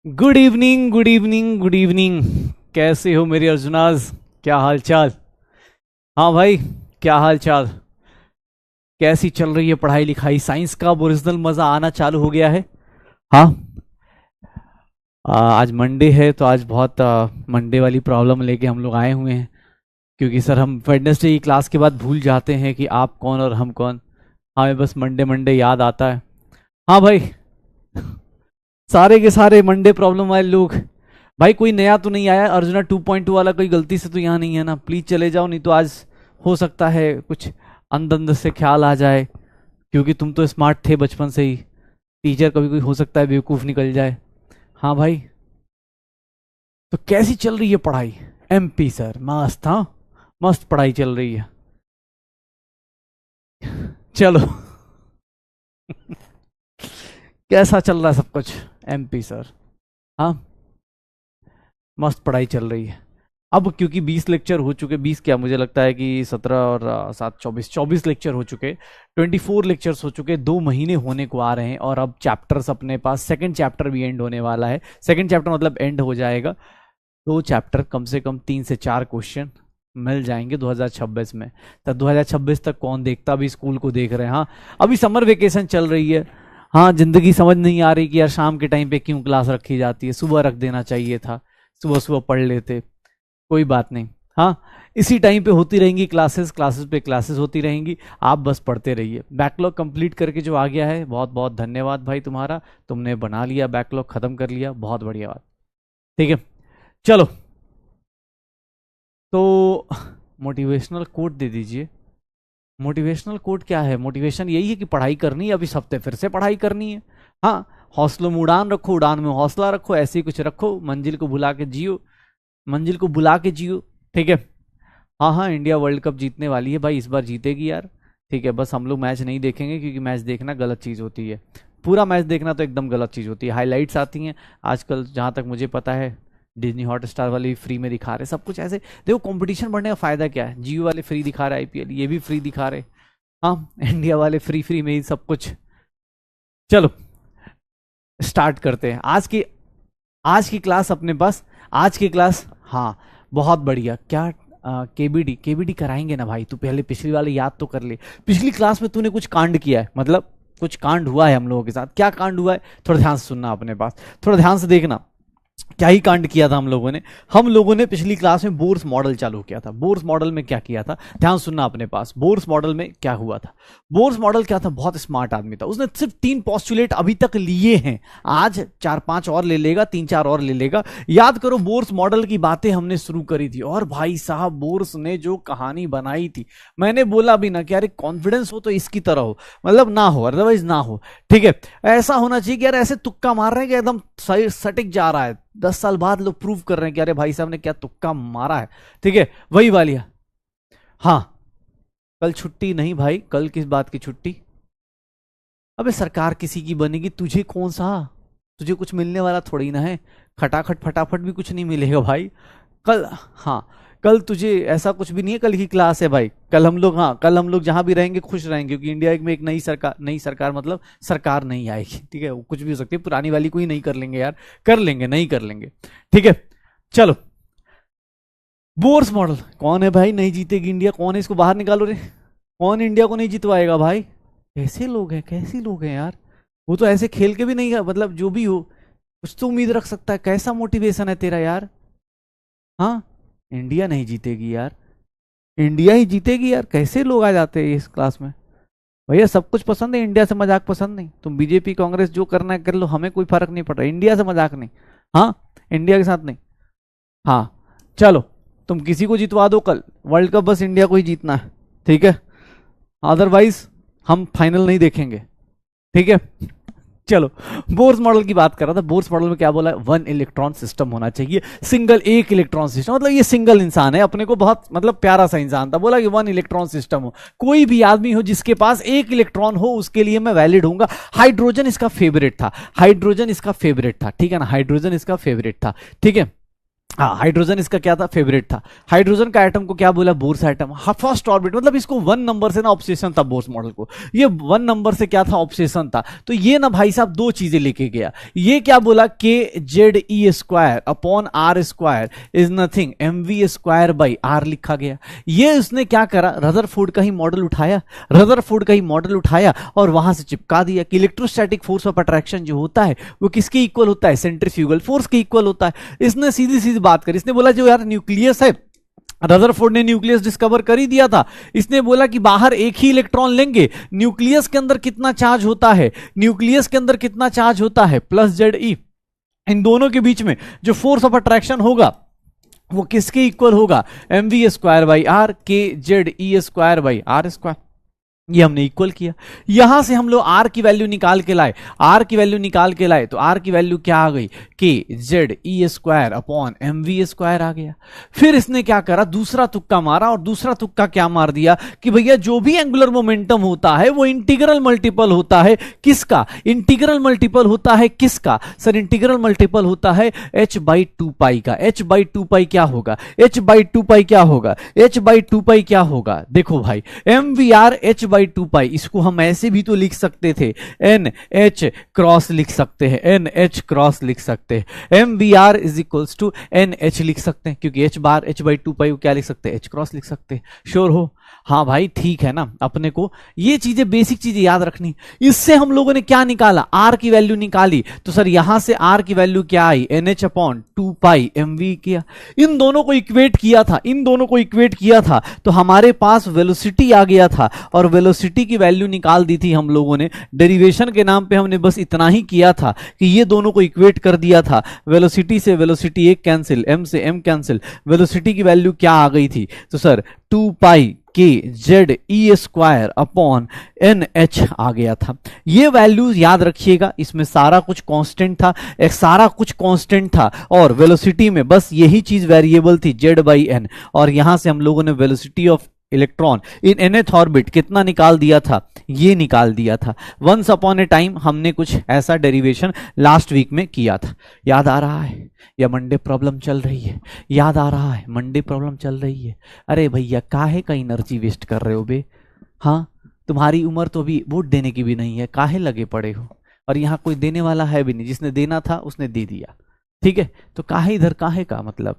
Good evening, good evening, good evening. कैसे हो मेरे अर्जुनाज? क्या हाल चाल? हाँ भाई, क्या हाल चाल? कैसी चल रही है पढ़ाई लिखाई? साइंस का अब ओरिजिनल मजा आना चालू हो गया है? हाँ। आज मंडे है तो आज बहुत मंडे वाली प्रॉब्लम लेके हम लोग आए हुए हैं। क्योंकि सर हम वेडनेसडे की क्लास के बाद भूल जाते हैं कि आप कौन और हम कौन। हमें बस मंडे मंडे याद आता है। हाँ भाई, सारे के सारे मंडे प्रॉब्लम वाले लोग। भाई कोई नया तो नहीं आया? अर्जुना 2.2 वाला कोई गलती से तो यहाँ नहीं है ना? प्लीज चले जाओ, नहीं तो आज हो सकता है कुछ अंदर अंदर से ख्याल आ जाए। क्योंकि तुम तो स्मार्ट थे बचपन से ही। टीचर कभी कोई हो सकता है बेवकूफ निकल जाए। हाँ भाई, तो कैसी चल रही है पढ़ाई? एमपी सर मस्त, हाँ मस्त पढ़ाई चल रही है। चलो। कैसा चल रहा है सब कुछ? एमपी सर, हाँ मस्त पढ़ाई चल रही है। अब क्योंकि 20 लेक्चर हो चुके, 20 क्या मुझे लगता है कि 17 और 7 24 लेक्चर हो चुके। 24 लेक्चर्स हो चुके, 2 महीने होने को आ रहे हैं। और अब चैप्टर्स अपने पास, सेकंड चैप्टर भी एंड होने वाला है। सेकंड चैप्टर मतलब एंड हो जाएगा। 2 चैप्टर, कम से कम 3 से 4 क्वेश्चन मिल जाएंगे 2026 में। तब 2026 तक कौन देखता? अभी स्कूल को देख रहे हैं। हाँ, अभी समर वेकेशन चल रही है। हाँ, जिंदगी समझ नहीं आ रही कि यार शाम के टाइम पे क्यों क्लास रखी जाती है, सुबह रख देना चाहिए था। सुबह सुबह पढ़ लेते। कोई बात नहीं। हाँ, इसी टाइम पे होती रहेंगी क्लासेस, क्लासेस पे क्लासेस होती रहेंगी। आप बस पढ़ते रहिए। बैकलॉग कंप्लीट करके जो आ गया है, बहुत बहुत धन्यवाद भाई तुम्हारा। तुमने बना लिया, बैकलॉग खत्म कर लिया, बहुत बढ़िया बात। ठीक है, चलो। तो मोटिवेशनल कोट दे दीजिए। मोटिवेशनल कोट क्या है? मोटिवेशन यही है कि पढ़ाई करनी है, अभी इस हफ्ते फिर से पढ़ाई करनी है। हाँ, हौसलों में उड़ान रखो, उड़ान में हौसला रखो, ऐसे ही कुछ रखो। मंजिल को भुला के जियो, मंजिल को बुला के जियो। ठीक है। हाँ हाँ, इंडिया वर्ल्ड कप जीतने वाली है भाई, इस बार जीतेगी यार। ठीक है, बस हम लोग मैच नहीं देखेंगे क्योंकि मैच देखना गलत चीज़ होती है। पूरा मैच देखना तो एकदम गलत चीज़ होती है। हाईलाइट्स आती हैं आजकल, जहाँ तक मुझे पता है। डिज्नी हॉट स्टार वाले भी फ्री में दिखा रहे सब कुछ ऐसे। देखो, कंपटीशन बढ़ने का फायदा क्या है? जियो वाले फ्री दिखा रहे, आईपीएल ये भी फ्री दिखा रहे। हाँ, इंडिया वाले फ्री फ्री में ही सब कुछ। चलो स्टार्ट करते हैं आज की क्लास अपने पास। आज की क्लास, हाँ बहुत बढ़िया। क्या केबीडी केबीडी कराएंगे ना भाई? तू पहले पिछली वाले याद तो कर ले। पिछली क्लास में तूने कुछ कांड किया है, मतलब कुछ कांड हुआ है हम लोगों के साथ। क्या कांड हुआ है? थोड़ा ध्यान से सुनना अपने पास, थोड़ा ध्यान से देखना। क्या ही कांड किया था हम लोगों ने पिछली क्लास में बोर्स मॉडल चालू किया था। बोर्स मॉडल में क्या किया था, ध्यान सुनना अपने पास। बोर्स मॉडल में क्या हुआ था? बोर्स मॉडल क्या था? बहुत स्मार्ट आदमी था, उसने सिर्फ 3 पोस्टुलेट अभी तक लिए हैं। आज 4-5 और ले लेगा, 3-4 और ले लेगा। याद करो, बोर्स मॉडल की बातें हमने शुरू करी थी और भाई साहब बोर्स ने जो कहानी बनाई थी, मैंने बोला भी ना कि यार कॉन्फिडेंस हो तो इसकी तरह हो, मतलब ना हो, अदरवाइज ना हो। ठीक है, ऐसा होना चाहिए कि यार ऐसे तुक्का मार रहे हैं कि एकदम सही सटीक जा रहा है। 10 साल बाद लोग प्रूव कर रहे हैं कि अरे भाई साहब ने क्या तुक्का मारा है। ठीक है, वही वालिया। हाँ, कल छुट्टी नहीं भाई। कल किस बात की छुट्टी? अबे सरकार किसी की बनेगी, तुझे कौन सा? तुझे कुछ मिलने वाला थोड़ी ना है। खटाखट फटाफट भी कुछ नहीं मिलेगा भाई कल। हाँ, कल तुझे ऐसा कुछ भी नहीं है। कल की क्लास है भाई। कल हम लोग, हाँ कल हम लोग जहां भी रहेंगे खुश रहेंगे, क्योंकि इंडिया में एक नई सरकार मतलब सरकार नहीं आएगी। ठीक है, वो कुछ भी हो सकती है, पुरानी वाली को ही नहीं कर लेंगे यार। कर लेंगे, नहीं कर लेंगे। ठीक है, चलो। बोर्स मॉडल कौन है भाई? नहीं जीतेगी इंडिया। कौन है? इसको बाहर निकालो रे। कौन इंडिया को नहीं जितवाएगा भाई? कैसे लोग हैं, कैसे लोग हैं यार? वो तो ऐसे खेल के भी नहीं है, मतलब जो भी हो कुछ तो उम्मीद रख सकता है। कैसा मोटिवेशन है तेरा यार? हाँ, इंडिया नहीं जीतेगी यार, इंडिया ही जीतेगी यार। कैसे लोग आ जाते हैं इस क्लास में? भैया सब कुछ पसंद है, इंडिया से मजाक पसंद नहीं। तुम बीजेपी कांग्रेस जो करना है कर लो, हमें कोई फर्क नहीं पड़ रहा। इंडिया से मजाक नहीं। हाँ, इंडिया के साथ नहीं। हाँ, चलो तुम किसी को जितवा दो कल, वर्ल्ड कप बस इंडिया को ही जीतना है। ठीक है, अदरवाइज हम फाइनल नहीं देखेंगे। ठीक है, चलो। बोर्स मॉडल की बात कर रहा था। बोर्स मॉडल में क्या बोला है? 1 इलेक्ट्रॉन सिस्टम होना चाहिए। सिंगल, एक इलेक्ट्रॉन सिस्टम, मतलब ये सिंगल इंसान है, अपने को बहुत मतलब प्यारा सा इंसान था। बोला कि 1 इलेक्ट्रॉन सिस्टम हो। कोई भी आदमी हो जिसके पास एक इलेक्ट्रॉन हो, उसके लिए मैं वैलिड हूंगा। हाइड्रोजन इसका फेवरेट था, हाइड्रोजन इसका फेवरेट था। ठीक है ना, हाइड्रोजन इसका फेवरेट था। ठीक है, हाँ, हाइड्रोजन इसका क्या था, फेवरेट था। हाइड्रोजन का एटम को क्या बोला, बोर्स एटम। फर्स्ट ऑर्बिट, मतलब इसको 1 नंबर से ना ऑब्सेशन था बोर्स मॉडल को, ये 1 नंबर से क्या था, ऑब्सेशन था। तो ये ना भाई साहब दो चीजें लेके गया। ये क्या बोला, k Z E square upon r square is nothing m we square by r लिखा गया। ये उसने क्या करा, रदरफोर्ड का ही मॉडल उठाया, रदरफोर्ड का ही मॉडल उठाया और वहां से चिपका दिया कि इलेक्ट्रोस्टैटिक फोर्स ऑफ अट्रैक्शन जो होता है वो किसके इक्वल होता है, सेंट्रीफ्यूगल फोर्स के इक्वल होता है। इसने सीधी सीधी बात करी, इसने बोला जो यार न्यूक्लियस है, रदरफोर्ड ने न्यूक्लियस डिस्कवर कर ही दिया था। इसने बोला कि बाहर एक ही इलेक्ट्रॉन लेंगे, न्यूक्लियस के अंदर कितना चार्ज होता है, न्यूक्लियस के अंदर कितना चार्ज होता है प्लस जेड ई, इन दोनों के बीच में जो फोर्स ऑफ अट्रैक्शन होगा वो किसके इक्वल होगा, M we square by R, K Z E square by R square. ये हमने इक्वल किया। यहां से हम लोग आर की वैल्यू निकाल के लाए, आर की वैल्यू निकाल के लाए तो आर की वैल्यू क्या आ गई, K Z E square upon M we square आ गया। फिर इसने क्या करा, दूसरा तुक्का मारा, और दूसरा तुक्का क्या मार दिया कि भैया जो भी एंगुलर मोमेंटम होता है वो इंटीग्रल मल्टीपल होता है किसका, इंटीग्रल मल्टीपल होता है किसका, सर इंटीग्रल मल्टीपल होता है h बाई 2 पाई का। h बाई 2 पाई क्या होगा, h बाई 2 पाई क्या होगा, h बाई 2 पाई क्या होगा, देखो भाई M v r h by 2 pi, इसको हम ऐसे भी तो लिख सकते थे, एन एच क्रॉस लिख सकते हैं, एन एच क्रॉस लिख सकते हैं, m v r is equals to n h लिख सकते हैं, क्योंकि h bar h by 2 pi क्या लिख सकते हैं, एच क्रॉस लिख सकते हैं। श्योर हो, हाँ भाई ठीक है ना। अपने को ये चीजें बेसिक चीजें याद रखनी। इससे हम लोगों ने क्या निकाला, आर की वैल्यू निकाली, तो सर यहां से आर की वैल्यू क्या आई, N H upon 2 pi M V किया। इन दोनों को इक्वेट किया था, इन दोनों को इक्वेट किया था तो हमारे पास वेलोसिटी आ गया था, और वेलोसिटी की वैल्यू निकाल दी थी हम लोगों ने। डेरिवेशन के नाम पे हमने बस इतना ही किया था कि ये दोनों को इक्वेट कर दिया था। वेलोसिटी से वेलोसिटी एक कैंसिल, एम से एम कैंसिल, वेलोसिटी की वैल्यू क्या आ गई थी, तो सर 2 पाई के जेड ई स्क्वायर अपॉन एन एच आ गया था। ये वैल्यूज याद रखिएगा, इसमें सारा कुछ कांस्टेंट था, एक सारा कुछ कांस्टेंट था, और वेलोसिटी में बस यही चीज वेरिएबल थी जेड बाई एन। और यहां से हम लोगों ने velocity of electron in nth orbit कितना निकाल दिया था, ये निकाल दिया था। वंस अपॉन ए टाइम हमने कुछ ऐसा डेरिवेशन लास्ट वीक में किया था, याद आ रहा है, या मंडे प्रॉब्लम चल रही है, याद आ रहा है, मंडे प्रॉब्लम चल रही है। अरे भैया काहे का एनर्जी वेस्ट कर रहे हो बे, हाँ तुम्हारी उम्र तो अभी वोट देने की भी नहीं है, काहे लगे पड़े हो, और यहाँ कोई देने वाला है भी नहीं, जिसने देना था उसने दे दिया, ठीक है। तो काहे इधर, काहे का मतलब,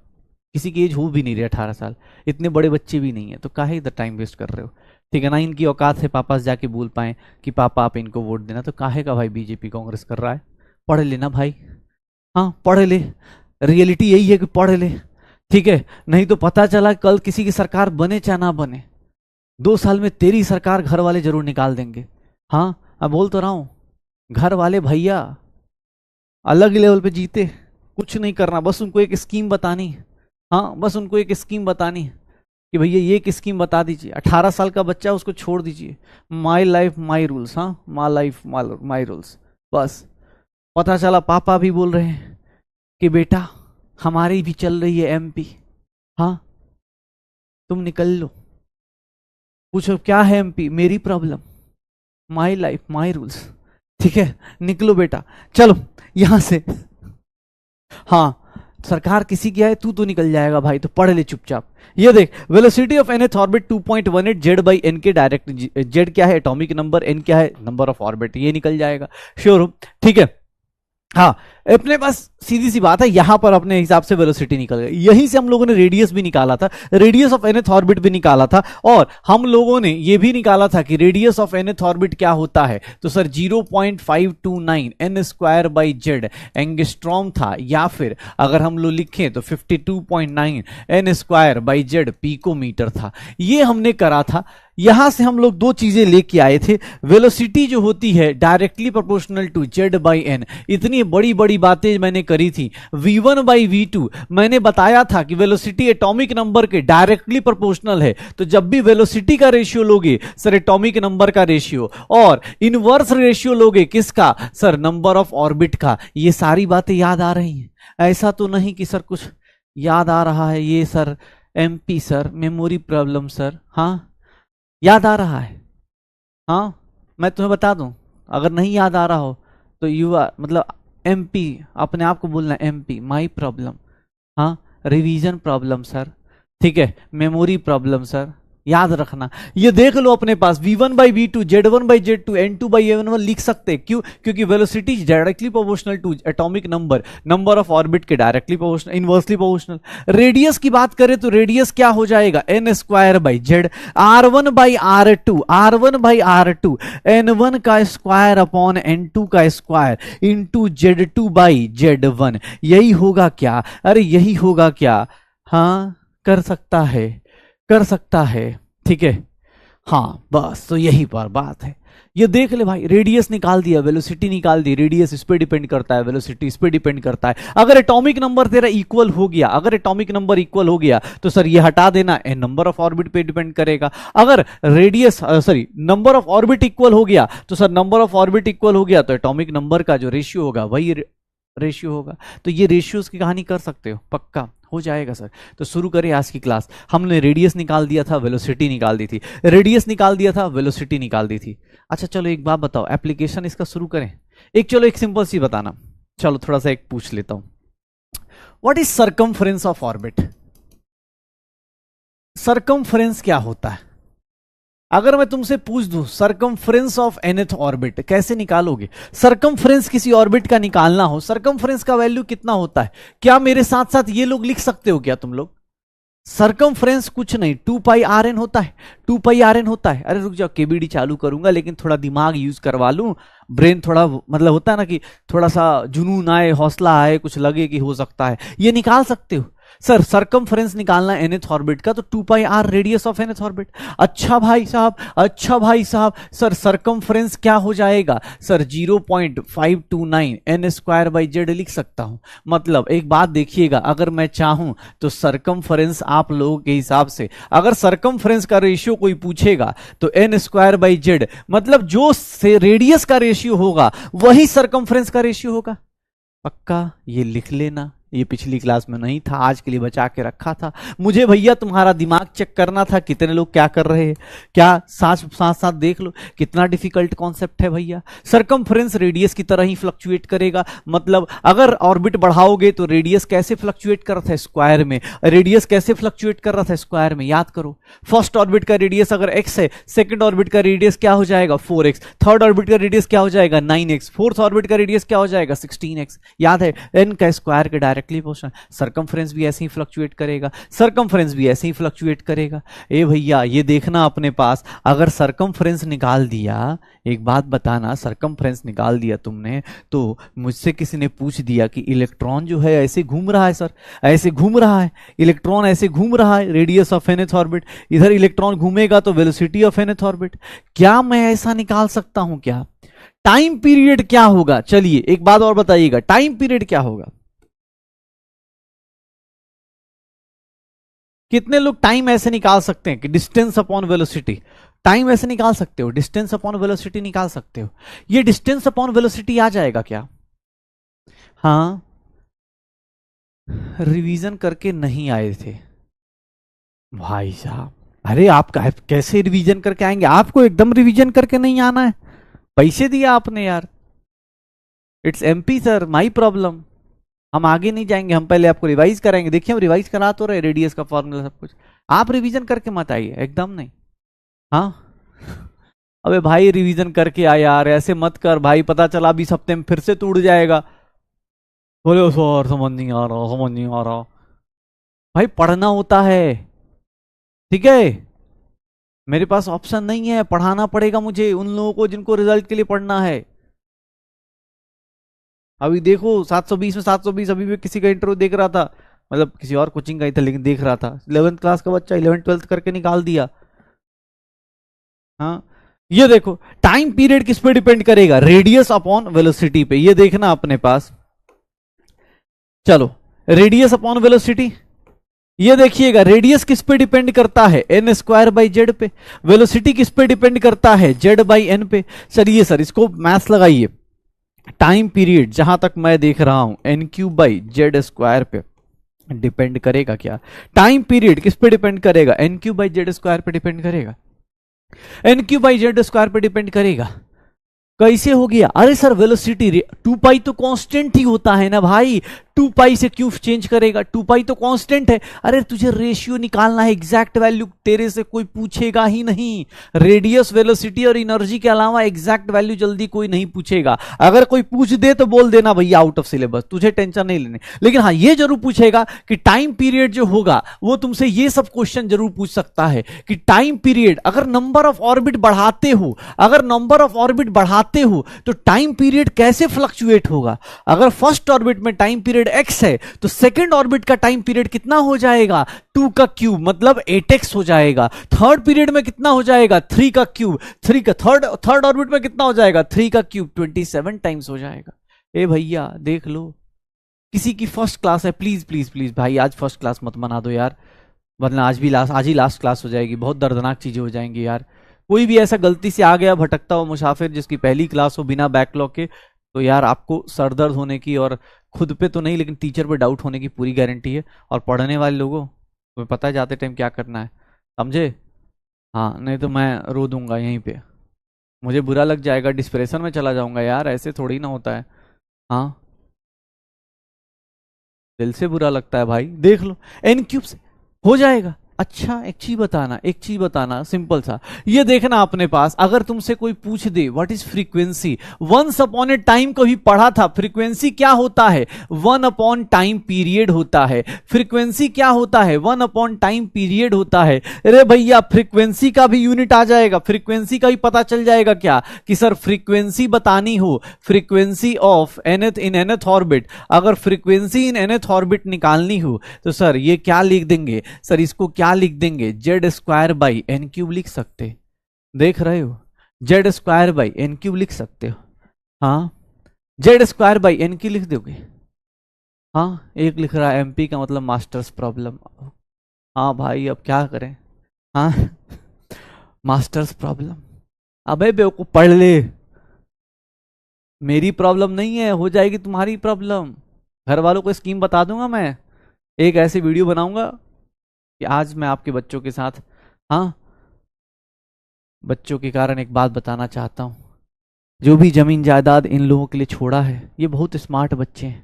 किसी की एज हो भी नहीं रही 18 साल, इतने बड़े बच्चे भी नहीं है, तो काहे इधर टाइम वेस्ट कर रहे हो, ठीक है ना। इनकी औकात है पापा से जाके बोल पाए कि पापा आप इनको वोट देना, तो काहे का भाई बीजेपी कांग्रेस कर रहा है, पढ़ लेना भाई, हाँ पढ़ ले, रियलिटी यही है कि पढ़ ले, ठीक है। नहीं तो पता चला कल किसी की सरकार बने चाहे ना बने, 2 साल में तेरी सरकार घर वाले जरूर निकाल देंगे। हाँ अब बोल तो रहा हूं, घर वाले भैया अलग लेवल पे जीते, कुछ नहीं करना, बस उनको एक स्कीम बतानी, हाँ बस उनको एक स्कीम बतानी कि भैया ये एक स्कीम बता दीजिए, 18 साल का बच्चा उसको छोड़ दीजिए, माई लाइफ माई रूल्स, हाँ माई लाइफ माई रूल्स। बस पता चला पापा भी बोल रहे हैं कि बेटा हमारी भी चल रही है एमपी, हाँ तुम निकल लो, पूछो क्या है एमपी, मेरी problem, my life my rules, ठीक है निकलो बेटा, चलो यहां से। हाँ सरकार किसी की है, तू तो निकल जाएगा भाई, तो पढ़ ले चुपचाप। ये देख velocity of nth orbit 2.18 Z by n के डायरेक्ट, जेड क्या है एटॉमिक नंबर, एन क्या है नंबर ऑफ ऑर्बिट, ये निकल जाएगा, श्योर हो, ठीक है। हाँ अपने पास सीधी सी बात है, यहां पर अपने हिसाब से वेलोसिटी निकल गई, यहीं से हम लोगों ने रेडियस भी निकाला था, रेडियस ऑफ एनथ ऑर्बिट भी निकाला था, और हम लोगों ने ये भी निकाला था कि रेडियस ऑफ एनथ ऑर्बिट क्या होता है, तो sir 0.529 n square by Z angstrom था, या फिर अगर हम लोग लिखें तो 52.9 n square by Z picometre था। ये हमने करा था। यहां से हम लोग दो चीजें लेके आए थे, वेलोसिटी जो होती है directly proportional to Z by n, इतनी बड़ी बड़ी बातें मैंने करी थी। v1 बाई v2 मैंने बताया था कि वेलोसिटी एटॉमिक नंबर के डायरेक्टली प्रोपोर्शनल है, तो जब भी वेलोसिटी का रेशियो लोगे सर एटॉमिक नंबर का रेशियो, और इनवर्स रेशियो लोगे किसका, सर नंबर ऑफ ऑर्बिट का। ये सारी बातें याद आ रही हैं, ऐसा तो नहीं कि सर कुछ याद आ रहा है, ये sir MP sir memory problem sir, हाँ याद आ रहा है, हाँ मैं तुम्हें बता दूं, अगर नहीं याद आ रहा हो तो यू आर मतलब एमपी, अपने आप को बोलना एमपी माई प्रॉब्लम, हाँ रिवीजन प्रॉब्लम सर, ठीक है, मेमोरी प्रॉब्लम सर, याद रखना। ये देख लो अपने पास v1 by v2, z1 by z2, n2 by n1 लिख सकते हैं। क्यों? क्योंकि velocity directly proportional to atomic number, number of orbit के directly proportional, inversely proportional. Radius की बात करें तो रेडियस क्या हो जाएगा, n square by z, r1 by r2, r1 by r2, n1 का स्क्वायर अपॉन n2 का square into z2 by z1। यही होगा क्या? अरे यही होगा क्या? हाँ कर सकता है, कर सकता है, ठीक है। हाँ बस तो यही पर बात है। ये देख ले भाई, रेडियस निकाल दिया, वेलोसिटी निकाल दी, रेडियस इस पे डिपेंड करता है, वेलोसिटी इस पे डिपेंड करता है। अगर एटॉमिक नंबर तेरा इक्वल हो गया, अगर एटॉमिक नंबर इक्वल हो गया तो सर ये हटा देना, ए नंबर ऑफ ऑर्बिट पे डिपेंड करेगा। अगर radius sorry number of orbit equal हो गया तो sir number of orbit equal हो गया तो एटॉमिक नंबर का जो रेशियो होगा वही रेशियो होगा। तो ये रेशियोज की कहानी कर सकते हो, पक्का हो जाएगा सर। तो शुरू करें आज की क्लास। हमने रेडियस निकाल दिया था, वेलोसिटी निकाल दी थी, रेडियस निकाल दिया था, वेलोसिटी निकाल दी थी। अच्छा चलो एक बात बताओ, एप्लीकेशन इसका शुरू करें। चलो एक सिंपल सी बताना, चलो थोड़ा सा एक पूछ लेता हूं। What is circumference of orbit? Circumference क्या होता है? अगर मैं तुमसे पूछ दूं सर्कमफ्रेंस ऑफ एनथ ऑर्बिट कैसे निकालोगे? सर्कमफ्रेंस किसी ऑर्बिट का निकालना हो, सर्कमफ्रेंस का वैल्यू कितना होता है? क्या मेरे साथ साथ ये लोग लिख सकते हो क्या तुम लोग? सर्कमफ्रेंस कुछ नहीं, 2 पाई आर एन होता है, 2 पाई आर एन होता है। अरे रुक जाओ, केबीडी चालू करूंगा लेकिन थोड़ा दिमाग यूज करवा लूं, ब्रेन थोड़ा मतलब होता है ना कि थोड़ा सा जुनून आए, हौसला आए, कुछ लगे कि हो सकता है। ये निकाल सकते हो सर, सर्कमफ्रेंस निकालना एनथ ऑर्बिट का तो 2 pi R radius of nth orbit. अच्छा भाई साहब, अच्छा भाई साहब, सर सर्कमफ्रेंस क्या हो जाएगा? Sir 0.529 n square by Z लिख सकता हूं। मतलब एक बात देखिएगा, अगर मैं चाहूं तो सर्कमफ्रेंस आप लोगों के हिसाब से, अगर सर्कमफ्रेंस का रेशियो कोई पूछेगा तो एन स्क्वायर बाई जेड, मतलब जो रेडियस का रेशियो होगा वही सर्कमफ्रेंस का रेशियो होगा। पक्का ये लिख लेना, ये पिछली क्लास में नहीं था, आज के लिए बचा के रखा था। मुझे भैया तुम्हारा दिमाग चेक करना था, कितने लोग क्या कर रहे हैं, क्या साथ साथ देख लो कितना डिफिकल्ट कॉन्सेप्ट है भैया। सर्कमफ्रेंस रेडियस की तरह ही फ्लक्चुएट करेगा, मतलब अगर ऑर्बिट बढ़ाओगे तो रेडियस कैसे फ्लक्चुएट कर रहा था? स्क्वायर में। रेडियस कैसे फ्लक्चुएट कर रहा था? स्क्वायर में। याद करो, फर्स्ट ऑर्बिट का रेडियस अगर x है, सेकंड ऑर्बिट का रेडियस क्या हो जाएगा? 4x, थर्ड ऑर्बिट का रेडियस क्या हो जाएगा? 9x, फोर्थ ऑर्बिट का रेडियस क्या हो जाएगा? 16x। याद है, n का स्क्वायर के डायरेक्टली पोर्शन। सर्कमफ्रेंस भी ऐसे ही फ्लक्चुएट करेगा, सर्कमफ्रेंस भी ऐसे ही फ्लक्चुएट करेगा। ए भैया ये देखना अपने पास, अगर सर्कमफ्रेंस निकाल दिया, एक बात बताना, सर्कमफ्रेंस निकाल दिया तुमने तो मुझसे किसी ने पूछ दिया कि इलेक्ट्रॉन जो है ऐसे घूम रहा है सर, ऐसे घूम रहा है, इलेक्ट्रॉन ऐसे घूम रहा है, रेडियस ऑफ एनथ ऑर्बिट, इधर इलेक्ट्रॉन घूमेगा तो वेलोसिटी ऑफ एनथ ऑर्बिट। क्या मैं ऐसा निकाल सकता हूं क्या? टाइम पीरियड क्या होगा? चलिए एक बात और बताइएगा, टाइम पीरियड क्या होगा? कितने लोग टाइम ऐसे निकाल सकते हैं कि डिस्टेंस अपॉन वेलोसिटी? टाइम ऐसे निकाल सकते हो, डिस्टेंस अपॉन वेलोसिटी निकाल सकते हो। ये डिस्टेंस अपॉन वेलोसिटी आ जाएगा क्या? हाँ रिवीजन करके नहीं आए थे भाई साहब। अरे आप कैसे रिवीजन करके आएंगे? आपको एकदम रिवीजन करके नहीं आना है, पैसे दिया आपने यार। It's MP sir, my problem. हम आगे नहीं जाएंगे, हम पहले आपको रिवाइज कराएंगे। देखिए हम रिवाइज करा तो रहे, रेडियस का फॉर्मूला सब कुछ। आप रिवीजन करके मत आइए, एकदम नहीं। हाँ अबे भाई रिवीजन करके आ यार, ऐसे मत कर भाई, पता चला अभी हफ्ते में फिर से टूट जाएगा। बोले सर समझ नहीं आ रहा, समझ नहीं आ रहा। भाई पढ़ना होता है, ठीक है। मेरे पास ऑप्शन नहीं है, पढ़ाना पड़ेगा मुझे उन लोगों को जिनको रिजल्ट के लिए पढ़ना है। अभी देखो 720 में 720, अभी भी किसी का इंटरव्यू देख रहा था, मतलब किसी और कोचिंग का ही था लेकिन देख रहा था, 11th क्लास का बच्चा 11th 12th करके निकाल दिया। हाँ ये देखो, टाइम पीरियड किस पे डिपेंड करेगा? रेडियस अपॉन वेलोसिटी पे। ये देखना अपने पास, चलो रेडियस अपॉन वेलोसिटी, ये देखिएगा रेडियस किस पे डिपेंड करता है? एन स्क्वायर बाई जेड पे। वेलोसिटी किस पे डिपेंड करता है? जेड बाई एन पे। चलिए सर इसको मैथ्स लगाइए। टाइम पीरियड जहां तक मैं देख रहा हूं n cube by Z square पे डिपेंड करेगा क्या? टाइम पीरियड किस पे डिपेंड करेगा? N cube by Z square पे डिपेंड करेगा, n cube by Z square पे डिपेंड करेगा। कैसे हो गया? अरे सर वेलोसिटी 2 पाई तो कांस्टेंट ही होता है ना भाई, टू पाई से क्यों चेंज करेगा, टू पाई तो कांस्टेंट है। अरे तुझे रेशियो निकालना है, एग्जैक्ट वैल्यू तेरे से कोई पूछेगा ही नहीं। रेडियस, वेलोसिटी और एनर्जी के अलावा एग्जैक्ट वैल्यू जल्दी कोई नहीं पूछेगा। अगर कोई पूछ दे तो बोल देना भैया आउट ऑफ सिलेबस, तुझे टेंशन नहीं लेने। लेकिन हाँ ये जरूर पूछेगा कि टाइम पीरियड जो होगा वो तुमसे ये सब क्वेश्चन जरूर पूछ सकता है कि टाइम पीरियड अगर नंबर ऑफ ऑर्बिट बढ़ाते हो, अगर नंबर ऑफ ऑर्बिट बढ़ाते हो तो टाइम पीरियड कैसे फ्लक्चुएट होगा। अगर फर्स्ट ऑर्बिट में टाइम पीरियड x है तो सेकंड ऑर्बिट का टाइम पीरियड कितना हो जाएगा, 2 का क्यूब मतलब 8x हो जाएगा। थर्ड पीरियड में कितना हो जाएगा, 3 का क्यूब, 3 का थर्ड ऑर्बिट में कितना हो जाएगा, 3 का क्यूब 27 टाइम्स हो जाएगा। ए भैया देख लो, किसी की फर्स्ट क्लास है, प्लीज प्लीज प्लीज भाई आज फर्स्ट क्लास मत बना दो यार, वरना आज ही लास्ट क्लास हो जाएगी, बहुत दर्दनाक चीजें हो जाएंगी यार। कोई भी ऐसा गलती से आ गया भटकता हुआ मुसाफिर जिसकी पहली क्लास हो बिना बैकलॉग के, तो यार आपको सरदर्द होने की और खुद पे तो नहीं लेकिन टीचर पे डाउट होने की पूरी गारंटी है। और पढ़ने वाले लोगों को पता है जाते टाइम क्या करना है, समझे। हाँ नहीं तो मैं रो दूंगा यहीं पे, मुझे बुरा लग जाएगा, डिस्प्रेशन में चला जाऊंगा यार, ऐसे थोड़ी ना होता है। हाँ दिल से बुरा लगता है भाई। देख लो एन क्यूब से हो जाएगा। अच्छा एक चीज बताना सिंपल सा, ये देखना अपने पास अगर तुमसे कोई पूछ दे what is frequency, once upon a time कभी पढ़ा था फ्रीक्वेंसी क्या होता है, 1 अपॉन टाइम पीरियड होता है। फ्रीक्वेंसी क्या होता है, 1 अपॉन टाइम पीरियड होता है। अरे भैया फ्रीक्वेंसी का भी यूनिट आ जाएगा, फ्रीक्वेंसी का भी पता चल जाएगा क्या कि सर फ्रीक्वेंसी बतानी हो, frequency of nth in nth orbit, अगर फ्रीक्वेंसी इन nth ऑर्बिट निकालनी हो तो सर ये क्या लिख देंगे, सर इसको क्या लिख देंगे, Z square by n cube लिख सकते, देख रहे हो, Z square by n cube लिख सकते हो। हाँ Z square by n cube लिख दोगे। हाँ एक लिख रहा है एमपी का मतलब मास्टर्स प्रॉब्लम। हाँ भाई अब क्या करें, हाँ मास्टर्स प्रॉब्लम, अबे बेवकूफ पढ़ ले, मेरी प्रॉब्लम नहीं है, हो जाएगी तुम्हारी प्रॉब्लम। घर वालों को स्कीम बता दूंगा मैं, एक ऐसी वीडियो बनाऊंगा कि आज मैं आपके बच्चों के साथ, हाँ बच्चों के कारण एक बात बताना चाहता हूं, जो भी जमीन जायदाद इन लोगों के लिए छोड़ा है, ये बहुत स्मार्ट बच्चे हैं,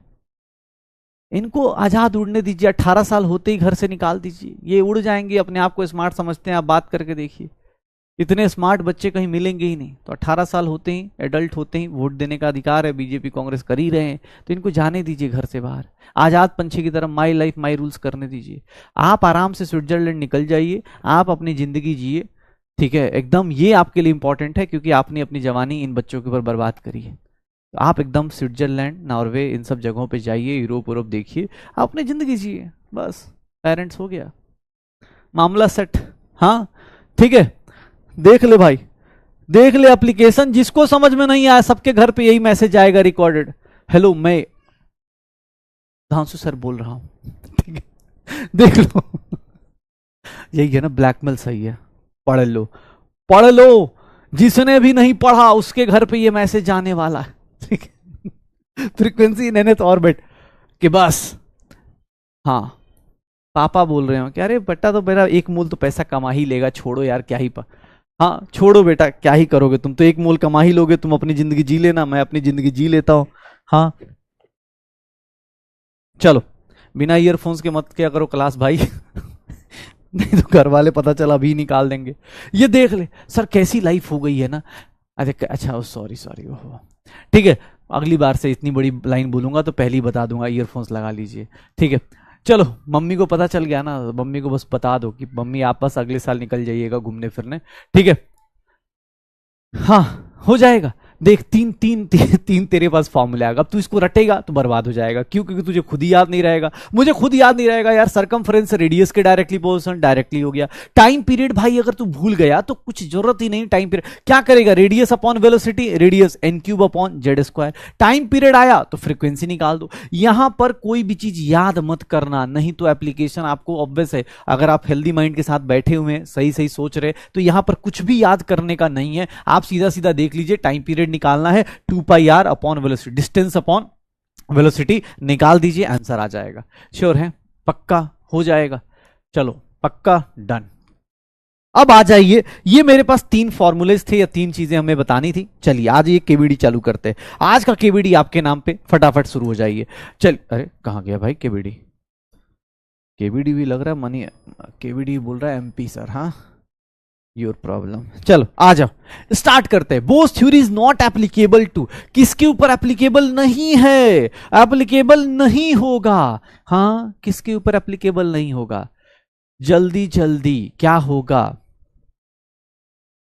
इनको आजाद उड़ने दीजिए, 18 साल होते ही घर से निकाल दीजिए, ये उड़ जाएंगे, अपने आप को स्मार्ट समझते हैं, आप बात करके देखिए, इतने स्मार्ट बच्चे कहीं मिलेंगे ही नहीं। तो 18 साल होते ही, एडल्ट होते ही वोट देने का अधिकार है, बीजेपी कांग्रेस कर ही रहे हैं, तो इनको जाने दीजिए घर से बाहर, आजाद पंछी की तरह माई लाइफ माई रूल्स करने दीजिए। आप आराम से स्विट्जरलैंड निकल जाइए, आप अपनी जिंदगी जिए, ठीक है एकदम, ये आपके लिए इंपॉर्टेंट है क्योंकि आपने अपनी जवानी इन बच्चों के ऊपर बर्बाद करी है। तो आप एकदम स्विट्जरलैंड, नॉर्वे, इन सब जगहों पे जाइए, यूरोप देखिए, आप अपनी जिंदगी जिए, बस पेरेंट्स हो गया, मामला सेट। हाँ ठीक है, देख ले भाई, देख ले एप्लीकेशन, जिसको समझ में नहीं आया सबके घर पे यही मैसेज आएगा रिकॉर्डेड, हेलो मैं धांसू सर बोल रहा हूं, ठीक है देख लो यही है ना, ब्लैकमेल सही है, पढ़ लो पढ़ लो, जिसने भी नहीं पढ़ा उसके घर पे ये मैसेज आने वाला है, ठीक है फ्रीक्वेंसी इन nth ऑर्बिट के बस। हाँ पापा बोल रहे हो कि अरे बेटा तो मेरा 1 मोल तो पैसा कमा ही लेगा, छोड़ो यार क्या ही हाँ छोड़ो बेटा क्या ही करोगे, तुम तो 1 मोल कमा ही लोगे, तुम अपनी जिंदगी जी लेना, मैं अपनी जिंदगी जी लेता हूं। हाँ चलो बिना ईयरफोन्स के मत क्या करो क्लास भाई नहीं तो घर वाले पता चला अभी निकाल देंगे। ये देख ले सर कैसी लाइफ हो गई है ना, अरे अच्छा सॉरी सॉरी, ओहो ठीक है, अगली बार से इतनी बड़ी लाइन बोलूंगा तो पहले ही बता दूंगा ईयरफोन्स लगा लीजिए, ठीक है। चलो मम्मी को पता चल गया ना, मम्मी को बस बता दो कि मम्मी आप बस अगले साल निकल जाइएगा घूमने फिरने, ठीक है। हाँ हो जाएगा, देख तीन तीन तीन, तीन तेरे पास फॉर्मूला आएगा, अब तू इसको रटेगा तो बर्बाद हो जाएगा, क्यों, क्योंकि तुझे खुद ही याद नहीं रहेगा, मुझे खुद याद नहीं रहेगा यार। सरकमफ्रेंस रेडियस के डायरेक्टली पोजीशन डायरेक्टली हो गया। टाइम पीरियड भाई अगर तू भूल गया तो कुछ जरूरत ही नहीं, टाइम पीरियड क्या करेगा, radius upon velocity, radius n cube upon Z square, time period आया तो फ्रीक्वेंसी निकाल दो। यहां पर कोई भी चीज याद मत करना, नहीं तो एप्लीकेशन आपको ऑब्वियस है, अगर आप हेल्दी माइंड के साथ बैठे हुए हैं, सही सही सोच रहे, तो यहां पर कुछ भी याद करने का नहीं है, आप सीधा सीधा देख लीजिए, टाइम पीरियड निकालना है, 2 pi R upon velocity, distance upon velocity निकाल दीजिए, आंसर आ जाएगा। श्योर है, पक्का हो जाएगा, चलो पक्का डन। अब आ जाइए, ये मेरे पास 3 फॉर्मूलेज थे या 3 चीजें हमें बतानी थी। चलिए आज ये केवीडी चालू करते हैं। आज का केवीडी आपके नाम पे फटाफट शुरू हो जाइए। चल, अरे कहां गया भाई केवीडी? केवीडी भी लग रहा है मनी, केवीडी बोल रहा है एमपी सर। हाँ, योर प्रॉब्लम। चलो आ जाओ, स्टार्ट करते हैं। Bohr's theory is not applicable to, किसके ऊपर एप्लीकेबल नहीं है? एप्लीकेबल नहीं होगा। हाँ, किसके ऊपर एप्लीकेबल नहीं होगा? जल्दी जल्दी क्या होगा?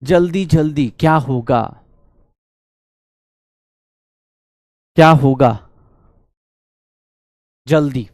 जल्दी जल्दी क्या होगा? क्या होगा जल्दी?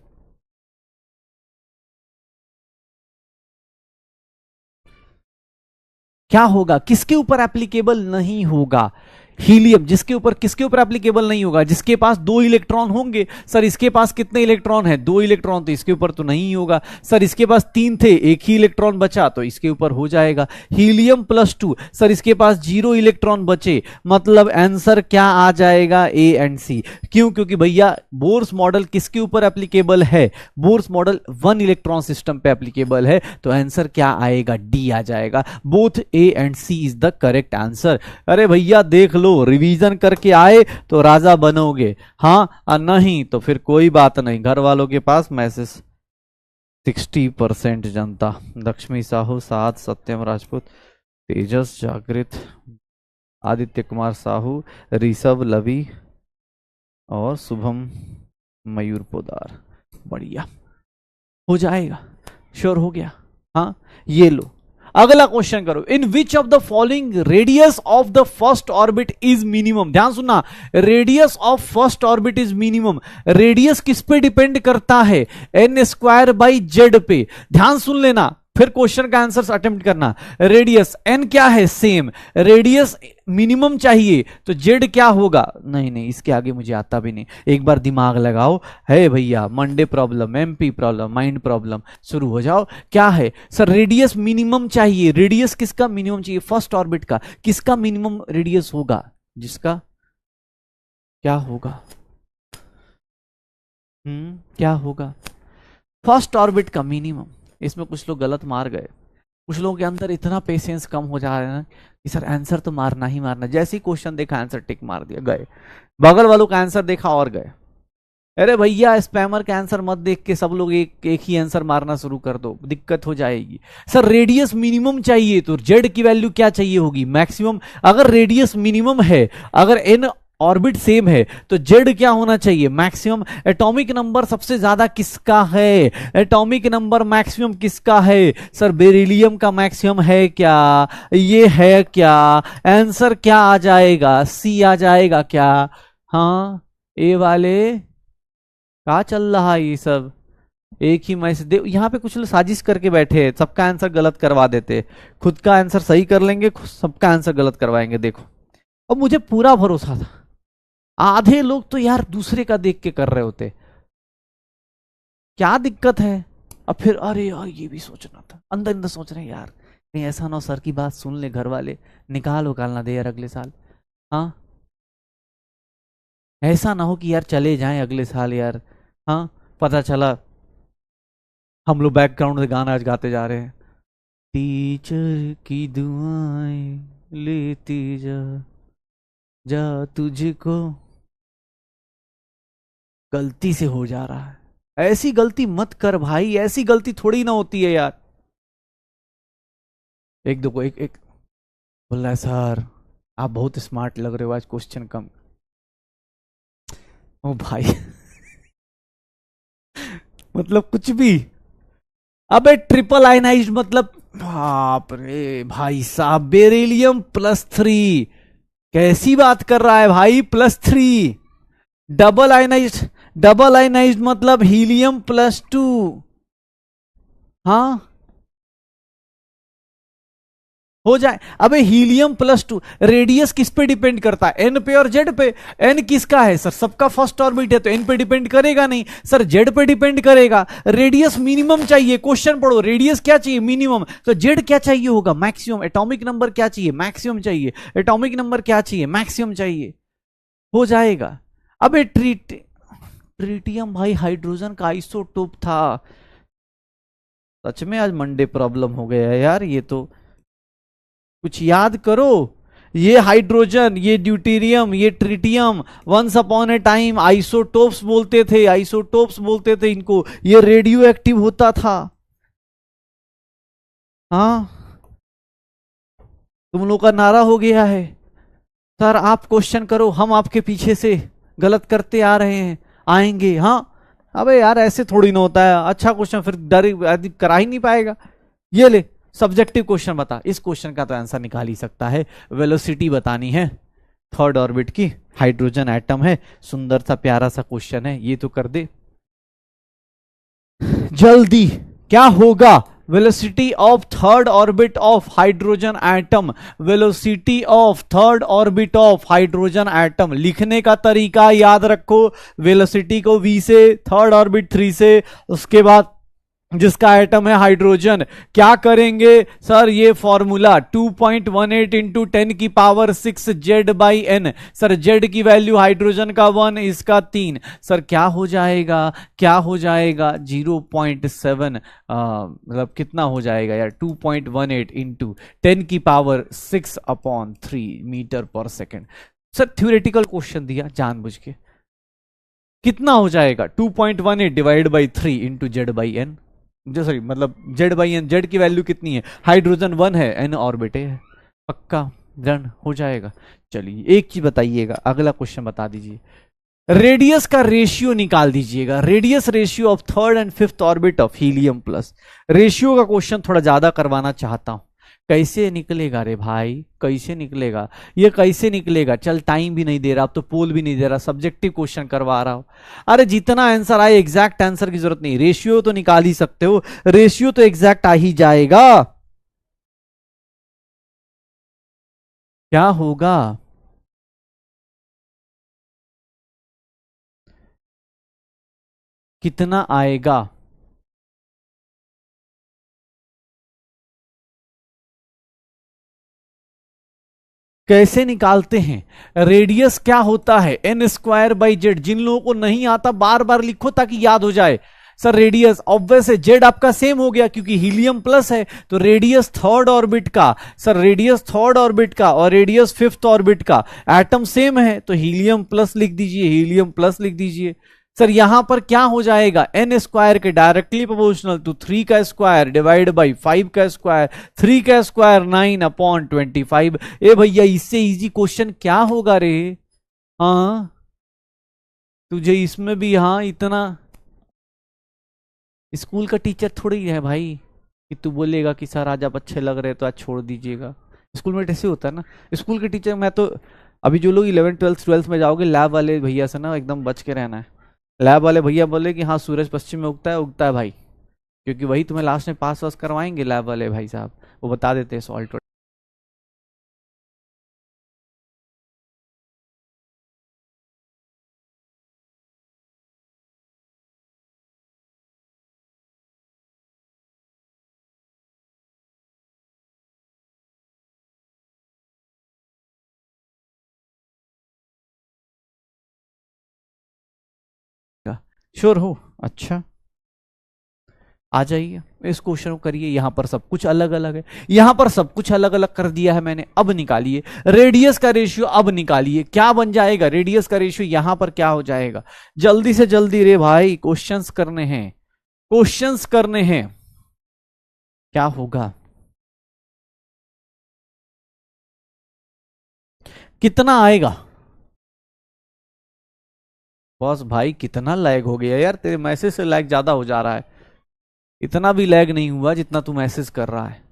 क्या होगा, किसके ऊपर एप्लीकेबल नहीं होगा? हीलियम, जिसके ऊपर, किसके ऊपर एप्लीकेबल नहीं होगा? जिसके पास 2 इलेक्ट्रॉन होंगे। सर इसके पास कितने इलेक्ट्रॉन है? 2 इलेक्ट्रॉन, तो इसके ऊपर तो नहीं होगा। सर इसके पास 3 थे, एक ही इलेक्ट्रॉन बचा, तो इसके ऊपर हो जाएगा। हीलियम +2, सर इसके पास 0 इलेक्ट्रॉन बचे, मतलब आंसर क्या आ जाएगा? A and C. क्यों? क्योंकि भैया बोर्स मॉडल किसके ऊपर एप्लीकेबल है? बोर्स मॉडल 1 इलेक्ट्रॉन सिस्टम पे एप्लीकेबल है, तो आंसर क्या आएगा? डी आ जाएगा। Both A and C is the correct answer. अरे भैया देख लो, रिवीजन करके आए तो राजा बनोगे, हाँ, और नहीं तो फिर कोई बात नहीं। घर वालों के पास मैसेज 60% जनता। लक्ष्मी साहू, साध, सत्यम राजपूत, तेजस जागृत, आदित्य कुमार साहू, ऋषभ, लवी और शुभम मयूर पोदार। बढ़िया, हो जाएगा, श्योर हो गया। हाँ, ये लो अगला क्वेश्चन करो। In which of the following radius of the first orbit is minimum? ध्यान सुनना, radius of first orbit is minimum. Radius किस पे डिपेंड करता है? n²/z पे। ध्यान सुन लेना, फिर क्वेश्चन का आंसर अटेम्प्ट करना। रेडियस n क्या है? सेम। रेडियस मिनिमम चाहिए तो z क्या होगा? नहीं नहीं, इसके आगे मुझे आता भी नहीं। एक बार दिमाग लगाओ, है भैया, Monday problem, MP problem, mind problem, शुरू हो जाओ। क्या है सर? रेडियस मिनिमम चाहिए। रेडियस किसका मिनिमम चाहिए? फर्स्ट ऑर्बिट का। किसका मिनिमम रेडियस होगा? जिसका क्या होगा? क्या होगा? फर्स्ट ऑर्बिट का मिनिमम। इसमें कुछ लोग गलत मार गए, कुछ लोगों के अंदर इतना पेशेंस कम हो जा रहा है ना कि सर आंसर तो मारना ही मारना। जैसे ही क्वेश्चन देखा आंसर टिक मार दिया, गए। बगल वालों का आंसर देखा और गए। अरे भैया स्पैमर का आंसर मत देख के सब लोग एक ही आंसर मारना शुरू कर दो, दिक्कत हो जाएगी। सर रेडियस मिनिमम चाहिए तो जेड की वैल्यू क्या चाहिए होगी? मैक्सिमम। अगर रेडियस मिनिमम है, अगर एन ऑर्बिट सेम है, तो जेड क्या होना चाहिए? मैक्सिमम। एटॉमिक नंबर सबसे ज्यादा किसका है? एटॉमिक नंबर मैक्सिमम किसका है? सर बेरिलियम का मैक्सिमम है क्या? ये है क्या? आंसर क्या आ जाएगा? सी आ जाएगा क्या? हाँ, ए वाले क्या चल रहा है ये सब? एक ही मैसेज दे, यहाँ पे कुछ लोग साजिश करके बैठे हैं, सबका आंसर गलत करवा देते। खुद का आंसर सही कर लेंगे, सबका आंसर गलत करवाएंगे। देखो, अब मुझे पूरा भरोसा था। आधे लोग तो यार दूसरे का देख के कर रहे होते, क्या दिक्कत है? अब फिर अरे यार ये भी सोचना था, अंदर अंदर सोच रहे हैं यार कहीं ऐसा ना हो सर की बात सुन ले घर वाले, निकाल उकालना दे यार अगले साल। हाँ, ऐसा ना हो कि यार चले जाएं अगले साल यार। हाँ, पता चला हम लोग बैकग्राउंड में गाना आज गाते जा रहे हैं, टीचर की दुआएं लेती जा, जा तुझको। गलती से हो जा रहा है, ऐसी गलती मत कर भाई, ऐसी गलती थोड़ी ना होती है यार। एक दो को एक एक बोल रहा है सर आप बहुत स्मार्ट लग रहे हो आज, क्वेश्चन कम। ओ भाई मतलब कुछ भी। अबे ट्रिपल आयनाइज्ड मतलब बाप रे भाई साहब, बेरिलियम +3। कैसी बात कर रहा है भाई? +3। डबल आयनाइज्ड, डबल आयनाइज्ड मतलब हीलियम +2। हाँ, हो जाए। अबे हीलियम +2, रेडियस किस पे डिपेंड करता है? एन पे और जेड पे। एन किसका है सर? सबका फर्स्ट ऑर्बिट है तो एन पे डिपेंड करेगा नहीं सर, जेड पे डिपेंड करेगा। रेडियस मिनिमम चाहिए, क्वेश्चन पढ़ो, रेडियस क्या चाहिए? मिनिमम। तो जेड क्या चाहिए होगा? मैक्सिमम। एटॉमिक नंबर क्या चाहिए? मैक्सिमम चाहिए। एटॉमिक नंबर क्या चाहिए? मैक्सिमम चाहिए। हो जाएगा। अबे ट्रीटियम भाई हाइड्रोजन का आइसोटोप था। सच में आज मंडे प्रॉब्लम हो गया है यार ये तो। कुछ याद करो। ये हाइड्रोजन, ये ड्यूटेरियम, ये tritium, once upon a time isotopes बोलते थे, आइसोटोप्स बोलते थे इनको। ये रेडियो एक्टिव होता था। हाँ, तुम लोग का नारा हो गया है, सर आप क्वेश्चन करो, हम आपके पीछे से गलत करते आ रहे हैं, आएंगे। हाँ, अबे यार ऐसे थोड़ी ना होता है। अच्छा क्वेश्चन फिर डर आदमी करा ही नहीं पाएगा। ये ले सब्जेक्टिव क्वेश्चन बता। इस क्वेश्चन का तो आंसर निकाल ही सकता है। वेलोसिटी बतानी है थर्ड ऑर्बिट की, हाइड्रोजन एटम है, सुंदर सा प्यारा सा क्वेश्चन है, ये तो कर दे जल्दी। क्या होगा velocity of third orbit of hydrogen atom? Velocity of third orbit of hydrogen atom लिखने का तरीका याद रखो। वेलोसिटी को v से, थर्ड ऑर्बिट 3 से, उसके बाद जिसका एटम है हाइड्रोजन, क्या करेंगे सर? ये फॉर्मूला 2.18 इंटू 10 की power 6 Z by n. Sir Z की वैल्यू हाइड्रोजन का 1, इसका 3। सर क्या हो जाएगा, क्या हो जाएगा? 0.7, मतलब कितना हो जाएगा यार? 2.18 इंटू 10 की पावर 6 अपॉन 3 मीटर पर सेकेंड। सर थ्योरेटिकल क्वेश्चन दिया जानबूझ के। कितना हो जाएगा? 2.18 divide by 3 into Z by n. Sorry मतलब जेड बाई एन, जेड की वैल्यू कितनी है? हाइड्रोजन 1 है, एन ऑर्बिट है। पक्का डन हो जाएगा। चलिए एक चीज बताइएगा, अगला क्वेश्चन बता दीजिए। रेडियस का रेशियो निकाल दीजिएगा। Radius ratio of third and fifth orbit of helium plus. Ratio का क्वेश्चन थोड़ा ज्यादा करवाना चाहता हूं। कैसे निकलेगा रे भाई, कैसे निकलेगा ये, कैसे निकलेगा? चल टाइम भी नहीं दे रहा, अब तो पोल भी नहीं दे रहा, सब्जेक्टिव क्वेश्चन करवा रहा हो। अरे जितना आंसर आए, एग्जैक्ट आंसर की जरूरत नहीं, रेशियो तो निकाल ही सकते हो, रेशियो तो एग्जैक्ट आ ही जाएगा। क्या होगा? कितना आएगा? कैसे निकालते हैं? रेडियस क्या होता है? N square by Z. जिन लोगों को नहीं आता बार बार लिखो ताकि याद हो जाए। सर रेडियस ऑब्वियस है, जेड आपका सेम हो गया क्योंकि हीलियम प्लस है, तो रेडियस थर्ड ऑर्बिट का, सर रेडियस थर्ड ऑर्बिट का और रेडियस फिफ्थ ऑर्बिट का एटम सेम है, तो हीलियम प्लस लिख दीजिए, हीलियम प्लस लिख दीजिए। सर यहां पर क्या हो जाएगा? एन स्क्वायर के डायरेक्टली प्रोपोर्शनल टू 3 का स्क्वायर डिवाइड बाई 5 का स्क्वायर, 3 का स्क्वायर 9 अपॉन 25। ए भैया इससे इजी क्वेश्चन क्या होगा रे? हाँ तुझे इसमें भी हाँ इतना, स्कूल का टीचर थोड़ी है भाई कि तू बोलेगा कि सर आज आप अच्छे लग रहे तो आज छोड़ दीजिएगा। स्कूल में ऐसे होता है ना, स्कूल के टीचर। मैं तो अभी जो लोग 11th 12th 12th में जाओगे, लैब वाले भैया से ना एकदम बच के रहना है। लैब वाले भैया बोले कि हाँ सूरज पश्चिम में उगता है भाई, क्योंकि वही तुम्हें लास्ट में पास वास करवाएंगे। लैब वाले भाई साहब वो बता देते हैं सॉल्ट। श्योर हो? अच्छा आ जाइए, इस क्वेश्चन को करिए। यहां पर सब कुछ अलग अलग है, यहां पर सब कुछ अलग अलग कर दिया है मैंने। अब निकालिए रेडियस का रेशियो, अब निकालिए क्या बन जाएगा रेडियस का रेशियो। यहां पर क्या हो जाएगा? जल्दी से जल्दी रे भाई, क्वेश्चंस करने हैं, क्वेश्चंस करने हैं। क्या होगा? कितना आएगा? बॉस भाई कितना लैग हो गया यार, तेरे मैसेज से लैग ज्यादा हो जा रहा है। इतना भी लैग नहीं हुआ जितना तू मैसेज कर रहा है।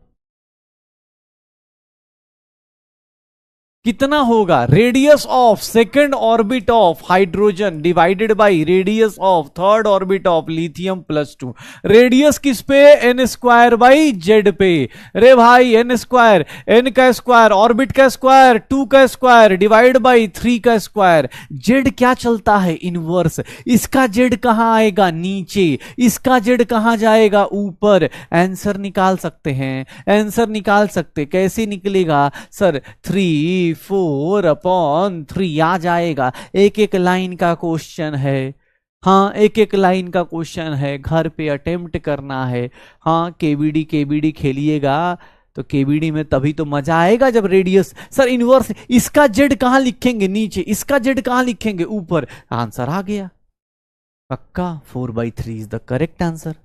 कितना होगा? Radius of second orbit of hydrogen divided by radius of third orbit of lithium +2। Radius किस पे? एन स्क्वायर बाई जेड पे। रे भाई एन स्क्वायर, एन का स्क्वायर, ऑर्बिट का स्क्वायर, 2 का स्क्वायर डिवाइड बाई 3 का स्क्वायर। जेड क्या चलता है? इनवर्स। इसका जेड कहां आएगा? नीचे। इसका जेड कहां जाएगा? ऊपर। आंसर निकाल सकते हैं, आंसर निकाल सकते। कैसे निकलेगा सर? 3/4 आ जाएगा। एक एक लाइन का क्वेश्चन है। हाँ एक एक लाइन का क्वेश्चन है, घर पे अटेम्प्ट करना है। हाँ केबीडी केबीडी खेलिएगा तो केबीडी में तभी तो मजा आएगा जब रेडियस। सर इनवर्स, इसका जेड कहां लिखेंगे? नीचे। इसका जेड कहां लिखेंगे? ऊपर। आंसर आ गया पक्का, 4/3 इज द करेक्ट आंसर।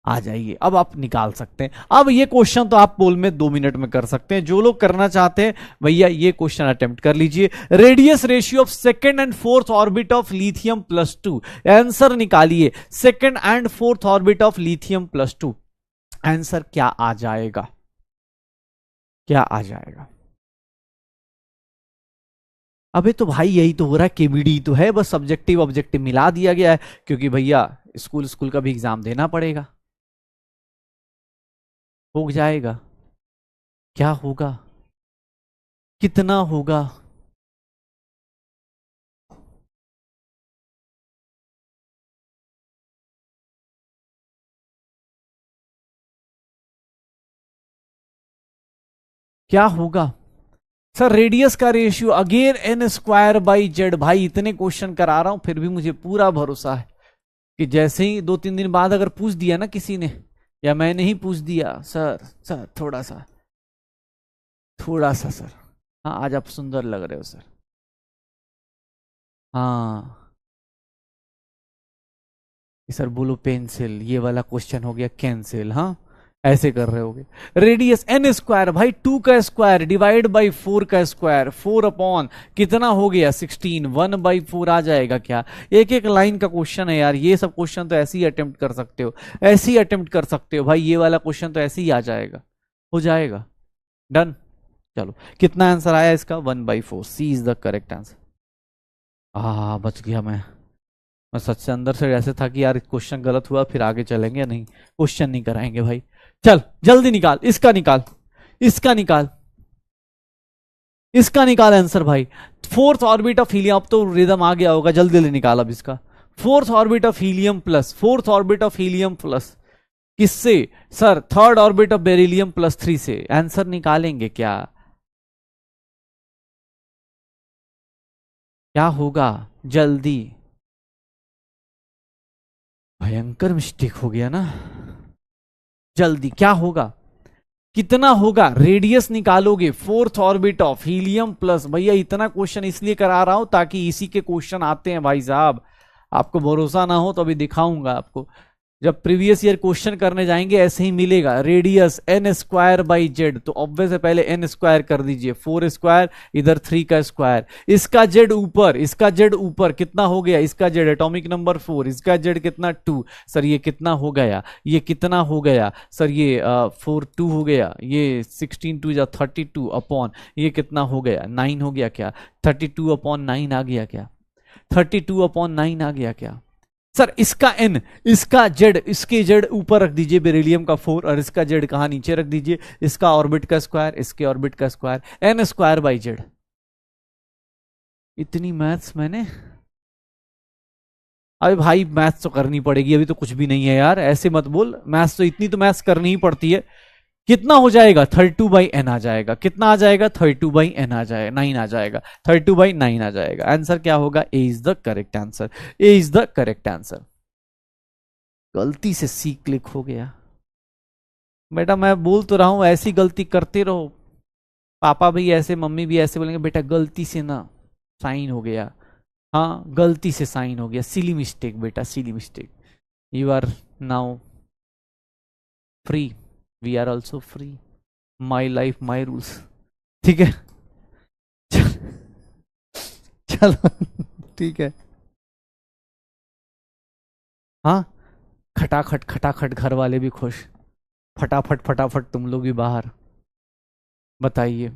आ जाइए, अब आप निकाल सकते हैं। अब ये क्वेश्चन तो आप पोल में 2 मिनट में कर सकते हैं। जो लोग करना चाहते हैं भैया ये क्वेश्चन अटेम्प्ट कर लीजिए। Radius ratio of second and fourth orbit of lithium +2। Answer निकालिए, second and fourth orbit of lithium +2। Answer क्या आ जाएगा? क्या आ जाएगा? अबे तो भाई यही तो हो रहा है, केबीडी तो है, बस सब्जेक्टिव ऑब्जेक्टिव मिला दिया गया है, क्योंकि भैया स्कूल का भी एग्जाम देना पड़ेगा। हो जाएगा। क्या होगा? कितना होगा? क्या होगा? सर रेडियस का रेशियो अगेन n² / z। भाई इतने क्वेश्चन करा रहा हूं फिर भी मुझे पूरा भरोसा है कि जैसे ही 2-3 दिन बाद अगर पूछ दिया ना किसी ने, या मैंने ही पूछ दिया, सर थोड़ा सा सर, हाँ आज आप सुंदर लग रहे हो सर, हाँ सर बोलो पेंसिल, ये वाला क्वेश्चन हो गया कैंसिल। हाँ ऐसे कर रहे होगे। रेडियस n² भाई 2 का स्क्वायर डिवाइड बाई 4 का स्क्वायर, 4 अपॉन कितना हो गया 16, 1/4 आ जाएगा क्या? एक एक लाइन का क्वेश्चन है यार, ये सब क्वेश्चन तो ऐसे ही अटेम्प्ट कर सकते हो, ऐसे ही अटेम्प्ट कर सकते हो भाई, ये वाला क्वेश्चन तो ऐसे ही आ जाएगा, हो जाएगा। डन। चलो कितना आंसर आया इसका? 1/4, सी इज द करेक्ट आंसर। बच गया मैं सच से अंदर से ऐसे था कि यार क्वेश्चन गलत हुआ फिर आगे चलेंगे, नहीं क्वेश्चन नहीं कराएंगे भाई। चल जल्दी निकाल, इसका निकाल, इसका निकाल, इसका निकाल आंसर भाई। फोर्थ ऑर्बिट ऑफ हीलियम, अब तो रिदम आ गया होगा, जल्दी जल्दी निकाल अब इसका। Fourth orbit of helium plus, fourth orbit of helium plus किससे? Sir third orbit of beryllium +3 से। आंसर निकालेंगे क्या? क्या होगा? जल्दी। भयंकर मिस्टेक हो गया ना, जल्दी क्या होगा? कितना होगा? रेडियस निकालोगे, fourth orbit of helium plus. भैया इतना क्वेश्चन इसलिए करा रहा हूं ताकि इसी के क्वेश्चन आते हैं भाई साहब। आपको भरोसा ना हो तो अभी दिखाऊंगा आपको, जब प्रीवियस ईयर क्वेश्चन करने जाएंगे ऐसे ही मिलेगा। रेडियस n²/z, तो ऑब्वियस है पहले n² कर दीजिए, 4² इधर 3 का स्क्वायर, इसका z ऊपर, इसका z ऊपर कितना हो गया? इसका z एटॉमिक नंबर 4, इसका z कितना 2। सर ये कितना हो गया? ये कितना हो गया सर? ये 4 2 हो गया, ये 16 2 32 अपॉन ये कितना हो गया? 9 हो गया क्या? 32/9 आ गया क्या? 32/9 आ गया क्या? सर इसका n, इसका z, इसके z ऊपर रख दीजिए बेरिलियम का 4, और इसका z कहां? नीचे रख दीजिए, इसका ऑर्बिट का स्क्वायर, इसके ऑर्बिट का स्क्वायर, n²/z। इतनी मैथ्स मैंने, अरे भाई मैथ्स तो करनी पड़ेगी, अभी तो कुछ भी नहीं है यार, ऐसे मत बोल, मैथ्स तो इतनी तो मैथ्स करनी ही पड़ती है। कितना हो जाएगा? 32/n आ जाएगा। कितना आ जाएगा? 32/n आ जाएगा, 9 आ जाएगा, 32/9 आ जाएगा। आंसर क्या होगा? A is the correct answer, A is the correct answer. गलती से सी क्लिक हो गया बेटा, मैं बोल तो रहा हूं ऐसी गलती करते रहो, पापा भी ऐसे मम्मी भी ऐसे बोलेंगे, बेटा गलती से ना साइन हो गया, हाँ गलती से साइन हो गया, सिली मिस्टेक बेटा, silly mistake. You are now free, we are also free, my life my rules. ठीक है चलो ठीक है। हाँ खटाखट खटाखट, घर वाले भी खुश, फटाफट फटाफट तुम लोग भी बाहर। बताइए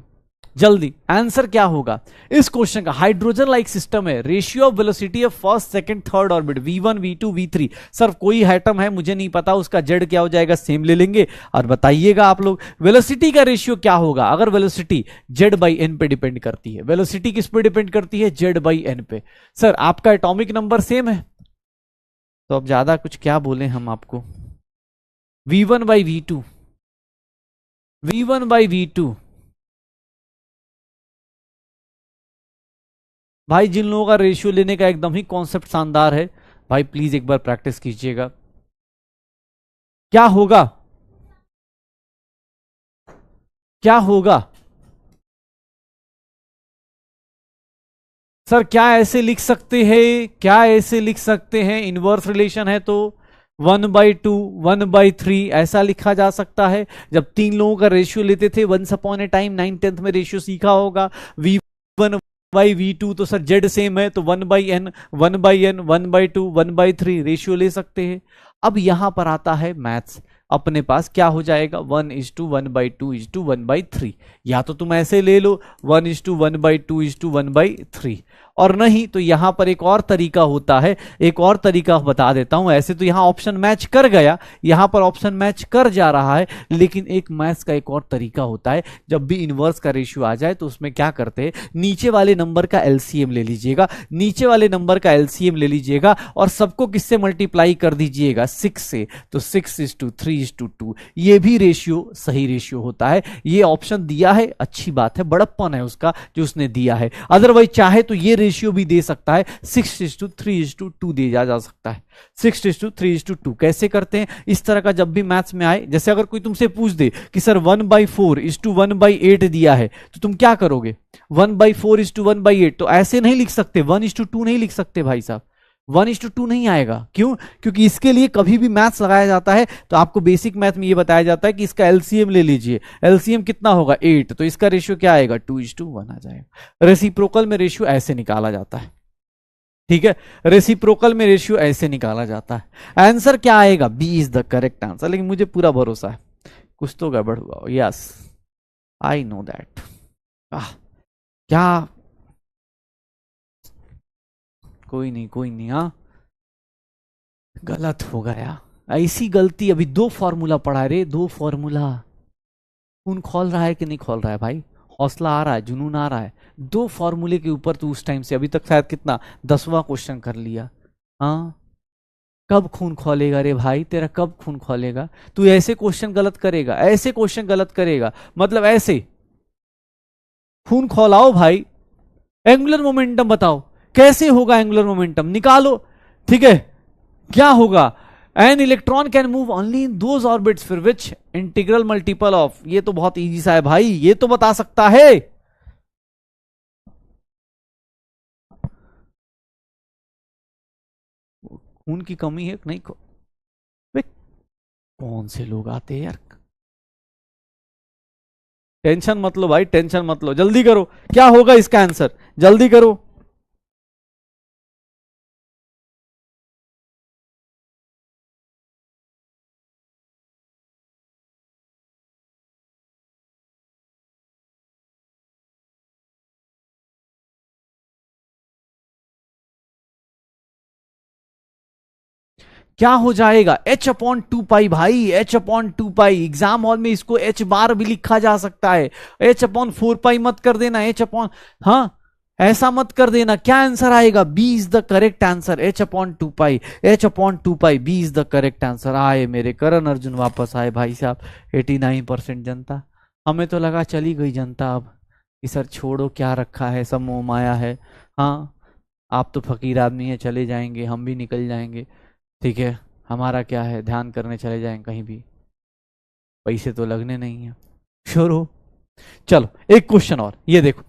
जल्दी आंसर क्या होगा इस क्वेश्चन का? हाइड्रोजन लाइक सिस्टम है, ratio of velocity of first second third orbit v1 v2 v3। Sir कोई एटम है मुझे नहीं पता, उसका जेड क्या हो जाएगा, सेम ले लेंगे और बताइएगा आप लोग वेलोसिटी का रेशियो क्या होगा। अगर वेलोसिटी z/n पे डिपेंड करती है, वेलोसिटी किस पे डिपेंड करती है? z/n पे। सर आपका एटॉमिक नंबर सेम है तो अब ज्यादा कुछ क्या बोले हम आपको। v1/v2, v1/v2। भाई जिन लोगों का रेशियो लेने का एकदम ही कॉन्सेप्ट शानदार है भाई, प्लीज एक बार प्रैक्टिस कीजिएगा। क्या होगा? क्या होगा सर? क्या ऐसे लिख सकते हैं, क्या ऐसे लिख सकते हैं? इनवर्स रिलेशन है तो 1/2 1/3 ऐसा लिखा जा सकता है। जब तीन लोगों का रेशियो लेते थे once upon a time, 9th में रेशियो सीखा होगा, V1/V2, तो सर जेड सेम है तो 1/n 1/n 1/2 1/3 रेशियो ले सकते हैं। अब यहां पर आता है मैथ्स, अपने पास क्या हो जाएगा? 1:1/2:1/3। या तो तुम ऐसे ले लो 1:1/2:1/3, और नहीं तो यहां पर एक और तरीका होता है। एक और तरीका बता देता हूं। ऐसे तो यहां ऑप्शन मैच कर गया, यहां पर ऑप्शन मैच कर जा रहा है, लेकिन एक मैथ्स का एक और तरीका होता है। जब भी इनवर्स का रेशियो आ जाए तो उसमें क्या करते हैं, नीचे वाले नंबर का एलसीएम ले लीजिएगा, नीचे वाले नंबर का एलसीएम ले लीजिएगा और सबको किससे मल्टीप्लाई कर दीजिएगा? 6 से। तो 6:3:2 ये भी रेशियो सही रेशियो होता है। ये ऑप्शन दिया है, अच्छी बात है, बड़प्पन है उसका जो उसने दिया है। अदरवाइज चाहे तो ये रेशियो भी दे सकता है, 6:3:2 दिया जा सकता है। 6:3:2 कैसे करते हैं? इस तरह का जब भी मैथ्स में आए, जैसे अगर कोई तुमसे पूछ दे कि सर 1/4:1/8 दिया है, तो तुम क्या करोगे? 1/4:1/8 तो ऐसे नहीं लिख सकते, 1:2 नहीं लिख सकते भाई साहब, 1:2 नहीं आएगा। क्यों? क्योंकि इसके लिए कभी भी मैथ्स लगाया जाता है तो आपको बेसिक मैथ में ये बताया जाता है कि इसका एलसीएम ले लीजिए। एलसीएम कितना होगा? 8, तो इसका रेशियो क्या आएगा? 2:1 आ जाएगा। रेसिप्रोकल में रेशियो ऐसे निकाला जाता है, ठीक है? रेसिप्रोकल में रेशियो ऐसे निकाला जाता है। आंसर क्या आएगा? B is the correct answer. लेकिन मुझे पूरा भरोसा है कुछ तो गड़बड़ हुआ। Yes, I know that. क्या? कोई नहीं, कोई नहीं। हाँ, गलत हो गया। ऐसी गलती, अभी दो फॉर्मूला पढ़ा रे, दो फॉर्मूला। खून खोल रहा है कि नहीं खोल रहा है भाई? हौसला आ रहा है, जुनून आ रहा है? दो फॉर्मूले के ऊपर तू उस टाइम से अभी तक शायद कितना 10वां क्वेश्चन कर लिया। हाँ, कब खून खोलेगा रे भाई तेरा? कब खून खोलेगा? तू ऐसे क्वेश्चन गलत करेगा, ऐसे क्वेश्चन गलत करेगा, मतलब ऐसे खून खोलाओ भाई। एंगुलर मोमेंटम बताओ, कैसे होगा एंगुलर मोमेंटम? निकालो, ठीक है? क्या होगा? An electron can move only in those orbits फिर विच इंटीग्रल मल्टीपल ऑफ, ये तो बहुत इजी सा है भाई, ये तो बता सकता है। खून की कमी है नहीं वे, कौन से लोग आते हैं यार? टेंशन मत लो भाई, टेंशन मत लो, जल्दी करो। क्या होगा इसका आंसर? जल्दी करो। क्या हो जाएगा? H/2 पाई भाई, H/2 पाई। एग्जाम हॉल में इसको H बार भी लिखा जा सकता है। H/4 पाई मत कर देना, H अपॉन, हाँ, ऐसा मत कर देना। क्या आंसर आएगा? B is the correct answer, H/2 pi. H/2 pi, B is the correct answer. आए मेरे करण अर्जुन, वापस आए भाई साहब। 89% जनता। हमें तो लगा चली गई जनता अब, कि सर छोड़ो, क्या रखा है, सब मोह माया है। हाँ, आप तो फकीर आदमी है, चले जाएंगे, हम भी निकल जाएंगे, ठीक है? हमारा क्या है, ध्यान करने चले जाएं कहीं भी, पैसे तो लगने नहीं है। श्योर हो? चलो एक क्वेश्चन और, ये देखो।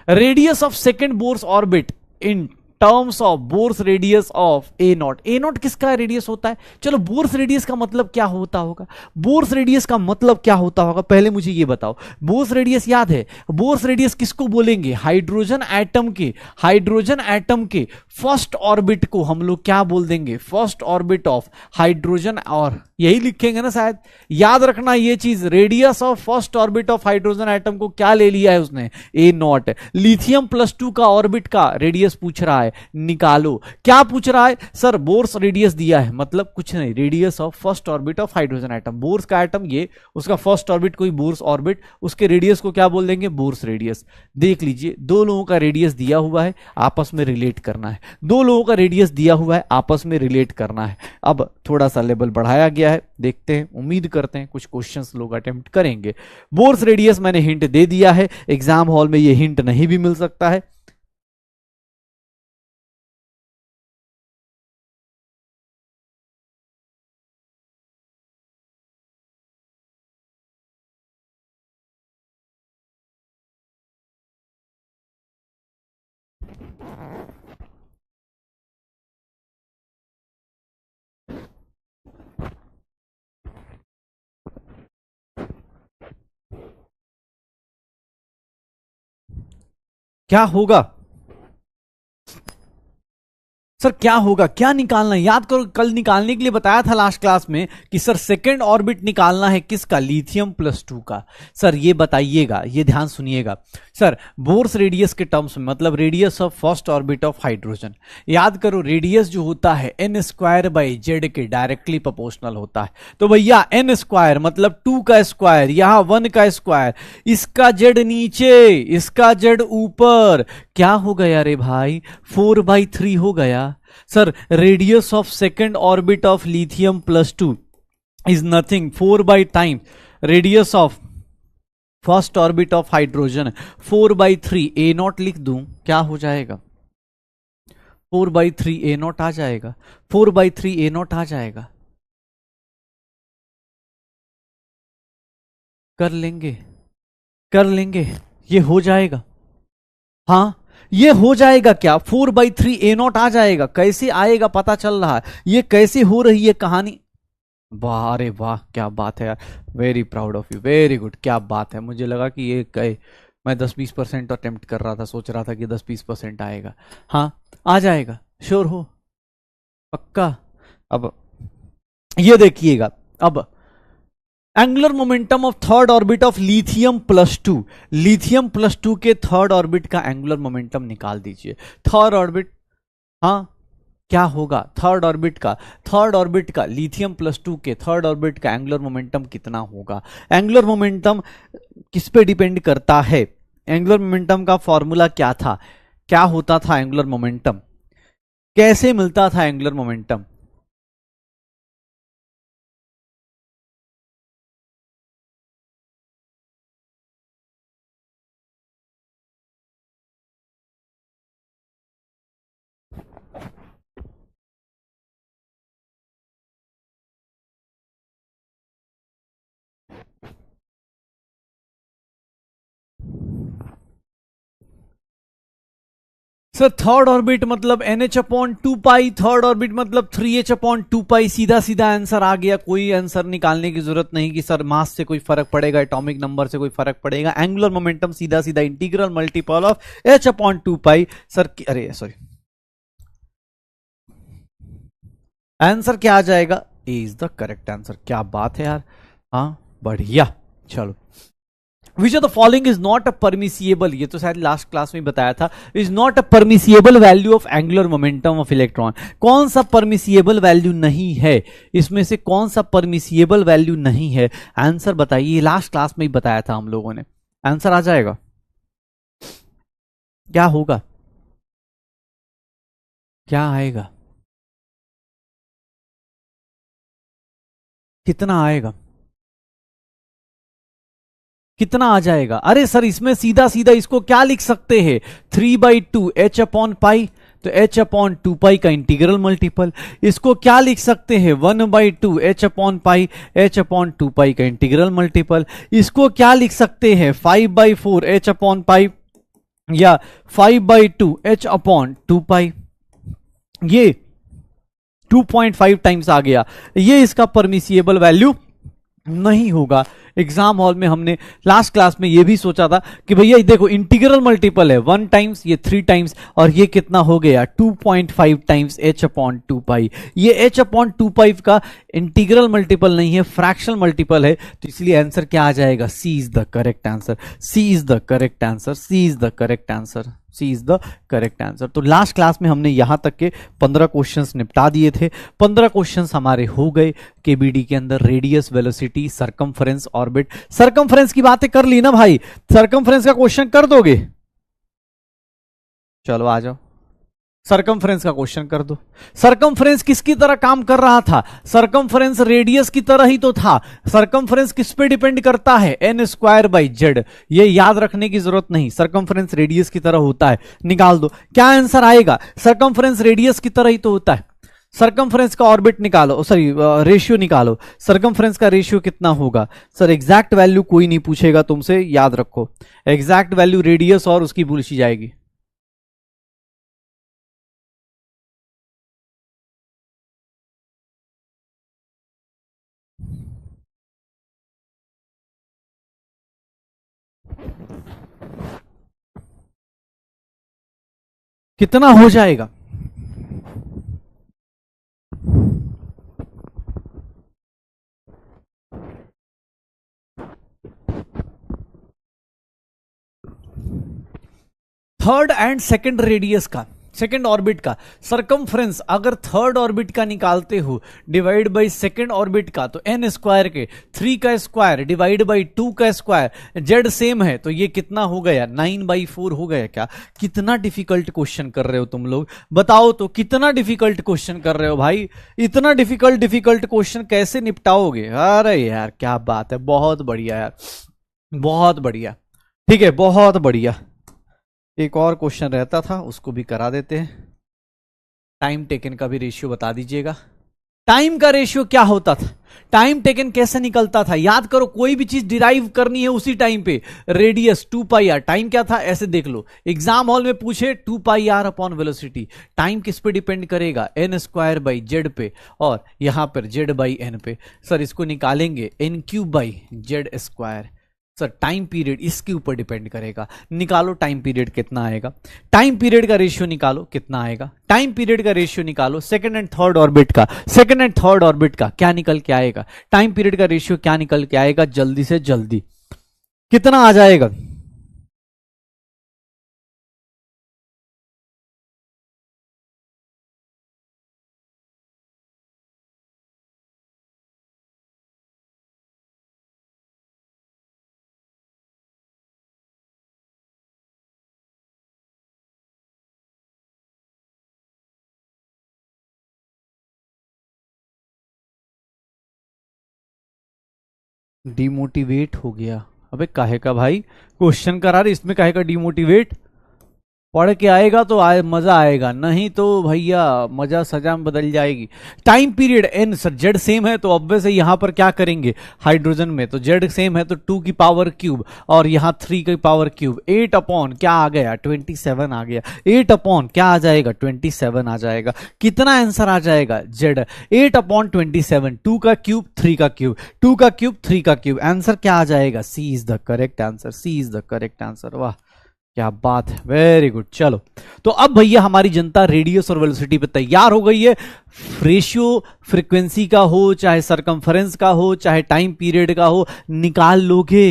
Radius of second Bohr's orbit in terms of Bohr's radius of A0। A0 किसका रेडियस होता है? चलो, बोर्स रेडियस का मतलब क्या होता होगा? बोर्स रेडियस का मतलब क्या होता होगा, पहले मुझे ये बताओ। बोर्स रेडियस याद है? बोर्स रेडियस किसको बोलेंगे? हाइड्रोजन एटम के, हाइड्रोजन एटम के फर्स्ट ऑर्बिट को हम लोग क्या बोल देंगे? फर्स्ट ऑर्बिट ऑफ हाइड्रोजन, और यही लिखेंगे ना शायद। याद रखना ये चीज, radius of first orbit of hydrogen atom को क्या ले लिया है उसने? A0। लिथियम +2 का ऑर्बिट का रेडियस पूछ रहा है, निकालो। क्या पूछ रहा है? सर बोर्स रेडियस दिया है, मतलब कुछ नहीं, radius of first orbit of hydrogen atom. Bohr's का एटम ये, उसका फर्स्ट ऑर्बिट कोई बोर्स ऑर्बिट, उसके रेडियस को क्या बोल देंगे? Bohr's radius. देख लीजिए, दो लोगों का रेडियस दिया हुआ है, आपस में रिलेट करना है। दो लोगों का रेडियस दिया हुआ है, आपस में रिलेट करना है। अब थोड़ा सा लेवल बढ़ाया गया है, देखते हैं, उम्मीद करते हैं कुछ क्वेश्चंस लोग अटेम्प्ट करेंगे। बोर्स रेडियस मैंने हिंट दे दिया है, एग्जाम हॉल में ये हिंट नहीं भी मिल सकता है। क्या होगा सर, क्या होगा, क्या निकालना है? याद करो, कल निकालने के लिए बताया था लास्ट क्लास में कि सर सेकंड ऑर्बिट निकालना है किसका, लिथियम+2 का। सर ये बताइएगा, ये ध्यान सुनिएगा सर, बोर्स रेडियस के टर्म्स में, मतलब radius of first orbit of hydrogen. याद करो रेडियस जो होता है n² के डायरेक्टली प्रोपोर्शनल होता है। तो भैया n² मतलब 2 का स्क्वायर, यहां 1 का स्क्वायर, इसका z नीचे, इसका z ऊपर, क्या हो गया रे भाई, 4/3 हो गया। Sir radius of second orbit of लिथियम+2 is nothing 4 radius of first orbit of hydrogen 4/3 A0 लिख दूं, क्या हो जाएगा, 4/3 A0 आ जाएगा, 4/3 A0 आ जाएगा। कर लेंगे, कर लेंगे, ये हो जाएगा। हाँ ये हो जाएगा, क्या 4/3 A0 आ जाएगा। कैसे आएगा पता चल रहा है, ये कैसे हो रही है कहानी। वाह, अरे वाह, क्या बात है यार, very proud of you, very good, क्या बात है। मुझे लगा कि ये कहे, मैं 10-20% अटेम्प्ट कर रहा था, सोच रहा था कि 10-20% आएगा। हाँ आ जाएगा, श्योर हो, पक्का। अब ये देखिएगा, अब angular momentum of third orbit of लिथियम+2, लिथियम+2 के थर्ड ऑर्बिट का एंगुलर मोमेंटम निकाल दीजिए। थर्ड ऑर्बिट, हाँ क्या होगा, थर्ड ऑर्बिट का लिथियम+2 के थर्ड ऑर्बिट का एंगुलर मोमेंटम कितना होगा। एंगुलर मोमेंटम किस पे डिपेंड करता है, एंगुलर मोमेंटम का फॉर्मूला क्या था, क्या होता था एंगुलर मोमेंटम, कैसे मिलता था angular momentum. Sir third orbit मतलब NH/2π, थर्ड ऑर्बिट मतलब 3H/2π, सीधा सीधा आंसर आ गया, कोई आंसर निकालने की जरूरत नहीं कि सर मास से कोई फर्क पड़ेगा, एटॉमिक नंबर से कोई फर्क पड़ेगा। एंगुलर मोमेंटम सीधा सीधा integral multiple of H/2π। Sir अरे सॉरी, आंसर क्या आ जाएगा, A is the correct answer. क्या बात है यार, हाँ बढ़िया। चलो, which of the following is not a permissible, ये तो शायद लास्ट क्लास में बताया था, is not a permissible value of angular momentum of electron. कौन सा परमिसिएबल वैल्यू नहीं है, इसमें से कौन सा परमिसिएबल वैल्यू नहीं है, आंसर बताइए। लास्ट क्लास में ही बताया था हम लोगों ने, आंसर आ जाएगा, क्या होगा, क्या आएगा, कितना आएगा, कितना आ जाएगा। अरे सर इसमें सीधा सीधा इसको क्या लिख सकते हैं, 3/2 H/π, तो H/2π का इंटीग्रल मल्टीपल। इसको क्या लिख सकते हैं, 1/2 H/π, H/2π का इंटीग्रल मल्टीपल। इसको क्या लिख सकते हैं, 5/4 H/π या 5/2 H/2π। ये 2.5 टाइम्स आ गया, ये इसका परमिसिएबल वैल्यू नहीं होगा। एग्जाम हॉल में हमने लास्ट क्लास में ये भी सोचा था कि भैया देखो इंटीग्रल मल्टीपल है 1 टाइम्स, ये 3 टाइम्स, और ये कितना हो गया 2.5 टाइम्स H/2π। ये H/2π का इंटीग्रल मल्टीपल नहीं है, फ्रैक्शनल मल्टीपल है, तो इसलिए आंसर क्या आ जाएगा, C is the correct answer, C is the correct answer, C is the correct answer, C is the correct answer. तो लास्ट क्लास में हमने यहां तक के 15 क्वेश्चंस निपटा दिए थे। 15 क्वेश्चंस हमारे हो गए केबीडी के अंदर, radius, velocity, circumference, orbit. Circumference की बातें कर ली ना भाई, सरकमफ्रेंस का क्वेश्चन कर दोगे, चलो आ जाओ, सरकमफ्रेंस का क्वेश्चन कर दो। सरकमफ्रेंस किसकी तरह काम कर रहा था, सरकमफ्रेंस रेडियस की तरह ही तो था। सरकमफ्रेंस किस पे डिपेंड करता है, n²/z, ये याद रखने की जरूरत नहीं, सरकमफ्रेंस रेडियस की तरह होता है। निकाल दो, क्या आंसर आएगा, सरकमफ्रेंस रेडियस की तरह ही तो होता है। सरकमफ्रेंस का ऑर्बिट निकालो, सॉरी रेशियो निकालो, सरकमफ्रेंस का रेशियो कितना होगा। सर एग्जैक्ट वैल्यू कोई नहीं पूछेगा तुमसे, याद रखो, एग्जैक्ट वैल्यू रेडियस और उसकी पूछी जाएगी। कितना हो जाएगा? थर्ड एंड सेकंड रेडियस का, सेकंड ऑर्बिट का सरकमफ्रेंस अगर थर्ड ऑर्बिट का निकालते हो डिवाइड बाय सेकंड ऑर्बिट का, तो एन स्क्वायर के 3 का स्क्वायर डिवाइड बाय 2 का स्क्वायर, जेड सेम है तो ये कितना हो गया? 9/4 हो गया क्या? कितना डिफिकल्ट क्वेश्चन कर रहे हो तुम लोग, बताओ तो कितना डिफिकल्ट क्वेश्चन कर रहे हो भाई? इतना डिफिकल्ट क्वेश्चन कैसे निपटाओगे? अरे यार क्या बात है, बहुत बढ़िया यार, बहुत बढ़िया। ठीक है, बहुत बढ़िया। एक और क्वेश्चन रहता था उसको भी करा देते हैं। टाइम टेकन का भी रेशियो बता दीजिएगा। टाइम का रेशियो क्या होता था? टाइम टेकन कैसे निकलता था? याद करो, कोई भी चीज डिराइव करनी है उसी टाइम पे। रेडियस 2πr, टाइम क्या था ऐसे देख लो, एग्जाम हॉल में पूछे 2πr अपॉन वेलोसिटी, टाइम किस पे डिपेंड करेगा? n² पे, और यहां पर z/n पे। सर इसको निकालेंगे n³ सर टाइम पीरियड इसके ऊपर डिपेंड करेगा। निकालो टाइम पीरियड कितना आएगा, टाइम पीरियड का रेशियो निकालो कितना आएगा, टाइम पीरियड का रेशियो निकालो सेकंड एंड थर्ड ऑर्बिट का, सेकंड एंड थर्ड ऑर्बिट का क्या निकल के आएगा, टाइम पीरियड का रेशियो क्या निकल के आएगा, जल्दी से जल्दी कितना आ जाएगा? डिमोटिवेट हो गया? अबे काहे का भाई, क्वेश्चन करा रहे इसमें काहे का डिमोटिवेट? पढ़ के आएगा तो मजा आएगा, नहीं तो भैया मजा सजा में बदल जाएगी। Time period n, sir Z same है तो ऑब्वियस है यहां पर क्या करेंगे, हाइड्रोजन में तो जेड सेम है तो 2 की पावर क्यूब, और यहां 3 की पावर क्यूब, 8 अपॉन क्या आ गया? 27 आ गया। 8 अपॉन क्या आ जाएगा? 27 आ जाएगा। कितना आंसर आ जाएगा? जेड 8/27, 2 का क्यूब 3 का क्यूब, 2 का क्यूब 3 का क्यूब, आंसर क्या आ जाएगा? C is the correct answer, C is the correct answer. वाह क्या बात है, वेरी गुड। चलो तो अब भैया हमारी जनता रेडियस और वेलोसिटी पे तैयार हो गई है। रेशियो फ्रीक्वेंसी का हो, चाहे सरकमफरेंस का हो, चाहे टाइम पीरियड का हो, निकाल लोगे।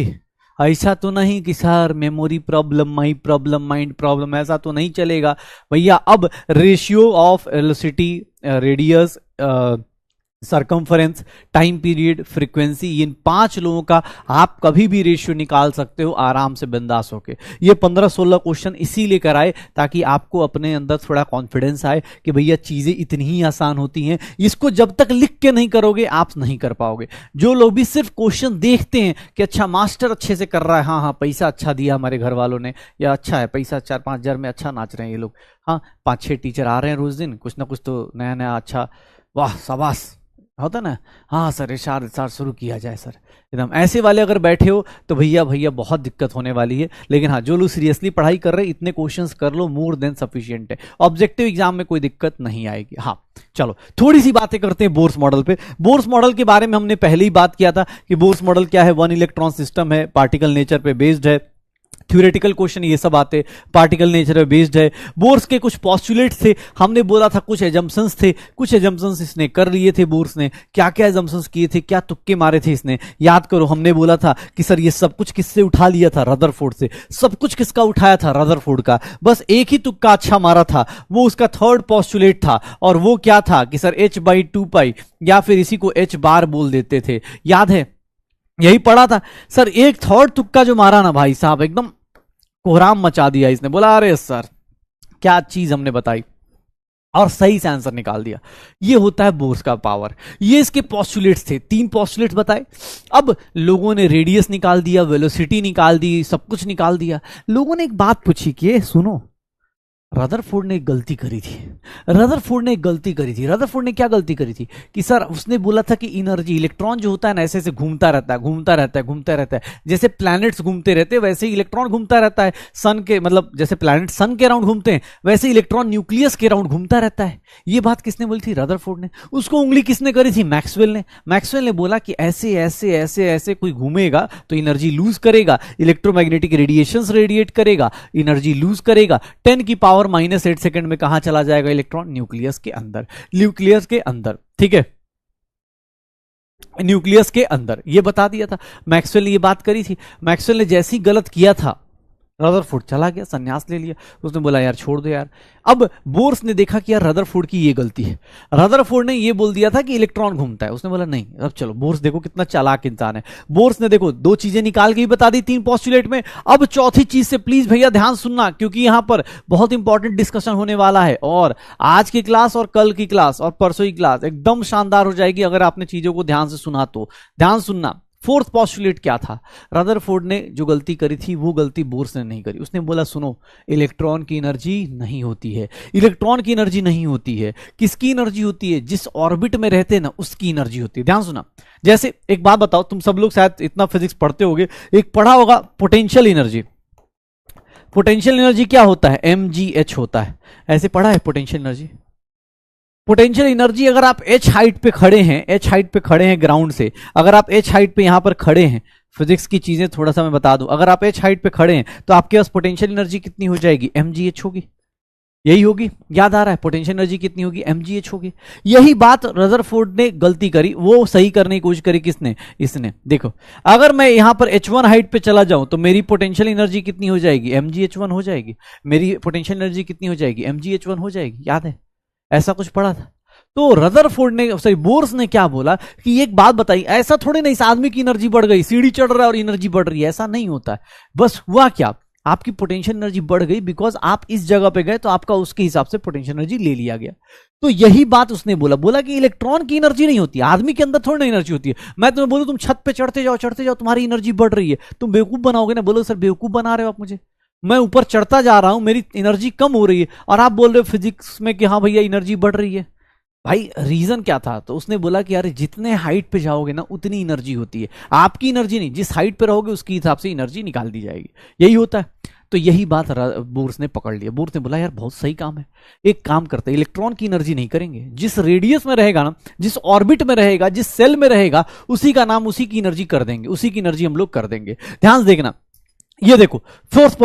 ऐसा तो नहीं कि sir memory problem, my problem, mind problem, ऐसा तो नहीं चलेगा भैया। अब ratio of velocity, radius, circumference, time period, frequency, इन 5 लोगों का आप कभी भी रेशियो निकाल सकते हो आराम से बिंदास होके। ये 15-16 क्वेश्चन इसीलिए कराए ताकि आपको अपने अंदर थोड़ा कॉन्फिडेंस आए कि भैया चीजें इतनी ही आसान होती हैं। इसको जब तक लिख के नहीं करोगे आप नहीं कर पाओगे। जो लोग भी सिर्फ क्वेश्चन देखते हैं कि अच्छा मास्टर अच्छे से कर रहा है, हाँ हाँ पैसा अच्छा दिया हमारे घर वालों ने, या अच्छा है पैसा 4-5 हज़ार में अच्छा नाच रहे हैं ये लोग, हाँ 5-6 टीचर आ रहे हैं रोज दिन, कुछ ना कुछ तो नया नया, अच्छा वाह शाबाश होता ना, हाँ सर इरशाद शुरू किया जाए सर, एकदम ऐसे वाले अगर बैठे हो तो भैया भैया बहुत दिक्कत होने वाली है। लेकिन हाँ जो लोग सीरियसली पढ़ाई कर रहे हैं इतने क्वेश्चंस कर लो, मोर देन सफिशिएंट है, ऑब्जेक्टिव एग्जाम में कोई दिक्कत नहीं आएगी। हाँ चलो थोड़ी सी बातें करते हैं बोर्स मॉडल पे। बोर्स मॉडल के बारे में हमने पहले ही बात किया था कि बोर्स मॉडल क्या है, 1 इलेक्ट्रॉन सिस्टम है, पार्टिकल नेचर पे बेस्ड है, थ्योरेटिकल क्वेश्चन ये सब आते, पार्टिकल नेचर पे बेस्ड है। बोर्स के कुछ पॉस्टुलेट्स थे, हमने बोला था कुछ एजम्पशंस थे, कुछ एजम्पशंस इसने कर लिए थे बोर्स ने। क्या क्या एजम्पशंस किए थे, क्या तुक्के मारे थे इसने, याद करो। हमने बोला था कि सर ये सब कुछ किससे उठा लिया था, रदरफोर्ड से। सब कुछ किसका उठाया था, रदरफोर्ड का। बस एक ही तुक्का अच्छा मारा था, वो उसका थर्ड पॉस्टुलेट था, और वो क्या था कि सर h/2π, या फिर इसी को h बार बोल देते थे, याद है यही पढ़ा था। सर एक थर्ड तुक्का जो मारा ना भाई साहब, एकदम कोहराम मचा दिया इसने, बोला अरे सर क्या चीज हमने बताई, और सही से आंसर निकाल दिया। ये होता है बोर्स का पावर। ये इसके पॉस्टुलेट्स थे, 3 पॉस्टुलेट्स बताए। अब लोगों ने रेडियस निकाल दिया, वेलोसिटी निकाल दी, सब कुछ निकाल दिया। लोगों ने एक बात पूछी कि सुनो रदरफोर्ड ने एक गलती करी थी, रदरफोर्ड ने एक गलती करी थी। रदरफोर्ड ने क्या गलती करी थी कि सर उसने बोला था कि एनर्जी, इलेक्ट्रॉन जो होता है ना ऐसे ऐसे घूमता रहता है, घूमता रहता है, घूमता रहता है, जैसे प्लैनेट्स घूमते रहते हैं वैसे ही इलेक्ट्रॉन घूमता रहता है। सन के मतलब जैसे प्लैनेट सन के राउंड घूमते हैं वैसे इलेक्ट्रॉन न्यूक्लियस के राउंड घूमता रहता है। ये बात किसने बोली थी, रदरफोर्ड ने। उसको उंगली किसने करी थी, मैक्सवेल ने। मैक्सवेल ने बोला कि ऐसे ऐसे ऐसे ऐसे कोई घूमेगा तो एनर्जी लूज करेगा, इलेक्ट्रोमैग्नेटिक रेडिएशंस रेडिएट करेगा, एनर्जी लूज करेगा, 10 की पावर और -8 सेकंड में कहां चला जाएगा इलेक्ट्रॉन? न्यूक्लियस के अंदर। न्यूक्लियस के अंदर, ठीक है, न्यूक्लियस के अंदर। ये बता दिया था, मैक्सवेल ने ये बात करी थी। मैक्सवेल ने जैसे ही गलत किया था, रदरफोर्ड चला गया, संन्यास ले लिया। उसने बोला यार छोड़ दो यार। अब बोर्स ने देखा कि यार रदरफोर्ड की ये गलती है। रदरफोर्ड ने ये बोल दिया था कि इलेक्ट्रॉन घूमता है। उसने बोला नहीं, अब चलो, बोर्स देखो कितना चालाक इंसान है। बोर्स ने देखो 2 चीजें निकाल के ही बता दी 3 पोस्टुलेट में। अब चौथी चीज से प्लीज भैया ध्यान सुनना, क्योंकि यहां पर बहुत इंपॉर्टेंट डिस्कशन होने वाला है। और आज की क्लास और कल की क्लास और परसों की क्लास एकदम शानदार हो जाएगी अगर आपने चीजों को ध्यान से सुना तो। ध्यान सुनना, 4th पोस्टुलेट क्या था? रदरफोर्ड ने जो गलती करी थी वो गलती बोर्स ने नहीं करी। उसने बोला सुनो, इलेक्ट्रॉन की एनर्जी नहीं होती है। इलेक्ट्रॉन की एनर्जी नहीं होती है। किसकी एनर्जी होती है? जिस ऑर्बिट में रहते हैं ना, उसकी एनर्जी होती है। ध्यान सुना, जैसे एक बात बताओ, तुम सब लोग शायद इतना फिजिक्स पढ़ते होगे, एक पढ़ा होगा पोटेंशियल एनर्जी। पोटेंशियल एनर्जी क्या होता है? mgh होता है। ऐसे पढ़ा है पोटेंशियल एनर्जी? पोटेंशियल एनर्जी, अगर आप h हाइट पे खड़े हैं, h हाइट पे खड़े हैं ग्राउंड से, अगर आप h हाइट पे यहां पर खड़े हैं, फिजिक्स की चीजें थोड़ा सा मैं बता दूं, अगर आप h हाइट पे खड़े हैं तो आपके पास पोटेंशियल एनर्जी कितनी हो जाएगी? mgh होगी। यही होगी, याद आ रहा है? पोटेंशियल एनर्जी कितनी होगी? mgh होगी। यही बात रदरफोर्ड ने गलती करी, वो सही करने की कोशिश करी। किसने? इसने। देखो, अगर मैं यहां पर h1 हाइट पे चला जाऊं तो मेरी पोटेंशियल एनर्जी कितनी हो जाएगी? mgh1 हो जाएगी। मेरी पोटेंशियल एनर्जी कितनी हो जाएगी? mgh1 हो जाएगी। याद है? ऐसा कुछ पढ़ा था। तो रदरफोर्ड ने, सॉरी बोर्स ने क्या बोला कि एक बात बताई, ऐसा थोड़ी नहीं इस आदमी की एनर्जी बढ़ गई, सीढ़ी चढ़ रहा है और एनर्जी बढ़ रही है, ऐसा नहीं होता है। बस हुआ क्या, आपकी पोटेंशियल एनर्जी बढ़ गई बिकॉज आप इस जगह पे गए तो आपका उसके हिसाब से पोटेंशियल एनर्जी ले लिया गया। तो यही बात उसने बोला कि इलेक्ट्रॉन की एनर्जी नहीं होती, आदमी के अंदर थोड़ी ना एनर्जी होती है। मैं तुम्हें बोलूं तुम छत पे चढ़ते जाओ तुम्हारी एनर्जी बढ़ रही है, तुम बेवकूफ बनाओगे ना। बोलो सर बेवकूफ बना रहे हो आप मुझे, मैं ऊपर चढ़ता जा रहा हूं, मेरी एनर्जी कम हो रही है और आप बोल रहे हो फिजिक्स में कि हाँ भैया एनर्जी बढ़ रही है। भाई रीजन क्या था? तो उसने बोला कि यार जितने हाइट पे जाओगे ना उतनी एनर्जी होती है, आपकी एनर्जी नहीं, जिस हाइट पे रहोगे उसके हिसाब से एनर्जी निकाल दी जाएगी। यही होता है। तो यही बात बोर्स ने पकड़ लिया। बोर्स ने बोला यार बहुत सही काम है, एक काम करते हैं, इलेक्ट्रॉन की एनर्जी नहीं करेंगे, जिस रेडियस में रहेगा ना, जिस ऑर्बिट में रहेगा, जिस सेल में रहेगा, उसी का नाम, उसी की एनर्जी कर देंगे, उसी की एनर्जी हम लोग कर देंगे। ध्यान देखना, ये देखो 4th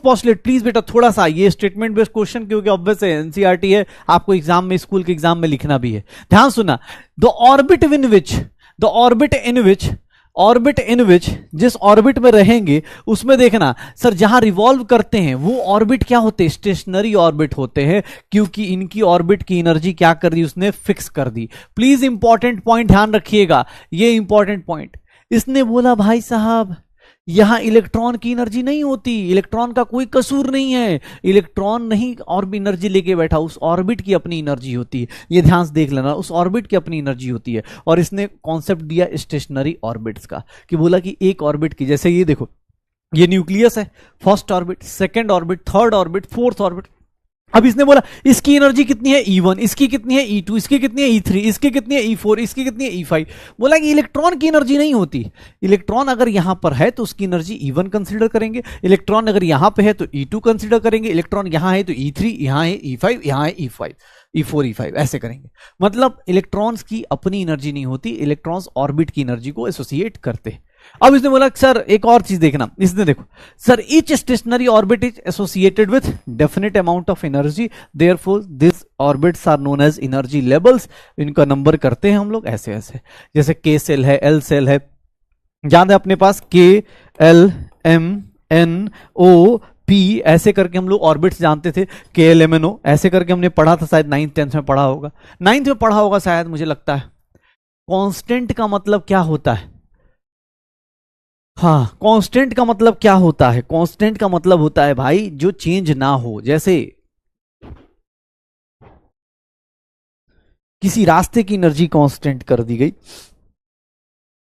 पोस्टुलेट प्लीज बेटा, थोड़ा सा ये स्टेटमेंट बेस्ड क्वेश्चन क्योंकि ऑब्वियस है, एनसीईआरटी है, आपको एग्जाम में, स्कूल के एग्जाम में लिखना भी है। ध्यान सुनना, द ऑर्बिट इन विच जिस ऑर्बिट में रहेंगे उसमें देखना सर, जहां रिवॉल्व करते हैं वो ऑर्बिट क्या होते हैं? स्टेशनरी ऑर्बिट होते हैं, क्योंकि इनकी ऑर्बिट की एनर्जी क्या कर दी? उसने फिक्स कर दी। प्लीज इंपॉर्टेंट पॉइंट ध्यान रखिएगा, ये इंपॉर्टेंट पॉइंट। इसने बोला भाई साहब यहां इलेक्ट्रॉन की एनर्जी नहीं होती, इलेक्ट्रॉन का कोई कसूर नहीं है, इलेक्ट्रॉन नहीं और भी एनर्जी लेके बैठा, उस ऑर्बिट की अपनी एनर्जी होती है। ये ध्यान से देख लेना, उस ऑर्बिट की अपनी एनर्जी होती है। और इसने कॉन्सेप्ट दिया स्टेशनरी ऑर्बिट्स का, कि बोला कि एक ऑर्बिट की, जैसे ये देखो, ये न्यूक्लियस है, first orbit, second orbit, third orbit, fourth orbit. अब इसने बोला इसकी एनर्जी कितनी है? E1, इसकी कितनी है? E2, इसकी कितनी है? E3, इसकी कितनी है? E4, इसकी कितनी है? E5। बोला कि इलेक्ट्रॉन की एनर्जी नहीं होती, इलेक्ट्रॉन अगर यहां पर है तो उसकी एनर्जी E1 कंसीडर करेंगे, इलेक्ट्रॉन अगर यहां पे है तो E2 कंसीडर करेंगे, इलेक्ट्रॉन यहां है तो E3, यहां है E5, यहां है E5, E4, E5 ऐसे करेंगे। मतलब इलेक्ट्रॉन्स की अपनी एनर्जी नहीं होती, इलेक्ट्रॉन्स ऑर्बिट की एनर्जी को एसोसिएट करते हैं। अब इसने बोला सर एक और चीज देखना, इसने देखो sir, each stationary orbit is associated with definite amount of energy, therefore this orbits are known as energy levels. इनका नंबर करते हैं हम लोग ऐसे ऐसे, जैसे K सेल है, L सेल है, याद है अपने पास K L M N O P, ऐसे करके हम लोग ऑर्बिट्स जानते थे, KLMNO ऐसे करके हमने पढ़ा था, शायद 9th 10th में पढ़ा होगा, 9th में पढ़ा होगा शायद, मुझे लगता है। कांस्टेंट का मतलब क्या होता है? हाँ, कांस्टेंट का मतलब क्या होता है? कांस्टेंट का मतलब होता है भाई जो चेंज ना हो। जैसे किसी रास्ते की एनर्जी कांस्टेंट कर दी गई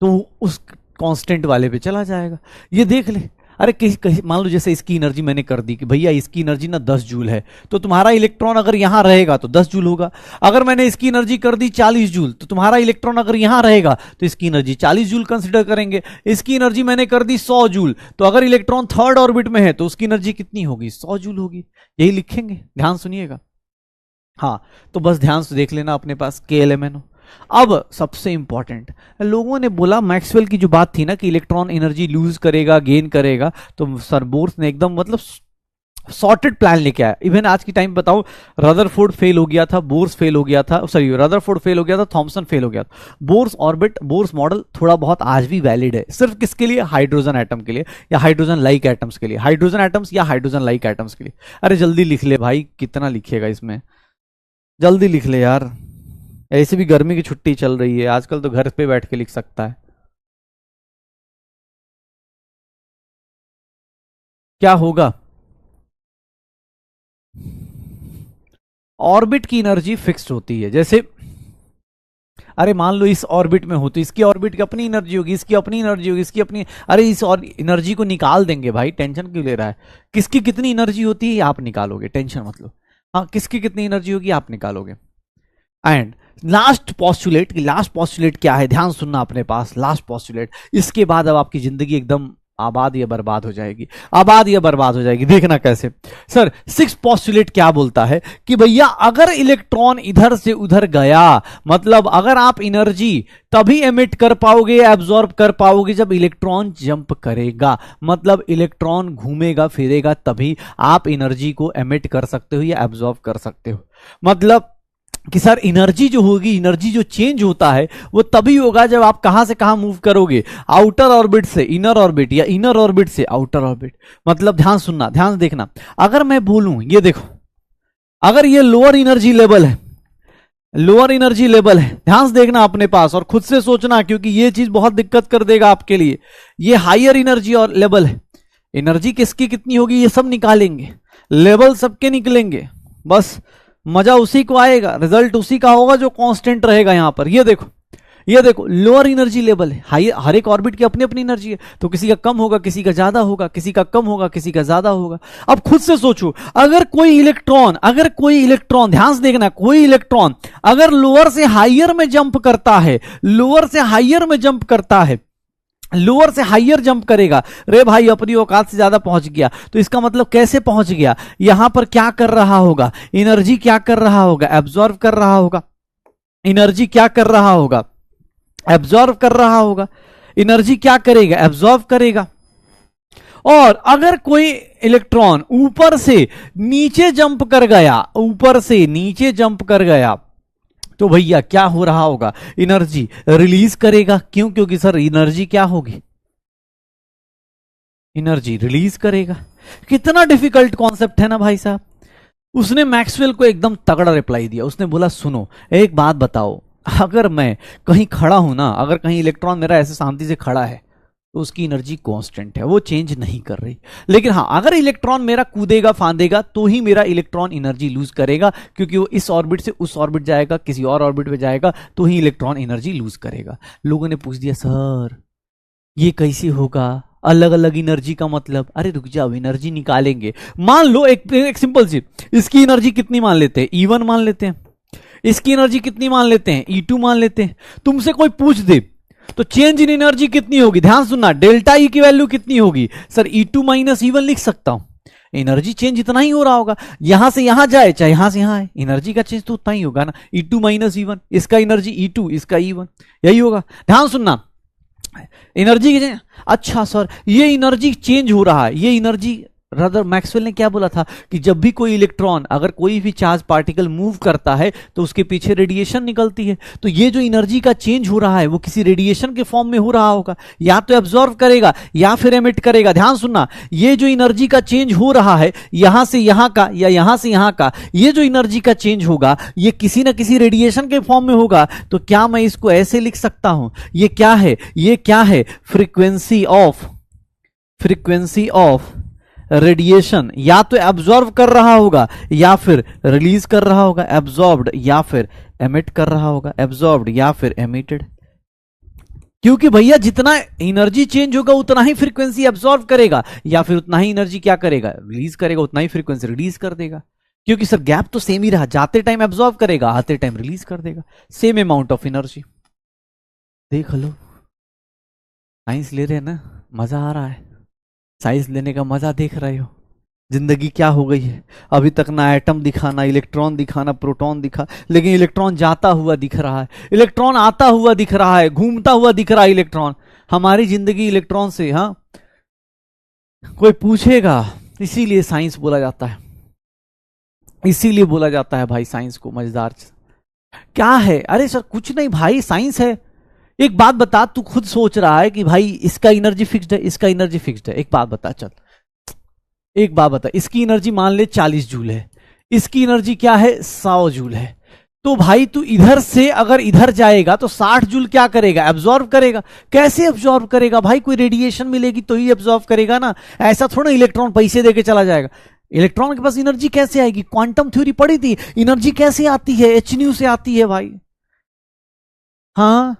तो उस कांस्टेंट वाले पे चला जाएगा। ये देख ले, अरे मान लो जैसे इसकी एनर्जी मैंने कर दी कि भैया इसकी एनर्जी ना 10 जूल है, तो तुम्हारा इलेक्ट्रॉन अगर यहां रहेगा तो 10 जूल होगा। अगर मैंने इसकी एनर्जी कर दी 40 जूल, तो तुम्हारा इलेक्ट्रॉन अगर यहां रहेगा तो इसकी एनर्जी 40 जूल कंसिडर करेंगे। इसकी एनर्जी मैंने कर दी 100 जूल, तो अगर इलेक्ट्रॉन थर्ड ऑर्बिट में है तो उसकी एनर्जी कितनी होगी? 100 जूल होगी। यही लिखेंगे, ध्यान सुनिएगा। हाँ, तो बस ध्यान से देख लेना अपने पास KLMNO। अब सबसे इंपॉर्टेंट, लोगों ने बोला मैक्सवेल की जो बात थी ना कि इलेक्ट्रॉन एनर्जी लूज करेगा, गेन करेगा, तो सर बोर्स ने एकदम मतलब सॉर्टेड प्लान लेके आया। इवन आज की टाइम बताऊं, रदरफोर्ड फेल हो गया था, बोर्स फेल हो गया था, सॉरी रदरफोर्ड फेल हो गया था, थॉमसन फेल हो गया था। बोर्स ऑर्बिट, बोर्स मॉडल थोड़ा बहुत आज भी वैलिड है। सिर्फ किसके लिए? हाइड्रोजन एटम के लिए या हाइड्रोजन लाइक एटम्स के लिए, हाइड्रोजन एटम्स या हाइड्रोजन लाइक एटम्स के लिए। अरे जल्दी लिख ले भाई, कितना लिखिएगा इसमें, जल्दी लिख ले यार। ऐसे भी गर्मी की छुट्टी चल रही है आजकल, तो घर पे बैठ के लिख सकता है। क्या होगा? ऑर्बिट की एनर्जी फिक्स्ड होती है। जैसे अरे मान लो इस ऑर्बिट में हो तो इसकी ऑर्बिट की अपनी एनर्जी होगी, इसकी अपनी एनर्जी होगी, इसकी अपनी, अरे इस और एनर्जी को निकाल देंगे भाई, टेंशन क्यों ले रहा है? किसकी कितनी एनर्जी होती है आप निकालोगे, टेंशन मत लो। हाँ, किसकी कितनी एनर्जी होगी आप निकालोगे। And last postulate, last postulate क्या है, ध्यान सुनना अपने पास, लास्ट पॉस्टुलेट। इसके बाद अब आपकी जिंदगी एकदम आबाद या बर्बाद हो जाएगी, आबाद या बर्बाद हो जाएगी। देखना कैसे। सर सिक्स पॉस्टुलेट क्या बोलता है कि भैया अगर इलेक्ट्रॉन इधर से उधर गया, मतलब अगर आप एनर्जी तभी एमिट कर पाओगे, एब्जॉर्ब कर पाओगे जब इलेक्ट्रॉन जंप करेगा, मतलब इलेक्ट्रॉन घूमेगा फिरेगा तभी आप एनर्जी को एमिट कर सकते हो या एब्जॉर्ब कर सकते हो। मतलब कि सर एनर्जी जो होगी, एनर्जी जो चेंज होता है वो तभी होगा जब आप कहां से कहां मूव करोगे, आउटर ऑर्बिट से इनर ऑर्बिट या इनर ऑर्बिट से आउटर ऑर्बिट। मतलब ध्यान सुनना, ध्यान देखना, अगर मैं बोलूं ये देखो, अगर ये लोअर एनर्जी लेवल है, लोअर एनर्जी लेवल है, ध्यान से देखना अपने पास और खुद से सोचना, क्योंकि ये चीज बहुत दिक्कत कर देगा आपके लिए। ये हायर एनर्जी और लेवल है, एनर्जी किसकी कितनी होगी ये सब निकालेंगे, लेवल सबके निकलेंगे, बस मजा उसी को आएगा, रिजल्ट उसी का होगा जो कांस्टेंट रहेगा। यहां पर ये देखो, ये देखो लोअर एनर्जी लेवल है, हाई, हर एक ऑर्बिट की अपनी अपनी एनर्जी है, तो किसी का कम होगा, किसी का ज्यादा होगा, किसी का कम होगा, किसी का ज्यादा होगा। अब खुद से सोचो, अगर कोई इलेक्ट्रॉन, अगर कोई इलेक्ट्रॉन, ध्यान से देखना, कोई इलेक्ट्रॉन अगर लोअर से हाइयर में जंप करता है, लोअर से हाइयर में जंप करता है, लोअर से हाइयर जंप करेगा, रे भाई अपनी औकात से ज्यादा पहुंच गया, तो इसका मतलब कैसे पहुंच गया, यहां पर क्या कर रहा होगा, एनर्जी क्या कर रहा होगा, एब्जॉर्व कर रहा होगा, एनर्जी क्या कर रहा होगा, एब्जॉर्व कर रहा होगा, एनर्जी क्या करेगा, एब्जॉर्व करेगा। और अगर कोई इलेक्ट्रॉन ऊपर से नीचे जंप कर गया, ऊपर से नीचे जंप कर गया, तो भैया क्या हो रहा होगा, एनर्जी रिलीज करेगा। क्यों? क्योंकि सर एनर्जी क्या होगी, एनर्जी रिलीज करेगा। कितना डिफिकल्ट कॉन्सेप्ट है ना भाई साहब। उसने मैक्सवेल को एकदम तगड़ा रिप्लाई दिया, उसने बोला सुनो एक बात बताओ, अगर मैं कहीं खड़ा हूं ना, अगर कहीं इलेक्ट्रॉन मेरा ऐसे शांति से खड़ा है तो उसकी एनर्जी कांस्टेंट है, वो चेंज नहीं कर रही। लेकिन हाँ, अगर इलेक्ट्रॉन मेरा कूदेगा फांदेगा तो ही मेरा इलेक्ट्रॉन एनर्जी लूज करेगा, क्योंकि वो इस ऑर्बिट से उस ऑर्बिट जाएगा, किसी और ऑर्बिट पे जाएगा, तो ही इलेक्ट्रॉन एनर्जी लूज करेगा। लोगों ने पूछ दिया सर ये कैसे होगा, अलग अलग एनर्जी का मतलब? अरे रुक जाओ, एनर्जी निकालेंगे। मान लो एक सिंपल सी, इसकी एनर्जी कितनी मान लेते हैं, E1 मान लेते हैं, इसकी एनर्जी कितनी मान लेते हैं, E2 मान लेते हैं। तुमसे कोई पूछ दे तो चेंज इन एनर्जी कितनी होगी, ध्यान सुनना, डेल्टा ई की वैल्यू कितनी होगी, सर E2 माइनस E1 लिख सकता हूं, एनर्जी चेंज इतना ही हो रहा होगा, यहां से यहां जाए चाहे यहां से यहां आए, एनर्जी का चेंज तो उतना ही होगा ना, E2 माइनस E1, इसका एनर्जी E2, इसका E1, यही होगा। ध्यान सुनना, एनर्जी के, अच्छा सर ये एनर्जी चेंज हो रहा है, ये एनर्जी, रदर मैक्सवेल ने क्या बोला था कि जब भी कोई इलेक्ट्रॉन, अगर कोई भी चार्ज पार्टिकल मूव करता है तो उसके पीछे रेडिएशन निकलती है, तो ये जो एनर्जी का चेंज हो रहा है वो किसी रेडिएशन के फॉर्म में हो रहा होगा, या तो एब्जॉर्व करेगा या फिर एमिट करेगा। ध्यान सुनना, ये जो एनर्जी का चेंज हो रहा है यहां से यहां का या यहां से यहां का, ये जो एनर्जी का चेंज होगा ये किसी ना किसी रेडिएशन के फॉर्म में होगा। तो क्या मैं इसको ऐसे लिख सकता हूं, ये क्या है, ये क्या है, फ्रीक्वेंसी ऑफ रेडिएशन, या तो एब्जॉर्ब कर रहा होगा या फिर रिलीज कर रहा होगा, एब्जॉर्ब्ड या फिर एमिट कर रहा होगा, एब्जॉर्ब्ड या फिर एमिटेड। क्योंकि भैया जितना एनर्जी चेंज होगा उतना ही फ्रीक्वेंसी एब्जॉर्ब करेगा या फिर उतना ही एनर्जी क्या करेगा, रिलीज करेगा, उतना ही फ्रीक्वेंसी रिलीज कर देगा। क्योंकि सर गैप तो सेम ही रहा, जाते टाइम एब्जॉर्ब करेगा, आते टाइम रिलीज कर देगा, सेम अमाउंट ऑफ एनर्जी। देख लो, साइंस ले रहे हैं ना, मजा आ रहा है, साइंस लेने का मजा देख रहे हो। जिंदगी क्या हो गई है, अभी तक ना एटम दिखा, ना इलेक्ट्रॉन दिखा, ना प्रोटॉन दिखा, लेकिन इलेक्ट्रॉन जाता हुआ दिख रहा है, इलेक्ट्रॉन आता हुआ दिख रहा है, घूमता हुआ दिख रहा है इलेक्ट्रॉन। हमारी जिंदगी इलेक्ट्रॉन से, हाँ कोई पूछेगा इसीलिए साइंस बोला जाता है, इसीलिए बोला जाता है भाई साइंस को मजेदार। क्या है? अरे सर कुछ नहीं भाई, साइंस है। एक बात बता, तू खुद सोच रहा है कि भाई इसका एनर्जी फिक्स्ड है, इसका एनर्जी फिक्स्ड है। एक बात बता, चल एक बात बता, इसकी एनर्जी मान ले 40 जूल है, इसकी एनर्जी क्या है 100 जूल है। तो भाई तू इधर से अगर इधर जाएगा तो 60 जूल क्या करेगा? एब्जॉर्ब करेगा। कैसे एब्जॉर्ब करेगा भाई? कोई रेडिएशन मिलेगी तो ही एब्जॉर्ब करेगा ना, ऐसा थोड़ा इलेक्ट्रॉन पैसे देके चला जाएगा। इलेक्ट्रॉन के पास एनर्जी कैसे आएगी? क्वांटम थ्योरी पढ़ी थी, एनर्जी कैसे आती है? एच न्यू से आती है भाई। हाँ,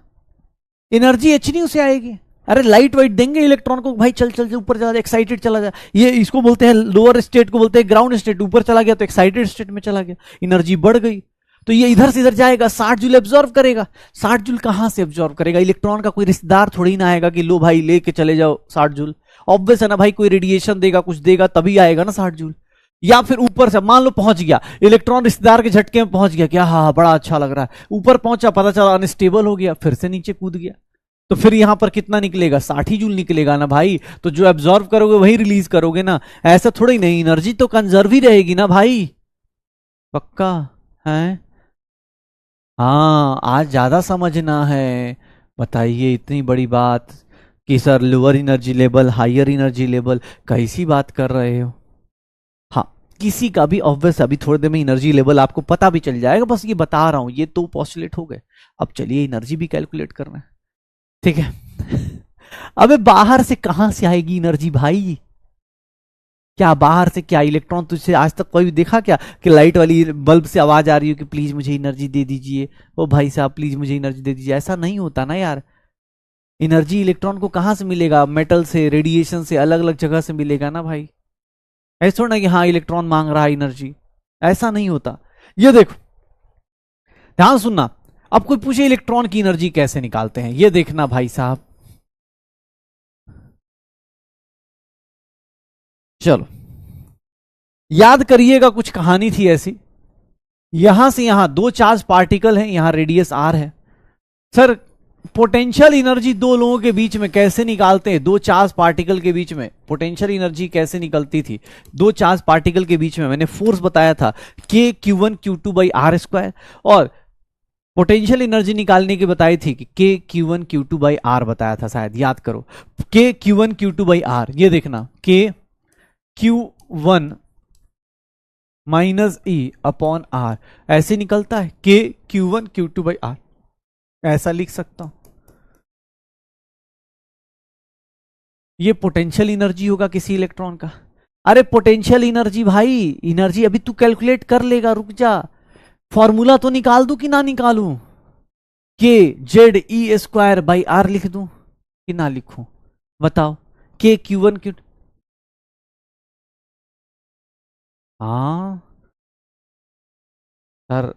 एनर्जी एच न्यू से आएगी। अरे लाइट वाइट देंगे इलेक्ट्रॉन को, भाई चल चल ऊपर चला जा, एक्साइटेड चला जा। ये इसको बोलते हैं लोअर स्टेट को बोलते हैं ग्राउंड स्टेट। ऊपर चला गया तो एक्साइटेड स्टेट में चला गया, एनर्जी बढ़ गई। तो ये इधर से इधर जाएगा, 60 जूल एब्जॉर्व करेगा। 60 जूल कहां से एब्जॉर्व करेगा? इलेक्ट्रॉन का कोई रिश्तेदार थोड़ी ना आएगा कि लो भाई लेके चले जाओ 60 जूल। ऑब्वियस है ना भाई, कोई रेडिएशन देगा कुछ देगा तभी आएगा ना 60 जूल। या फिर ऊपर से मान लो पहुंच गया इलेक्ट्रॉन, रिश्तेदार के झटके में पहुंच गया, क्या हाँ बड़ा अच्छा लग रहा है, ऊपर पहुंचा पता चला अनस्टेबल हो गया, फिर से नीचे कूद गया। तो फिर यहां पर कितना निकलेगा? 60 ही जूल निकलेगा ना भाई। तो जो एब्जॉर्व करोगे वही रिलीज करोगे ना, ऐसा थोड़ी नहीं, एनर्जी तो कंजर्व ही रहेगी ना भाई। पक्का है? हाँ, आज ज्यादा समझना है। बताइए इतनी बड़ी बात कि sir lower energy level higher energy level, कैसी बात कर रहे हो? हाँ, किसी का भी ऑब्वियस, अभी थोड़ी देर में एनर्जी लेवल आपको पता भी चल जाएगा, बस ये बता रहा हूं, ये तो पोस्टुलेट हो गए। अब चलिए एनर्जी भी कैलकुलेट करना है, ठीक है। अबे बाहर से कहां से आएगी एनर्जी भाई? क्या बाहर से क्या इलेक्ट्रॉन तुझसे आज तक कोई देखा क्या कि लाइट वाली बल्ब से आवाज आ रही हो कि प्लीज मुझे एनर्जी दे दीजिए, ओ भाई साहब प्लीज मुझे एनर्जी दे दीजिए? ऐसा नहीं होता ना यार। एनर्जी इलेक्ट्रॉन को कहां से मिलेगा? मेटल से, रेडिएशन से, अलग अलग जगह से मिलेगा ना भाई। ऐसा थोड़ा ना कि हाँ इलेक्ट्रॉन मांग रहा है एनर्जी, ऐसा नहीं होता। ये देखो, ध्यान सुनना। अब कोई पूछे इलेक्ट्रॉन की एनर्जी कैसे निकालते हैं, ये देखना भाई साहब। चलो याद करिएगा, कुछ कहानी थी ऐसी। यहां से यहां दो चार्ज पार्टिकल हैं, यहां रेडियस आर है। सर पोटेंशियल एनर्जी दो लोगों के बीच में कैसे निकालते हैं? दो चार्ज पार्टिकल के बीच में पोटेंशियल एनर्जी कैसे निकलती थी? दो चार्ज पार्टिकल के बीच में मैंने फोर्स बताया था, K क्यू1 Q two by R square, और पोटेंशियल एनर्जी निकालने की बताई थी कि K क्यू1 Q two by R बताया था, शायद याद करो। K क्यू1 Q two by R, ये देखना, K Q one minus E upon R, ऐसे निकलता है K क्यू1 Q two by R, ऐसा लिख सकता हूं। ये पोटेंशियल एनर्जी होगा किसी इलेक्ट्रॉन का। अरे पोटेंशियल एनर्जी भाई, एनर्जी अभी तू कैलकुलेट कर लेगा, रुक जा। फॉर्मूला तो निकाल दूं कि ना निकालूं? K Z E square by r लिख दूं कि ना लिखूं? बताओ। के क्यू1 क्यू, हाँ सर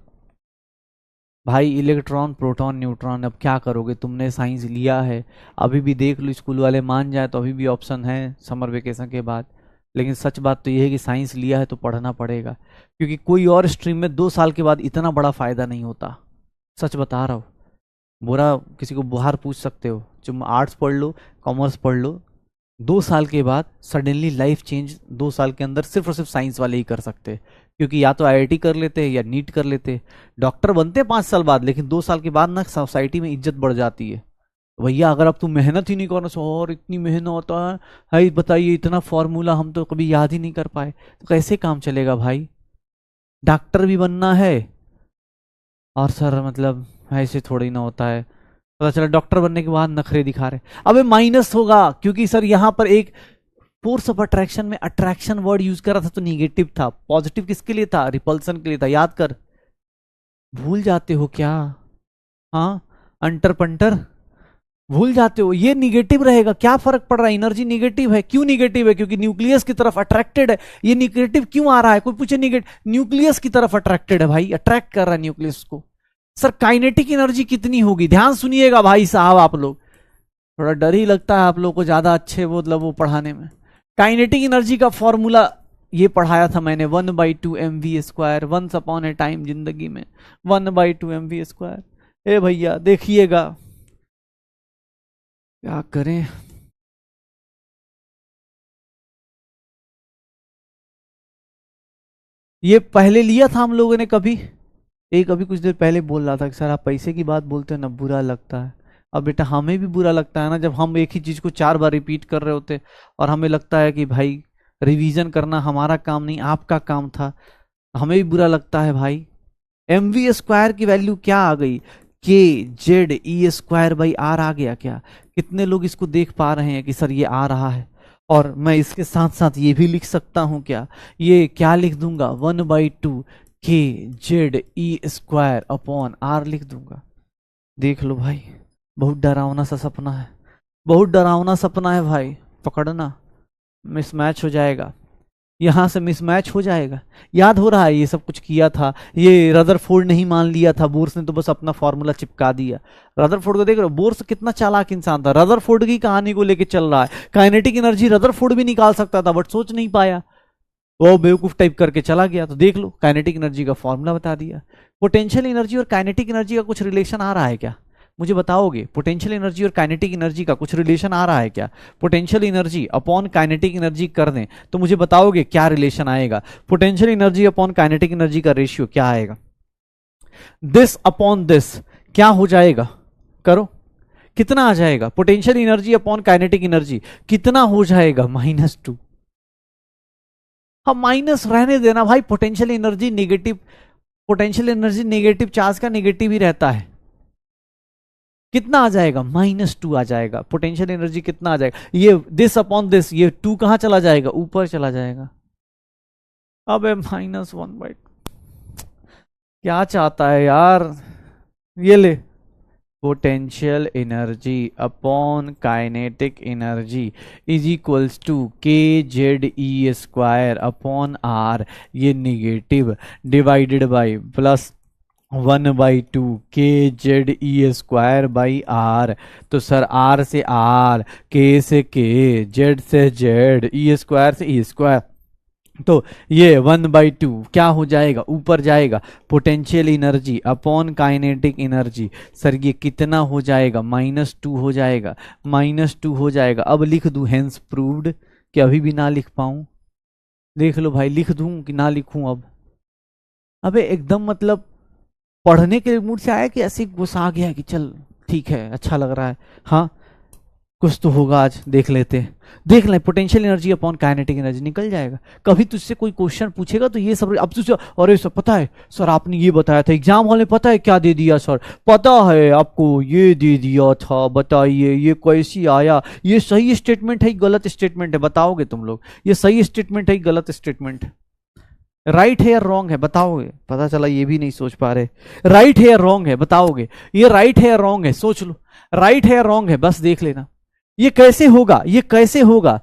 भाई, इलेक्ट्रॉन प्रोटॉन न्यूट्रॉन, अब क्या करोगे? तुमने साइंस लिया है, अभी भी देख लो स्कूल वाले मान जाए तो अभी भी ऑप्शन है समर वेकेशन के बाद। लेकिन सच बात तो यह है कि साइंस लिया है तो पढ़ना पड़ेगा, क्योंकि कोई और स्ट्रीम में 2 साल के बाद इतना बड़ा फायदा नहीं होता। सच बता रहा हूँ, बुरा किसी को बाहर पूछ सकते हो, तुम आर्ट्स पढ़ लो, कॉमर्स पढ़ लो, 2 साल के बाद सडनली लाइफ चेंज 2 साल के अंदर सिर्फ और सिर्फ साइंस वाले ही कर सकते हैं। क्योंकि या तो आईआईटी कर लेते हैं या नीट कर लेते हैं। डॉक्टर बनते हैं 5 साल बाद, लेकिन 2 साल के बाद ना सोसाइटी में इज्जत बढ़ जाती है। भैया अगर अब तुम मेहनत ही नहीं करना, सो और इतनी मेहनत होता है बताइए, इतना फॉर्मूला हम तो कभी याद ही नहीं कर पाए, तो कैसे काम चलेगा भाई? डॉक्टर भी बनना है, और सर मतलब ऐसे थोड़ी ना होता है। पता चला डॉक्टर बनने के बाद नखरे दिखा रहे। अबे माइनस होगा, क्योंकि सर यहां पर एक फोर्स ऑफ अट्रैक्शन में अट्रैक्शन वर्ड यूज करा था तो निगेटिव था, पॉजिटिव किसके लिए था? रिपल्सन के लिए था, याद कर। भूल जाते हो क्या? हाँ, अंटर पंटर भूल जाते हो। ये निगेटिव रहेगा, क्या फर्क पड़ रहा है? एनर्जी निगेटिव है। क्यों निगेटिव है? क्योंकि न्यूक्लियस की तरफ अट्रैक्टेड है। ये निगेटिव क्यों आ रहा है? कोई पूछे निगेटिव, न्यूक्लियस की तरफ अट्रैक्टेड है भाई, अट्रैक्ट कर रहा है न्यूक्लियस को। सर काइनेटिक एनर्जी कितनी होगी? ध्यान सुनिएगा भाई साहब, आप लोग थोड़ा डर ही लगता है आप लोग को ज्यादा अच्छे वो मतलब वो पढ़ाने में। काइनेटिक एनर्जी का फॉर्मूला ये पढ़ाया था मैंने, 1/2 mv², once upon a time जिंदगी में 1/2 mv²। ए भैया देखिएगा, क्या करें। ये पहले लिया था हम लोगों ने कभी, एक अभी कुछ देर पहले बोल रहा था कि सर आप पैसे की बात बोलते हैं ना बुरा लगता है। अब बेटा हमें भी बुरा लगता है ना, जब हम एक ही चीज को 4 बार रिपीट कर रहे होते और हमें लगता है कि भाई रिवीजन करना हमारा काम नहीं आपका काम था, हमें भी बुरा लगता है भाई। एम वी स्क्वायर की वैल्यू क्या आ गई, K Z E square by R आ गया क्या? कितने लोग इसको देख पा रहे हैं कि सर ये आ रहा है? और मैं इसके साथ साथ ये भी लिख सकता हूं क्या, ये क्या लिख दूंगा 1/2 के जेड ई स्क्वायर अपॉन आर लिख दूंगा। देख लो भाई, बहुत डरावना सा सपना है, बहुत डरावना सपना है भाई, पकड़ना मिसमैच हो जाएगा, यहां से मिसमैच हो जाएगा। याद हो रहा है ये सब कुछ किया था, ये रदरफोर्ड नहीं मान लिया था, बोर्स ने तो बस अपना फॉर्मूला चिपका दिया। रदरफोर्ड को देख रहे हो, बोर्स कितना चालाक इंसान था, रदरफोर्ड की कहानी को लेके चल रहा है, काइनेटिक एनर्जी रदरफोर्ड भी निकाल सकता था बट सोच नहीं पाया, वो बेवकूफ टाइप करके चला गया। तो देख लो काइनेटिक एनर्जी का फॉर्मूला बता दिया। पोटेंशियल एनर्जी और काइनेटिक एनर्जी का कुछ रिलेशन आ रहा है क्या, मुझे बताओगे? पोटेंशियल एनर्जी और काइनेटिक एनर्जी का कुछ रिलेशन आ रहा है क्या? Potential energy upon kinetic energy कर दें तो मुझे बताओगे क्या रिलेशन आएगा? Potential energy upon kinetic energy का रेशियो क्या आएगा? दिस अपॉन दिस क्या हो जाएगा, करो, कितना आ जाएगा? Potential energy upon kinetic energy कितना हो जाएगा? -2। हम माइनस रहने देना भाई, potential energy negative, potential energy negative charge का नेगेटिव ही रहता है। कितना आ जाएगा? -2 आ जाएगा। पोटेंशियल एनर्जी कितना आ जाएगा? ये दिस अपॉन दिस, ये 2 कहां चला जाएगा? ऊपर चला जाएगा। अबे -1/2 क्या चाहता है यार, ये ले, potential energy upon kinetic energy is equals to K Z E square upon R, ये निगेटिव, डिवाइडेड बाई प्लस 1/2 के Z E square by R. तो सर आर से आर, के से के, जेड से जेड, ई स्क्वायर से E square, तो ये 1/2 क्या हो जाएगा? ऊपर जाएगा। Potential energy upon kinetic energy, sir ये कितना हो जाएगा? -2 हो जाएगा, -2 हो जाएगा। अब लिख दूं हेंस प्रूव्ड, कि अभी भी ना लिख पाऊं? देख लो भाई, लिख दूं कि ना लिखूं अब? अबे एकदम मतलब पढ़ने के मूड से आया कि ऐसे गुस्सा आ गया कि चल ठीक है अच्छा लग रहा है, हाँ कुछ तो होगा आज, देख लेते हैं, देख लें। Potential energy upon kinetic energy निकल जाएगा। कभी तुझसे कोई क्वेश्चन पूछेगा तो ये सब, अब तुझसे अरे सर पता है, सर आपने ये बताया था एग्जाम हॉल में, पता है क्या दे दिया सर, पता है आपको ये दे दिया था, बताइए ये कैसी आया, ये सही स्टेटमेंट है गलत स्टेटमेंट है, बताओगे तुम लोग? ये सही स्टेटमेंट है गलत स्टेटमेंट है, राइट है या रॉन्ग है, बताओगे? पता चला ये भी नहीं सोच पा रहे, राइट है या रॉन्ग है बताओगे? ये राइट है या रॉन्ग है, सोच लो, राइट है या रॉन्ग है, बस देख लेना। ये कैसे होगा, ये कैसे होगा,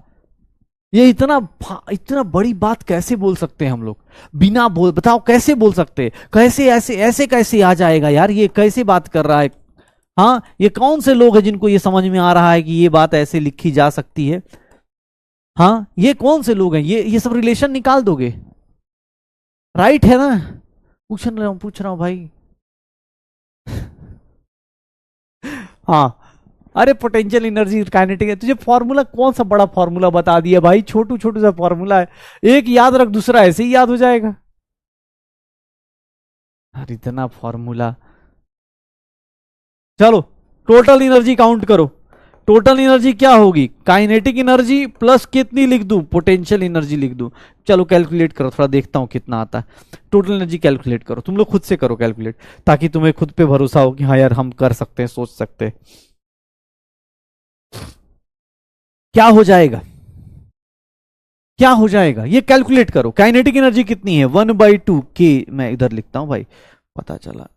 ये इतना बड़ी बात कैसे बोल सकते हैं हम लोग बिना बोल, बताओ कैसे बोल सकते हैं? कैसे ऐसे ऐसे कैसे आ जाएगा यार, ये कैसे बात कर रहा है? हाँ ये कौन से लोग हैं जिनको ये समझ में आ रहा है कि ये बात ऐसे लिखी जा सकती है? हाँ ये कौन से लोग हैं? ये सब रिलेशन निकाल दोगे? राइट है ना? पूछ रहा हूं भाई। हाँ अरे पोटेंशियल एनर्जी काइनेटिक है, तुझे फॉर्मूला कौन सा बड़ा फॉर्मूला बता दिया भाई, छोटू छोटू सा फॉर्मूला है, एक याद रख दूसरा ऐसे ही याद हो जाएगा। अरे इतना फॉर्मूला, चलो टोटल एनर्जी काउंट करो, टोटल एनर्जी क्या होगी? काइनेटिक एनर्जी प्लस कितनी लिख दूं? पोटेंशियल एनर्जी लिख दूं। चलो कैलकुलेट करो, थोड़ा देखता हूं कितना आता है। टोटल एनर्जी कैलकुलेट करो, तुम लोग खुद से करो कैलकुलेट, ताकि तुम्हें खुद पे भरोसा हो कि हाँ यार हम कर सकते हैं, सोच सकते हैं। क्या हो जाएगा, क्या हो जाएगा ये कैलकुलेट करो। काइनेटिक एनर्जी कितनी है? 1/2 के, मैं इधर लिखता हूं भाई, पता चला।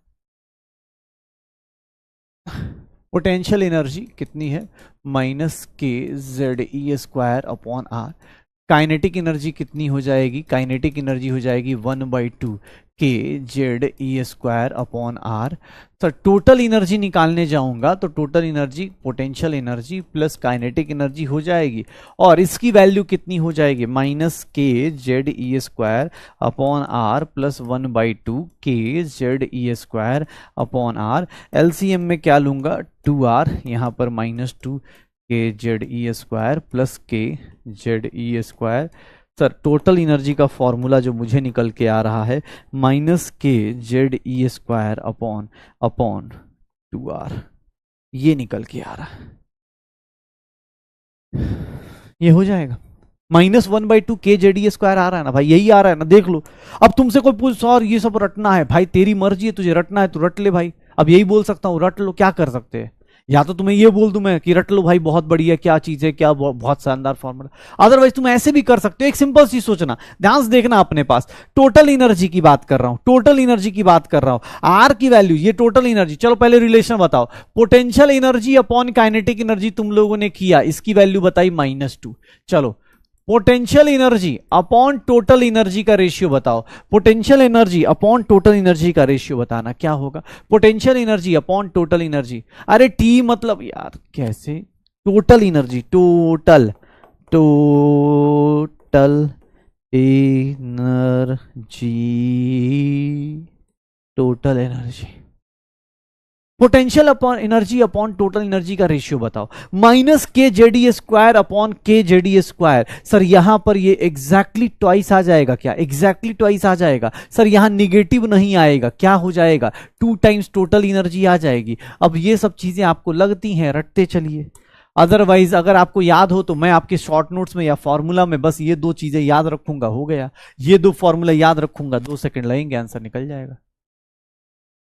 पोटेंशियल एनर्जी कितनी है? -KZE square upon r. Kinetic energy कितनी हो जाएगी? काइनेटिक एनर्जी हो जाएगी 1/2 KZE स्क्वायर अपॉन आर। तो टोटल एनर्जी निकालने जाऊंगा तो total energy potential energy plus kinetic energy हो जाएगी, और इसकी वैल्यू कितनी हो जाएगी? -KZE square upon r plus 1/2 KZE square upon r. LCM में क्या लूंगा? 2r, यहाँ पर -2 KZE square plus KZE square, sir total energy का फॉर्मूला जो मुझे निकल के आ रहा है -kZe² अपॉन 2R, ये निकल के आ रहा है, ये हो जाएगा। -1/2 kZe² आ रहा है ना भाई, यही आ रहा है ना, देख लो। अब तुमसे कोई पूछ सर ये सब रटना है भाई, तेरी मर्जी है, तुझे रटना है तो रट ले भाई। अब यही बोल सकता हूँ, रट लो, क्या कर सकते हैं। या तो तुम्हें ये बोल दूं मैं कि रट लो भाई, बहुत बढ़िया, क्या चीज है, क्या बहुत शानदार फॉर्मूला। अदरवाइज तुम ऐसे भी कर सकते हो। एक सिंपल चीज सोचना, ध्यान से देखना अपने पास, टोटल एनर्जी की बात कर रहा हूं, टोटल एनर्जी की बात कर रहा हूं, आर की वैल्यू, ये टोटल एनर्जी। चलो पहले रिलेशन बताओ, potential energy upon kinetic energy तुम लोगों ने किया, इसकी वैल्यू बताई -2। चलो potential energy upon total energy का रेशियो बताओ, potential energy upon total energy का रेशियो बताना क्या होगा। Potential energy upon total energy, अरे टी मतलब यार कैसे, total energy, total energy, potential upon energy upon total energy का रेशियो बताओ। -kZe² upon kZe²। सर यहां पर ये एग्जैक्टली ट्वाइस आ जाएगा क्या, एग्जैक्टली ट्वाइस आ जाएगा। सर यहां निगेटिव नहीं आएगा, क्या हो जाएगा, 2 टाइम्स टोटल एनर्जी आ जाएगी। अब ये सब चीजें आपको लगती हैं, रटते चलिए। अदरवाइज अगर आपको याद हो तो मैं आपके शॉर्ट नोट्स में या फॉर्मूला में बस ये 2 चीजें याद रखूंगा, हो गया। ये 2 फॉर्मूला याद रखूंगा, 2 सेकंड लगेंगे, आंसर निकल जाएगा।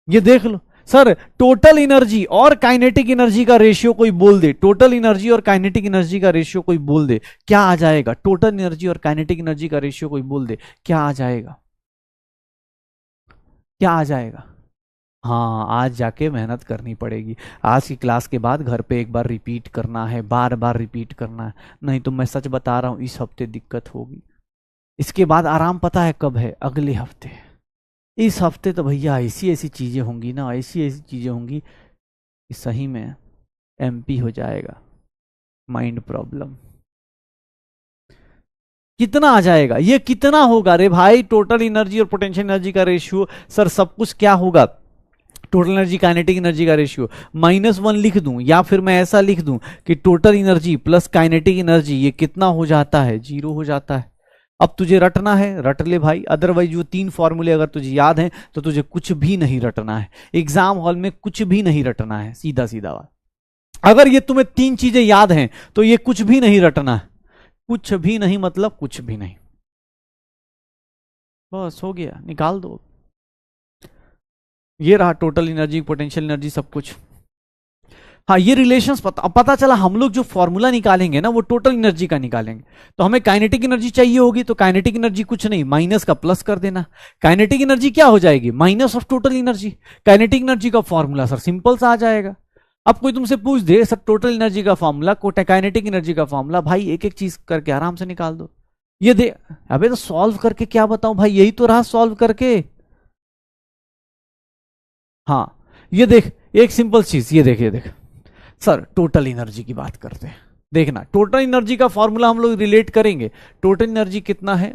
ये देख लो सर, टोटल एनर्जी और काइनेटिक एनर्जी का रेशियो कोई बोल दे, टोटल एनर्जी और काइनेटिक एनर्जी का रेशियो कोई बोल दे, क्या आ जाएगा। टोटल एनर्जी और काइनेटिक एनर्जी का रेशियो कोई बोल दे, क्या आ जाएगा, क्या आ जाएगा। हाँ, आज जाके मेहनत करनी पड़ेगी। आज की क्लास के बाद घर पे एक बार रिपीट करना है, बार बार रिपीट करना है, नहीं तो मैं सच बता रहा हूं इस हफ्ते दिक्कत होगी। इसके बाद आराम पता है कब है, अगले हफ्ते। इस हफ्ते तो भैया ऐसी ऐसी चीजें होंगी ना, ऐसी ऐसी चीजें होंगी कि सही में MP हो जाएगा, माइंड प्रॉब्लम। कितना आ जाएगा, ये कितना होगा रे भाई, टोटल एनर्जी और पोटेंशियल एनर्जी का रेशियो। सर सब कुछ क्या होगा, टोटल एनर्जी काइनेटिक एनर्जी का रेशियो, -1 लिख दूं, या फिर मैं ऐसा लिख दूं कि total energy plus kinetic energy, ये कितना हो जाता है, 0 हो जाता है। अब तुझे रटना है, रट ले भाई। अदरवाइज जो 3 फॉर्मूले अगर तुझे याद हैं तो तुझे कुछ भी नहीं रटना है, एग्जाम हॉल में कुछ भी नहीं रटना है, सीधा सीधा बात। अगर ये तुम्हें 3 चीजें याद हैं तो ये कुछ भी नहीं रटना है, कुछ भी नहीं मतलब कुछ भी नहीं, बस हो गया, निकाल दो। ये रहा टोटल एनर्जी, पोटेंशियल एनर्जी, सब कुछ। हाँ, ये रिलेशंस पता चला। हम लोग जो फॉर्मूला निकालेंगे ना वो टोटल एनर्जी का निकालेंगे, तो हमें काइनेटिक एनर्जी चाहिए होगी, तो काइनेटिक एनर्जी कुछ नहीं, माइनस का प्लस कर देना। काइनेटिक एनर्जी क्या हो जाएगी, minus of total energy. Kinetic energy का फॉर्मूला सर सिंपल सा आ जाएगा। अब कोई तुमसे पूछ दे सर टोटल एनर्जी का फॉर्मूला, काइनेटिक एनर्जी का फॉर्मूला, भाई एक एक चीज करके आराम से निकाल दो। ये दे, अबे तो सॉल्व करके क्या बताऊं भाई, यही तो रहा सॉल्व करके। हाँ ये देख, एक सिंपल चीज, ये देख, ये देख सर, टोटल एनर्जी की बात करते हैं। देखना टोटल एनर्जी का फॉर्मूला हम लोग रिलेट करेंगे। टोटल एनर्जी कितना है,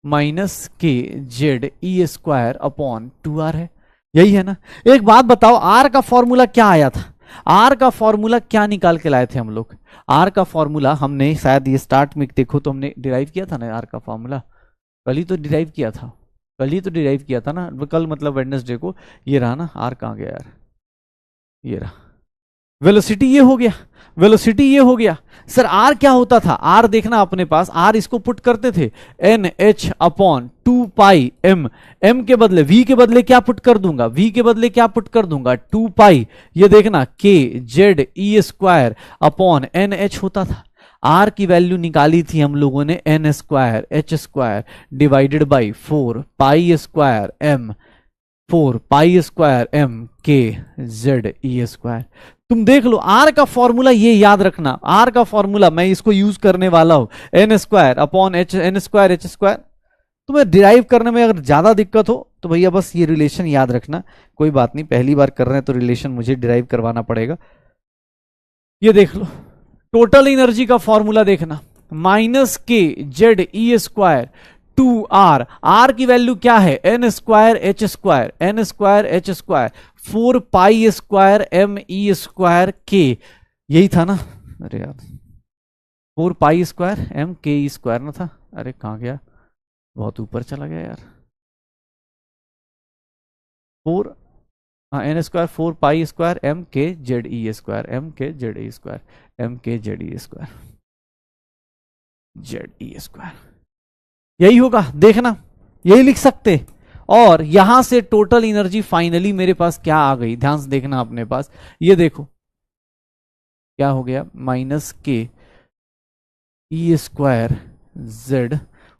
-kZe² अपॉन 2R है, यही है ना। एक बात बताओ, आर का फॉर्मूला क्या आया था, आर का फॉर्मूला क्या निकाल के लाए थे हम लोग। आर का फॉर्मूला हमने शायद ये स्टार्ट में देखो तो हमने डिराइव किया था ना, आर का फॉर्मूला कल ही तो डिराइव किया था, कल ही तो डिराइव किया था ना, कल मतलब वेडनेसडे को। ये रहा ना, आर कहाँ गया यार, ये रहा। वेलोसिटी ये हो गया, वेलोसिटी ये हो गया। सर आर क्या होता था, आर देखना अपने पास, आर इसको पुट करते थे NH अपॉन 2πm, m के बदले v के बदले क्या पुट कर दूंगा, v के बदले क्या पुट कर दूंगा 2π, ये देखना kZe² अपॉन NH होता था। आर की वैल्यू निकाली थी हम लोगों ने n² divided by 4π² m kZe²। तुम देख लो, आर का फॉर्मूला ये याद रखना, आर का फॉर्मूला मैं इसको यूज करने वाला हूं, n² अपॉन n²h²। तुम्हें डिराइव करने में अगर ज्यादा दिक्कत हो तो भैया बस ये रिलेशन याद रखना, कोई बात नहीं, पहली बार कर रहे हैं तो रिलेशन मुझे डिराइव करवाना पड़ेगा। ये देख लो, टोटल एनर्जी का फॉर्मूला देखना, -kZe² 2R, R की वैल्यू क्या है n²h², 4π² me² k, यही था ना, अरे यार 4 pi square M K E square ना था, अरे कहाँ गया, बहुत ऊपर चला गया यार। 4 n square 4 pi square M k Z ई स्क्वायर, एम के जेड ई स्क्वायर, एम के जेड ई स्क्वायर, जेड ई स्क्वायर, यही होगा देखना, यही लिख सकते। और यहां से टोटल एनर्जी फाइनली मेरे पास क्या आ गई, ध्यान से देखना अपने पास, ये देखो क्या हो गया, माइनस के ई स्क्वायर जेड,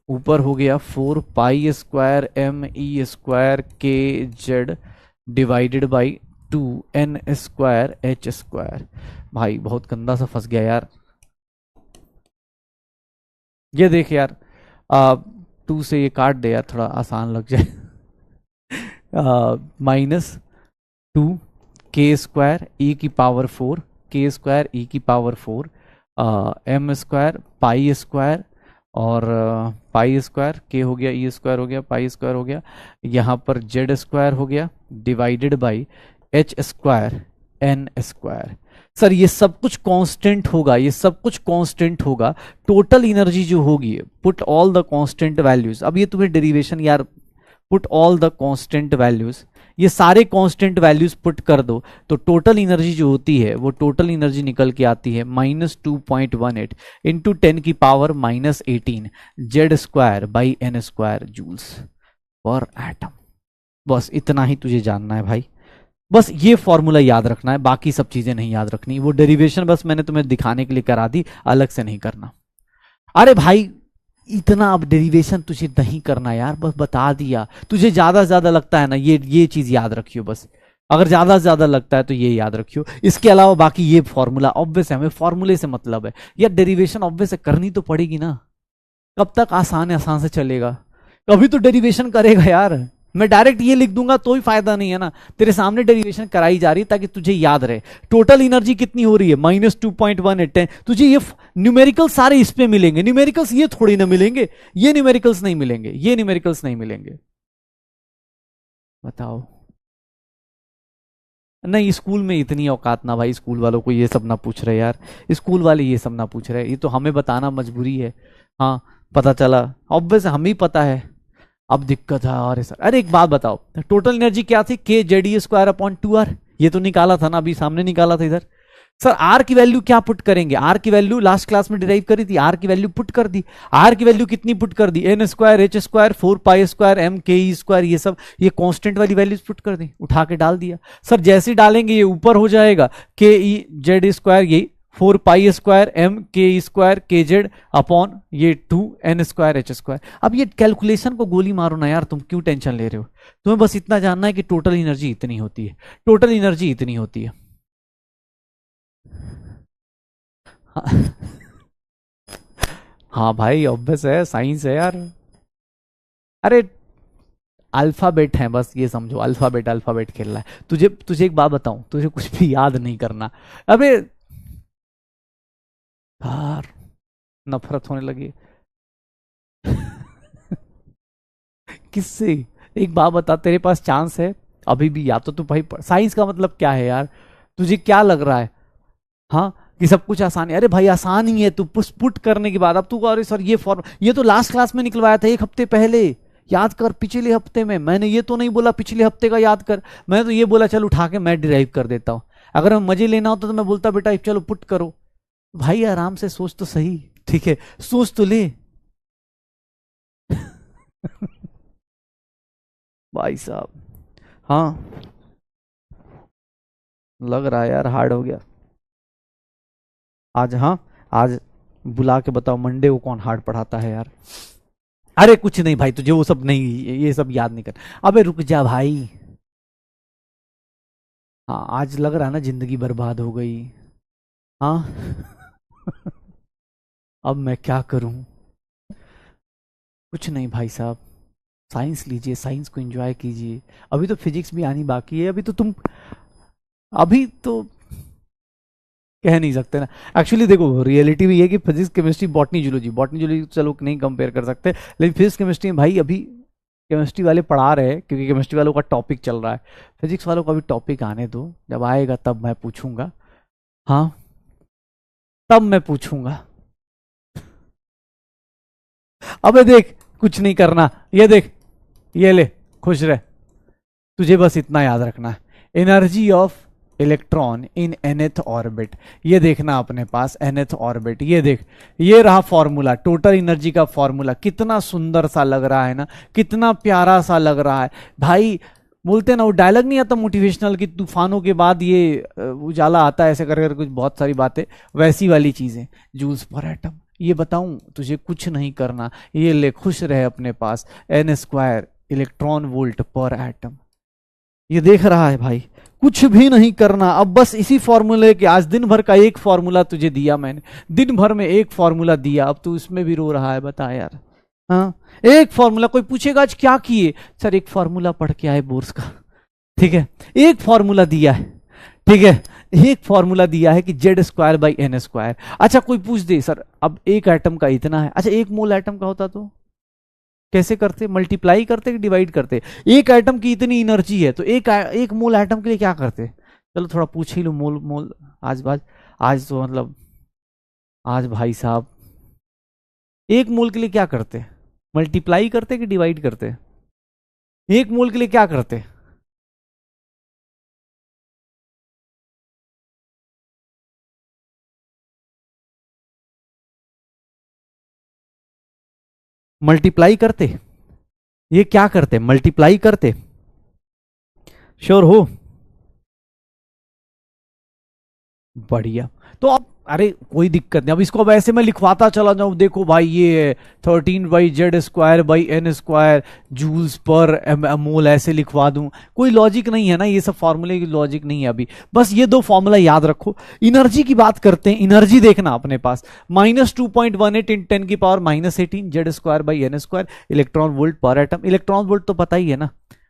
ऊपर हो गया 4 pi square M E square K Z divided by 2 N square H square. भाई बहुत गंदा सा फंस गया यार, ये देख यार, 2 से ये काट दे यार, थोड़ा आसान लग जाए। माइनस 2 के स्क्वायर ई की पावर 4, के स्क्वायर ई की power 4, m square pi square, और पाई स्क्वायर के हो गया, ई स्क्वायर हो गया, पाई स्क्वायर हो गया, यहाँ पर जेड स्क्वायर हो गया divided by h square n square. Sir ये सब कुछ कांस्टेंट होगा, ये सब कुछ कांस्टेंट होगा, टोटल एनर्जी जो होगी, put all the constant values. अब ये तुम्हें डेरिवेशन यार, put all the constant values, ये सारे कांस्टेंट वैल्यूज पुट कर दो, तो टोटल एनर्जी जो होती है वो टोटल एनर्जी निकल के आती है -2.18 इंटू 10 की power -18 Z square by n square joules पर एटम। बस इतना ही तुझे जानना है भाई, बस ये फॉर्मूला याद रखना है, बाकी सब चीजें नहीं याद रखनी। वो डेरिवेशन बस मैंने तुम्हें दिखाने के लिए करा दी, अलग से नहीं करना। अरे भाई इतना अब डेरिवेशन तुझे नहीं करना यार, बस बता दिया। तुझे ज्यादा से ज्यादा लगता है ना, ये चीज याद रखियो बस, अगर ज्यादा से ज्यादा लगता है तो ये याद रखियो। इसके अलावा बाकी ये फॉर्मूला ऑब्वियस है, हमें फॉर्मूले से मतलब है यार, डेरिवेशन ऑब्वियस है करनी तो पड़ेगी ना, कब तक आसान से चलेगा, कभी तो डेरिवेशन करेगा यार। मैं डायरेक्ट ये लिख दूंगा तो ही फायदा नहीं है ना, तेरे सामने डेरिवेशन कराई जा रही है ताकि तुझे याद रहे। टोटल एनर्जी कितनी हो रही है -2.18, तुझे ये न्यूमेरिकल सारे इस पे मिलेंगे, न्यूमेरिकल्स ये थोड़ी ना मिलेंगे, ये न्यूमेरिकल्स नहीं मिलेंगे, ये न्यूमेरिकल्स नहीं मिलेंगे। बताओ, नहीं स्कूल में इतनी औकात ना भाई, स्कूल वालों को ये सब ना पूछ रहे यार, स्कूल वाले ये सब ना पूछ रहे, ये तो हमें बताना मजबूरी है। हाँ पता चला, ऑब्वियस हमें ही पता है, अब दिक्कत है। अरे सर, अरे एक बात बताओ, टोटल एनर्जी क्या थी, के जेड ई स्क्वायर अपॉन 2r, ये तो निकाला था ना, अभी सामने निकाला था इधर। सर आर की वैल्यू क्या पुट करेंगे, आर की वैल्यू लास्ट क्लास में डिराइव करी थी, आर की वैल्यू पुट कर दी। आर की वैल्यू कितनी पुट कर दी, N square H square 4 pi square M K E square, ये सब ये कांस्टेंट वाली वैल्यूज पुट कर दी, उठा के डाल दिया। सर जैसे डालेंगे ये ऊपर हो जाएगा के ई जेड स्क्वायर, यही 4 pi square M K E square K Z upon ये 2 एन स्क्वायर एच स्क्वायर। अब ये कैलकुलेशन को गोली मारो ना यार, तुम क्यों टेंशन ले रहे हो, तुम्हें बस इतना जानना है कि टोटल एनर्जी इतनी होती है, टोटल एनर्जी इतनी होती है। हाँ भाई ऑब्वियस है, साइंस है यार। अरे अल्फाबेट है बस, ये समझो अल्फाबेट, अल्फाबेट खेल रहा है। तुझे तुझे एक बात बताऊं, तुझे कुछ भी याद नहीं करना। अबे यार नफरत होने लगी। किससे, एक बात बता, तेरे पास चांस है अभी भी, या तो तू भाई साइंस का मतलब क्या है यार, तुझे क्या लग रहा है हाँ कि सब कुछ आसान है। अरे भाई आसान ही है, तू पुट करने के बाद अब तू, अरे सर ये फॉर्म, ये तो लास्ट क्लास में निकलवाया था 1 हफ्ते पहले, याद कर पिछले हफ्ते में। मैंने ये तो नहीं बोला पिछले हफ्ते का याद कर, मैंने तो ये बोला चल उठा के मैं डिराइव कर देता हूं। अगर मैं मजे लेना होता तो मैं बोलता बेटा चलो पुट करो। भाई आराम से सोच तो सही, ठीक है सोच तो ले। भाई साहब हाँ, लग रहा है यार हार्ड हो गया आज। हाँ आज बुला के बताओ मंडे को कौन हार्ड पढ़ाता है यार। अरे कुछ नहीं भाई, तुझे वो सब नहीं, ये सब याद नहीं कर। अबे रुक जा भाई, हाँ आज लग रहा है ना जिंदगी बर्बाद हो गई। हाँ अब मैं क्या करूं, कुछ नहीं भाई साहब, साइंस लीजिए, साइंस को एंजॉय कीजिए। अभी तो फिजिक्स भी आनी बाकी है, अभी तो तुम, अभी तो कह नहीं सकते ना। एक्चुअली देखो रियलिटी भी है कि physics chemistry botany zoology, botany zoology चलो नहीं कंपेयर कर सकते, लेकिन फिजिक्स केमिस्ट्री में भाई अभी केमिस्ट्री वाले पढ़ा रहे हैं, क्योंकि केमिस्ट्री वालों का टॉपिक चल रहा है। फिजिक्स वालों का भी टॉपिक आने दो, जब आएगा तब मैं पूछूंगा। हाँ तब मैं पूछूंगा। अबे देख, कुछ नहीं करना, ये देख, ये ले, खुश रह। तुझे बस इतना याद रखना है, energy of electron in nth orbit. ये देखना अपने पास nth ऑर्बिट, ये देख, ये रहा फॉर्मूला, टोटल एनर्जी का फॉर्मूला। कितना सुंदर सा लग रहा है ना, कितना प्यारा सा लग रहा है भाई। बोलते हैं ना वो डायलॉग नहीं आता मोटिवेशनल कि तूफानों के बाद ये उजाला आता है, ऐसे कर कर कुछ बहुत सारी बातें, वैसी वाली चीजें। जूल्स पर एटम, ये बताऊं तुझे, कुछ नहीं करना, ये ले, खुश रहे अपने पास, n² इलेक्ट्रॉन वोल्ट पर एटम। ये देख रहा है भाई, कुछ भी नहीं करना, अब बस इसी फॉर्मूले के, आज दिन भर का एक फॉर्मूला तुझे दिया मैंने, दिन भर में एक फॉर्मूला दिया, अब तू इसमें भी रो रहा है, बता यार। हाँ, एक फॉर्मूला, कोई पूछेगा आज क्या किए, सर एक फॉर्मूला पढ़ के आए बोर्स का, ठीक है, एक फॉर्मूला दिया है, ठीक है, एक फॉर्मूला दिया है कि Z²/n²। अच्छा कोई पूछ दे सर अब एक एटम का इतना है, अच्छा एक मोल एटम का होता तो कैसे करते, मल्टीप्लाई करते कि डिवाइड करते? एक एटम की इतनी एनर्जी है तो एक मोल एटम के लिए क्या करते? चलो थोड़ा पूछ ही लो, मोल मोल आज तो मतलब आज भाई साहब एक मोल के लिए क्या करते, मल्टीप्लाई करते कि डिवाइड करते? एक मोल के लिए क्या करते? मल्टीप्लाई करते, ये क्या करते, मल्टीप्लाई करते, श्योर हो? बढ़िया, तो अब अरे कोई दिक्कत नहीं, अब इसको अब ऐसे मैं लिखवाता चला जाऊं, देखो भाई ये 13/Z²/n² जूल्स पर मोल, ऐसे लिखवा दूं, कोई लॉजिक नहीं है ना, ये सब फॉर्मूले की लॉजिक नहीं है अभी, बस ये दो फॉर्मूला याद रखो। एनर्जी की बात करते हैं, एनर्जी देखना अपने पास, -2.18 × 10⁻⁻18 Z²/n² इलेक्ट्रॉन वोल्ट पर एटम। इलेक्ट्रॉन वोल्ट तो पता ही है ना,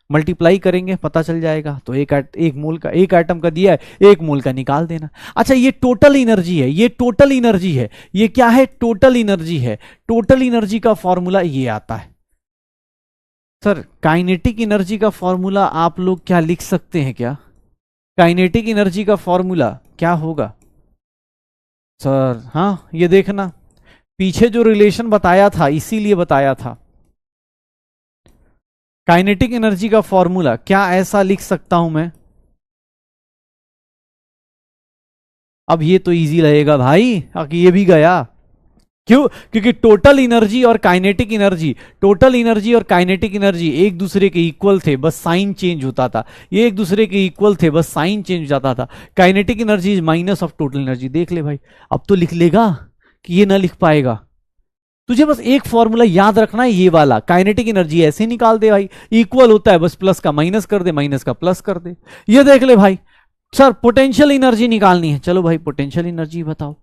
मल्टीप्लाई करेंगे पता चल जाएगा, तो एक मोल का, एक एटम का दिया है, एक मोल का निकाल देना। अच्छा ये टोटल एनर्जी है, ये टोटल एनर्जी है, ये क्या है, टोटल एनर्जी है। टोटल एनर्जी का फॉर्मूला ये आता है। सर काइनेटिक एनर्जी का फॉर्मूला आप लोग क्या लिख सकते हैं क्या? काइनेटिक एनर्जी का फॉर्मूला क्या होगा सर? हाँ ये देखना, पीछे जो रिलेशन बताया था इसीलिए बताया था, काइनेटिक एनर्जी का फॉर्मूला क्या ऐसा लिख सकता हूं मैं? अब ये तो इजी रहेगा भाई, ये भी गया, क्यों? क्योंकि टोटल एनर्जी और काइनेटिक एनर्जी, टोटल एनर्जी और काइनेटिक एनर्जी एक दूसरे के इक्वल थे, बस साइन चेंज होता था। ये एक दूसरे के इक्वल थे, बस साइन चेंज हो जाता था। Kinetic energy is minus of total energy. देख ले भाई, अब तो लिख लेगा कि ये ना लिख पाएगा। तुझे बस एक फॉर्मूला याद रखना है, ये वाला, काइनेटिक एनर्जी ऐसे निकाल दे भाई, इक्वल होता है, बस प्लस का माइनस कर दे, माइनस का प्लस कर दे। ये देख ले भाई, सर पोटेंशियल एनर्जी निकालनी है, चलो भाई पोटेंशियल एनर्जी बताओ,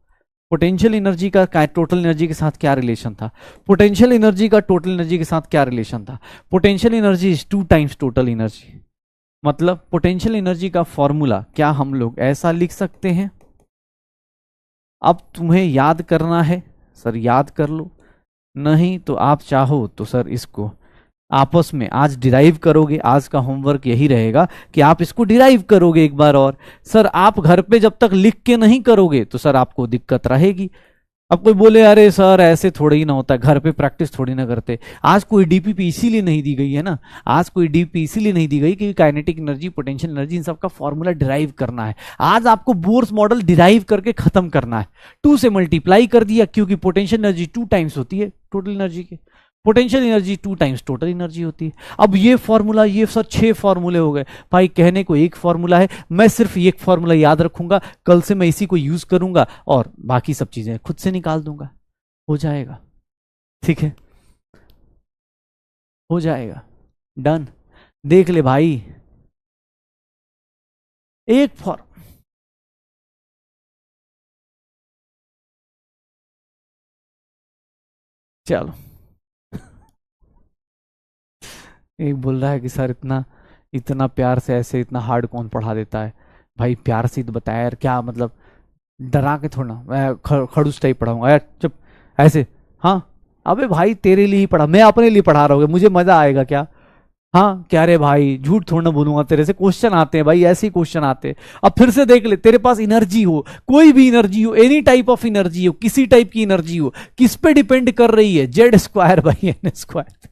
पोटेंशियल एनर्जी का टोटल एनर्जी के साथ क्या रिलेशन था? पोटेंशियल एनर्जी का टोटल एनर्जी के साथ क्या रिलेशन था? Potential energy is 2 times total energy. मतलब पोटेंशियल एनर्जी का फॉर्मूला क्या हम लोग ऐसा लिख सकते हैं? अब तुम्हें याद करना है, सर याद कर लो, नहीं तो आप चाहो तो सर इसको आपस में आज डिराइव करोगे। आज का होमवर्क यही रहेगा कि आप इसको डिराइव करोगे एक बार और। सर आप घर पे जब तक लिख के नहीं करोगे तो सर आपको दिक्कत रहेगी। अब कोई बोले अरे सर ऐसे थोड़ा ही ना होता है, घर पे प्रैक्टिस थोड़ी ना करते। आज कोई डीपीपी इसीलिए नहीं दी गई है ना, आज कोई डीपीपी इसीलिए नहीं दी गई कि काइनेटिक एनर्जी, पोटेंशियल एनर्जी, इन सब का फॉर्मूला डिराइव करना है। आज आपको बोर्स मॉडल डिराइव करके खत्म करना है। 2 से मल्टीप्लाई कर दिया, क्योंकि पोटेंशियल एनर्जी 2 टाइम्स होती है टोटल एनर्जी के, potential energy 2 times total energy होती है। अब ये फॉर्मूला, ये सर 6 फॉर्मूले हो गए भाई। कहने को एक फॉर्मूला है, मैं सिर्फ एक फॉर्मूला याद रखूंगा, कल से मैं इसी को यूज करूंगा और बाकी सब चीजें खुद से निकाल दूंगा, हो जाएगा। ठीक है, हो जाएगा, डन। देख ले भाई, एक फॉर्म, चलो। एक बोल रहा है कि सर इतना इतना प्यार से ऐसे इतना हार्ड कौन पढ़ा देता है? भाई प्यार से तो बताया यार, क्या मतलब डरा के थोड़ा मैं खड़ूस टाइप पढ़ाऊंगा यार, चुप ऐसे। हाँ अबे भाई तेरे लिए ही पढ़ा, मैं अपने लिए पढ़ा रहा हूँ, मुझे मजा आएगा क्या? हाँ क्या रे भाई, झूठ थोड़ा ना बोलूंगा तेरे से, क्वेश्चन आते हैं भाई, ऐसे ही क्वेश्चन आते हैं। अब फिर से देख ले, तेरे पास एनर्जी हो, कोई भी एनर्जी हो, एनी टाइप ऑफ एनर्जी हो, किसी टाइप की एनर्जी हो, किस पे डिपेंड कर रही है, Z square by n square,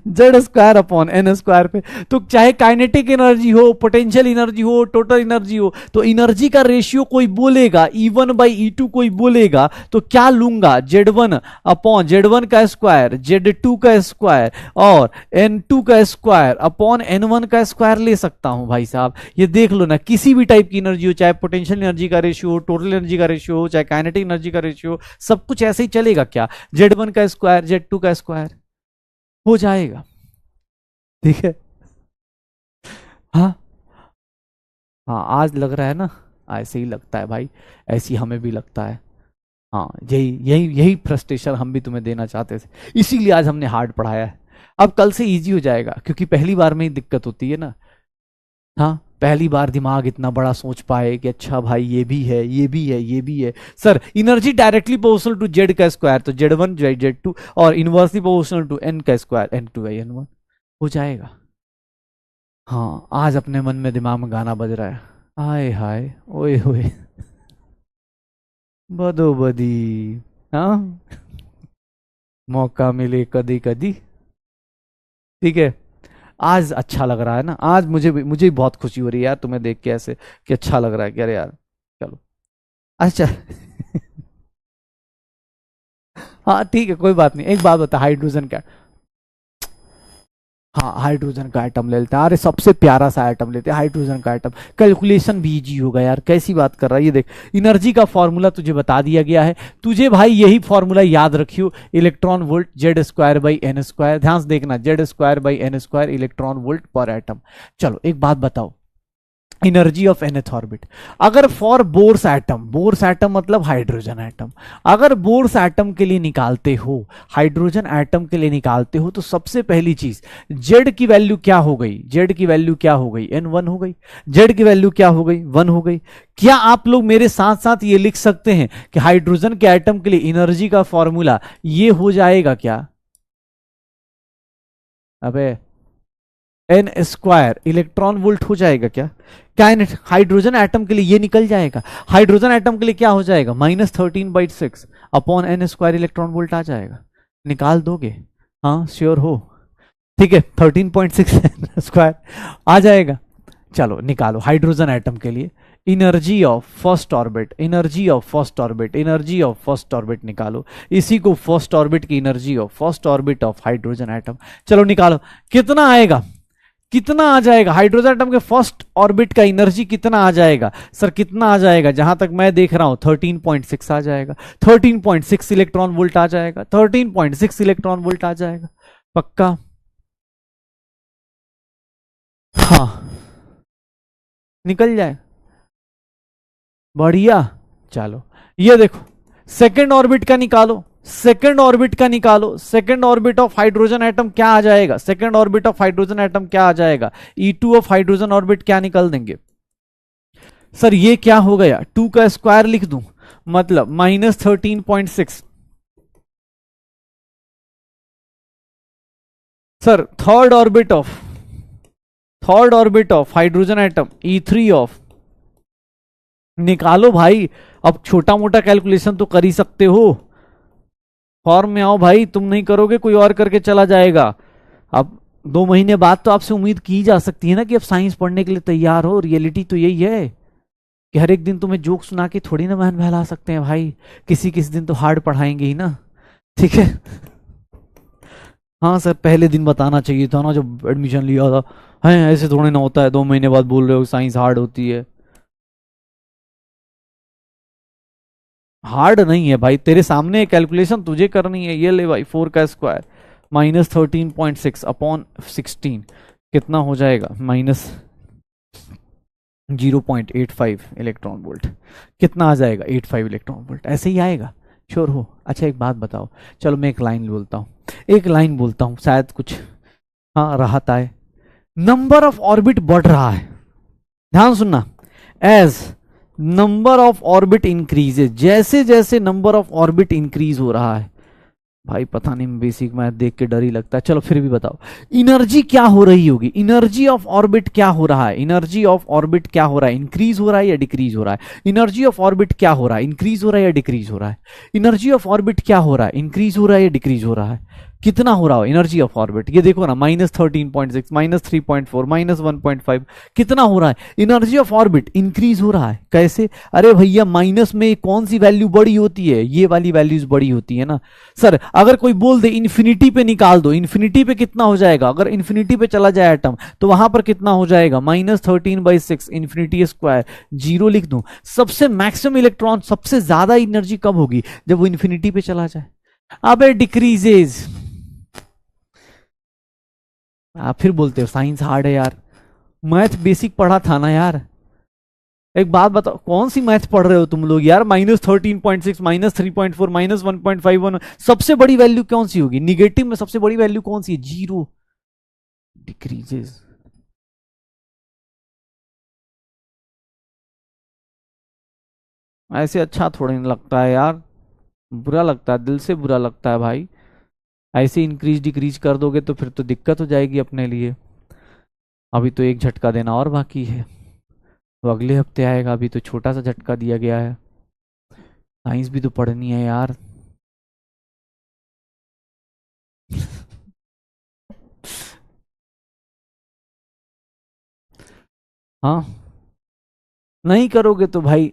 Z square upon N square पे। तो चाहे काइनेटिक एनर्जी हो, पोटेंशियल एनर्जी हो, टोटल एनर्जी हो, तो एनर्जी का रेशियो कोई बोलेगा E1 बाई E2 कोई बोलेगा, तो क्या लूंगा, Z1 अपॉन Z1 का स्क्वायर, Z2 का स्क्वायर और N2 का स्क्वायर अपॉन N1 का स्क्वायर ले सकता हूं भाई साहब। ये देख लो ना, किसी भी टाइप की एनर्जी हो, चाहे पोटेंशियल एनर्जी का रेशियो हो, टोटल एनर्जी का रेशियो हो, चाहे काइनेटिक एनर्जी का रेशियो हो, सब कुछ ऐसे ही चलेगा क्या, Z1 का स्क्वायर Z2 का स्क्वायर हो जाएगा। ठीक है, हाँ हाँ, आज लग रहा है ना, ऐसे ही लगता है भाई, ऐसी हमें भी लगता है। हाँ, यही यही यही फ्रस्ट्रेशन हम भी तुम्हें देना चाहते थे, इसीलिए आज हमने हार्ड पढ़ाया है। अब कल से इजी हो जाएगा, क्योंकि पहली बार में ही दिक्कत होती है ना। हाँ, पहली बार दिमाग इतना बड़ा सोच पाए कि अच्छा भाई ये भी है, ये भी है, ये भी है। Sir energy directly proportional to Z का स्क्वायर, तो Z1 Z2, और इनवर्सली प्रोपोर्शनल टू एन का स्क्वायर, N2 बाई N1 हो जाएगा। हाँ, आज अपने मन में दिमाग में गाना बज रहा है, आए हाय ओए होए बदो बदी। हाँ, मौका मिले कदी कदी। ठीक है, आज अच्छा लग रहा है ना, आज मुझे भी बहुत खुशी हो रही है यार तुम्हें देख के ऐसे, कि अच्छा लग रहा है कि अरे यार चलो अच्छा हाँ ठीक है, कोई बात नहीं। एक बात बता, हाइड्रोजन का, हाँ हाइड्रोजन का एटम ले लेते हैं, अरे सबसे प्यारा सा एटम लेते हैं हाइड्रोजन का एटम, कैलकुलेशन भी इजी होगा यार, कैसी बात कर रहा है। ये देख, एनर्जी का फॉर्मूला तुझे बता दिया गया है, तुझे भाई यही फॉर्मूला याद रखियो, electron volt Z square by n square, ध्यान से देखना, Z square by n square electron volt पर एटम। चलो एक बात बताओ, एनर्जी ऑफ nth ऑर्बिट, अगर for Bohr's atom, Bohr's atom मतलब हाइड्रोजन एटम, अगर बोर्स एटम के लिए निकालते हो, हाइड्रोजन एटम के लिए निकालते हो, तो सबसे पहली चीज, जेड की वैल्यू क्या हो गई, जेड की वैल्यू क्या हो गई, N1 हो गई, जेड की वैल्यू क्या हो गई, 1 हो गई। क्या आप लोग मेरे साथ साथ ये लिख सकते हैं कि हाइड्रोजन के एटम के लिए एनर्जी का फॉर्मूला ये हो जाएगा क्या, अबे एन स्क्वायर इलेक्ट्रॉन वोल्ट हो जाएगा क्या, काइनेट हाइड्रोजन एटम के लिए ये निकल जाएगा, हाइड्रोजन एटम के लिए क्या हो जाएगा, -13/6 upon N square electron volt आ जाएगा। निकाल दोगे, हाँ श्योर हो, ठीक है 13.6 स्क्वायर आ जाएगा। चलो निकालो हाइड्रोजन एटम के लिए energy of first orbit, energy of first orbit, energy of first orbit निकालो, इसी को फर्स्ट ऑर्बिट की energy of first orbit of hydrogen atom. चलो निकालो, कितना आएगा, कितना आ जाएगा, हाइड्रोजन एटम के फर्स्ट ऑर्बिट का एनर्जी कितना आ जाएगा, सर कितना आ जाएगा, जहां तक मैं देख रहा हूं 13.6 आ जाएगा, 13.6 इलेक्ट्रॉन वोल्ट आ जाएगा, 13.6 इलेक्ट्रॉन वोल्ट आ जाएगा, पक्का। हाँ निकल जाए, बढ़िया। चलो ये देखो, सेकेंड ऑर्बिट का निकालो, सेकेंड ऑर्बिट का निकालो, second orbit of hydrogen atom क्या आ जाएगा, second orbit of hydrogen atom क्या आ जाएगा, E2 ऑफ हाइड्रोजन ऑर्बिट क्या निकल देंगे, सर ये क्या हो गया, 2 का स्क्वायर लिख दूं, मतलब -13.6। Sir third orbit of hydrogen atom E3 of, निकालो भाई, अब छोटा मोटा कैलकुलेशन तो कर ही सकते हो, फॉर्म में आओ भाई, तुम नहीं करोगे कोई और करके चला जाएगा। अब 2 महीने बाद तो आपसे उम्मीद की जा सकती है ना कि अब साइंस पढ़ने के लिए तैयार हो, रियलिटी तो यही है कि हर एक दिन तुम्हें जोक सुना के थोड़ी ना बहन बहला सकते हैं भाई, किसी किसी दिन तो हार्ड पढ़ाएंगे ही ना, ठीक है। हाँ सर, पहले दिन बताना चाहिए था ना जब एडमिशन लिया था, है ऐसे थोड़ी ना होता है, 2 महीने बाद बोल रहे हो साइंस हार्ड होती है। हार्ड नहीं है भाई, तेरे सामने कैलकुलेशन तुझे करनी है, ये ले भाई 4 का स्क्वायर -13.6 अपॉन 16 कितना हो जाएगा, -0.85 इलेक्ट्रॉन वोल्ट, कितना आ जाएगा 85 इलेक्ट्रॉन वोल्ट, ऐसे ही आएगा, श्योर हो। अच्छा एक बात बताओ, चलो मैं एक लाइन बोलता हूँ, एक लाइन बोलता हूँ, शायद कुछ हाँ राहत आए। नंबर ऑफ ऑर्बिट बढ़ रहा है, ध्यान सुनना, as number of orbit increases, जैसे जैसे नंबर ऑफ ऑर्बिट इंक्रीज हो रहा है, भाई पता नहीं, बेसिक मैथ देख के डर ही लगता है, चलो फिर भी बताओ। एनर्जी क्या हो रही होगी, एनर्जी ऑफ ऑर्बिट क्या हो रहा है, एनर्जी ऑफ ऑर्बिट क्या हो रहा है, इंक्रीज हो रहा है या डिक्रीज हो रहा है, एनर्जी ऑफ ऑर्बिट क्या हो रहा है, इंक्रीज हो रहा है या डिक्रीज हो रहा है, एनर्जी ऑफ ऑर्बिट क्या हो रहा है, इंक्रीज हो रहा है या डिक्रीज हो रहा है, कितना हो रहा हो एनर्जी ऑफ ऑर्बिट, ये देखो ना, -13.6, -3.4, -1.5, कितना हो रहा है एनर्जी ऑफ ऑर्बिट, इंक्रीज हो रहा है, कैसे? अरे भैया माइनस में कौन सी वैल्यू बड़ी होती है, ये वाली वैल्यूज बड़ी होती है ना। सर अगर कोई बोल दे इन्फिनिटी पे निकाल दो, इन्फिनिटी पे कितना हो जाएगा, अगर इन्फिनिटी पे चला जाए एटम तो वहां पर कितना हो जाएगा, -13/6 इन्फिनिटी स्क्वायर, जीरो लिख दूं। सबसे मैक्सिमम इलेक्ट्रॉन, सबसे ज्यादा एनर्जी कब होगी, जब वो इन्फिनिटी पे चला जाए। अबे डिक्रीजेज। आप फिर बोलते हो साइंस हार्ड है यार, मैथ बेसिक पढ़ा था ना यार। एक बात बताओ, कौन सी मैथ पढ़ रहे हो तुम लोग यार, -13.6, -3.4, -1.51, सबसे बड़ी वैल्यू कौन सी होगी, निगेटिव में सबसे बड़ी वैल्यू कौन सी है, जीरो, डिक्रीजेस। ऐसे अच्छा थोड़ी नहीं लगता है यार, बुरा लगता है, दिल से बुरा लगता है भाई। ऐसे इंक्रीज डिक्रीज कर दोगे तो फिर तो दिक्कत हो जाएगी अपने लिए। अभी तो एक झटका देना और बाकी है, वो अगले हफ्ते आएगा, अभी तो छोटा सा झटका दिया गया है। साइंस भी तो पढ़नी है यार। हाँ, नहीं करोगे तो भाई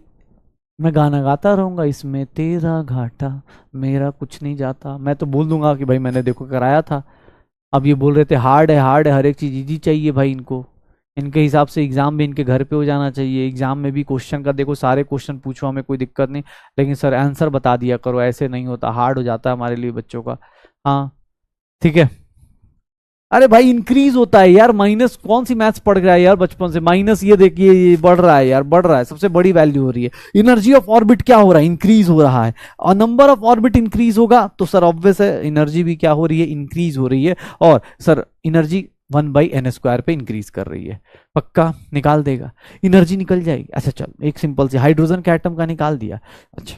मैं गाना गाता रहूंगा, इसमें तेरा घाटा मेरा कुछ नहीं जाता, मैं तो बोल दूंगा कि भाई मैंने देखो कराया था। अब ये बोल रहे थे हार्ड है, हार्ड है, हर एक चीज इजी चाहिए भाई इनको, इनके हिसाब से एग्जाम भी इनके घर पे हो जाना चाहिए, एग्जाम में भी क्वेश्चन का देखो, सारे क्वेश्चन पूछो हमें कोई दिक्कत नहीं, लेकिन सर आंसर बता दिया करो, ऐसे नहीं होता, हार्ड हो जाता है हमारे लिए बच्चों का। हाँ ठीक है। अरे भाई इंक्रीज होता है यार, माइनस कौन सी मैथ्स पढ़ रहा है यार बचपन से, माइनस ये देखिए ये बढ़ रहा है यार, बढ़ रहा है, सबसे बड़ी वैल्यू हो रही है। एनर्जी ऑफ ऑर्बिट क्या हो रहा है, इंक्रीज हो रहा है, और नंबर ऑफ ऑर्बिट इंक्रीज होगा तो सर ऑब्वियस है एनर्जी भी क्या हो रही है, इंक्रीज हो रही है। और सर एनर्जी 1/n² पे इंक्रीज कर रही है, पक्का निकाल देगा, एनर्जी निकल जाएगी। अच्छा चल एक सिंपल से हाइड्रोजन के एटम का निकाल दिया। अच्छा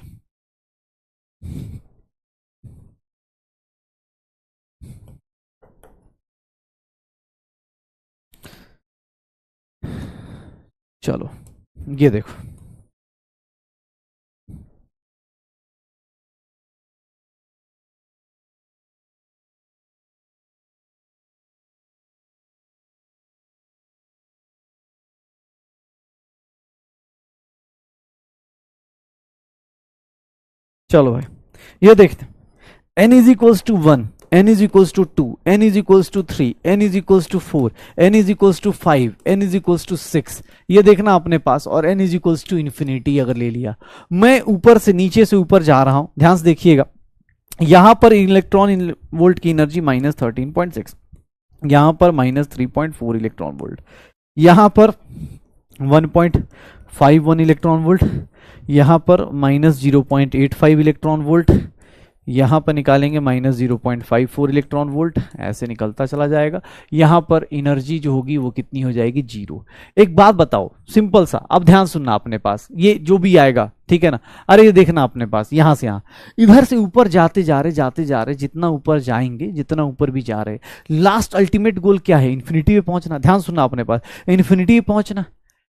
चलो ये देखो, चलो भाई ये देखते हैं। n is equals to 1, n is equals to 2, n is equals to 3, n is equals to 4, n is equals to 5, n is equals to 6, ये देखना अपने पास, और n is equals to infinity अगर ले लिया। मैं ऊपर से नीचे से ऊपर जा रहा हूं, ध्यान से देखिएगा। यहां पर इलेक्ट्रॉन वोल्ट की एनर्जी -13.6, यहां पर -3.4 इलेक्ट्रॉन वोल्ट, यहां पर 1.51 इलेक्ट्रॉन वोल्ट, यहां पर -0.85 इलेक्ट्रॉन वोल्ट, यहां पर निकालेंगे -0.54 इलेक्ट्रॉन वोल्ट, ऐसे निकलता चला जाएगा। यहां पर एनर्जी जो होगी वो कितनी हो जाएगी, जीरो। एक बात बताओ सिंपल सा, अब ध्यान सुनना अपने पास, ये जो भी आएगा ठीक है ना। अरे ये देखना अपने पास, यहां से यहां, इधर से ऊपर जाते जा रहे, जाते जा रहे, जितना ऊपर जाएंगे, जितना ऊपर भी जा रहे, लास्ट अल्टीमेट गोल क्या है, इन्फिनिटी पे पहुंचना। ध्यान सुनना अपने पास, इन्फिनिटी पे पहुंचना।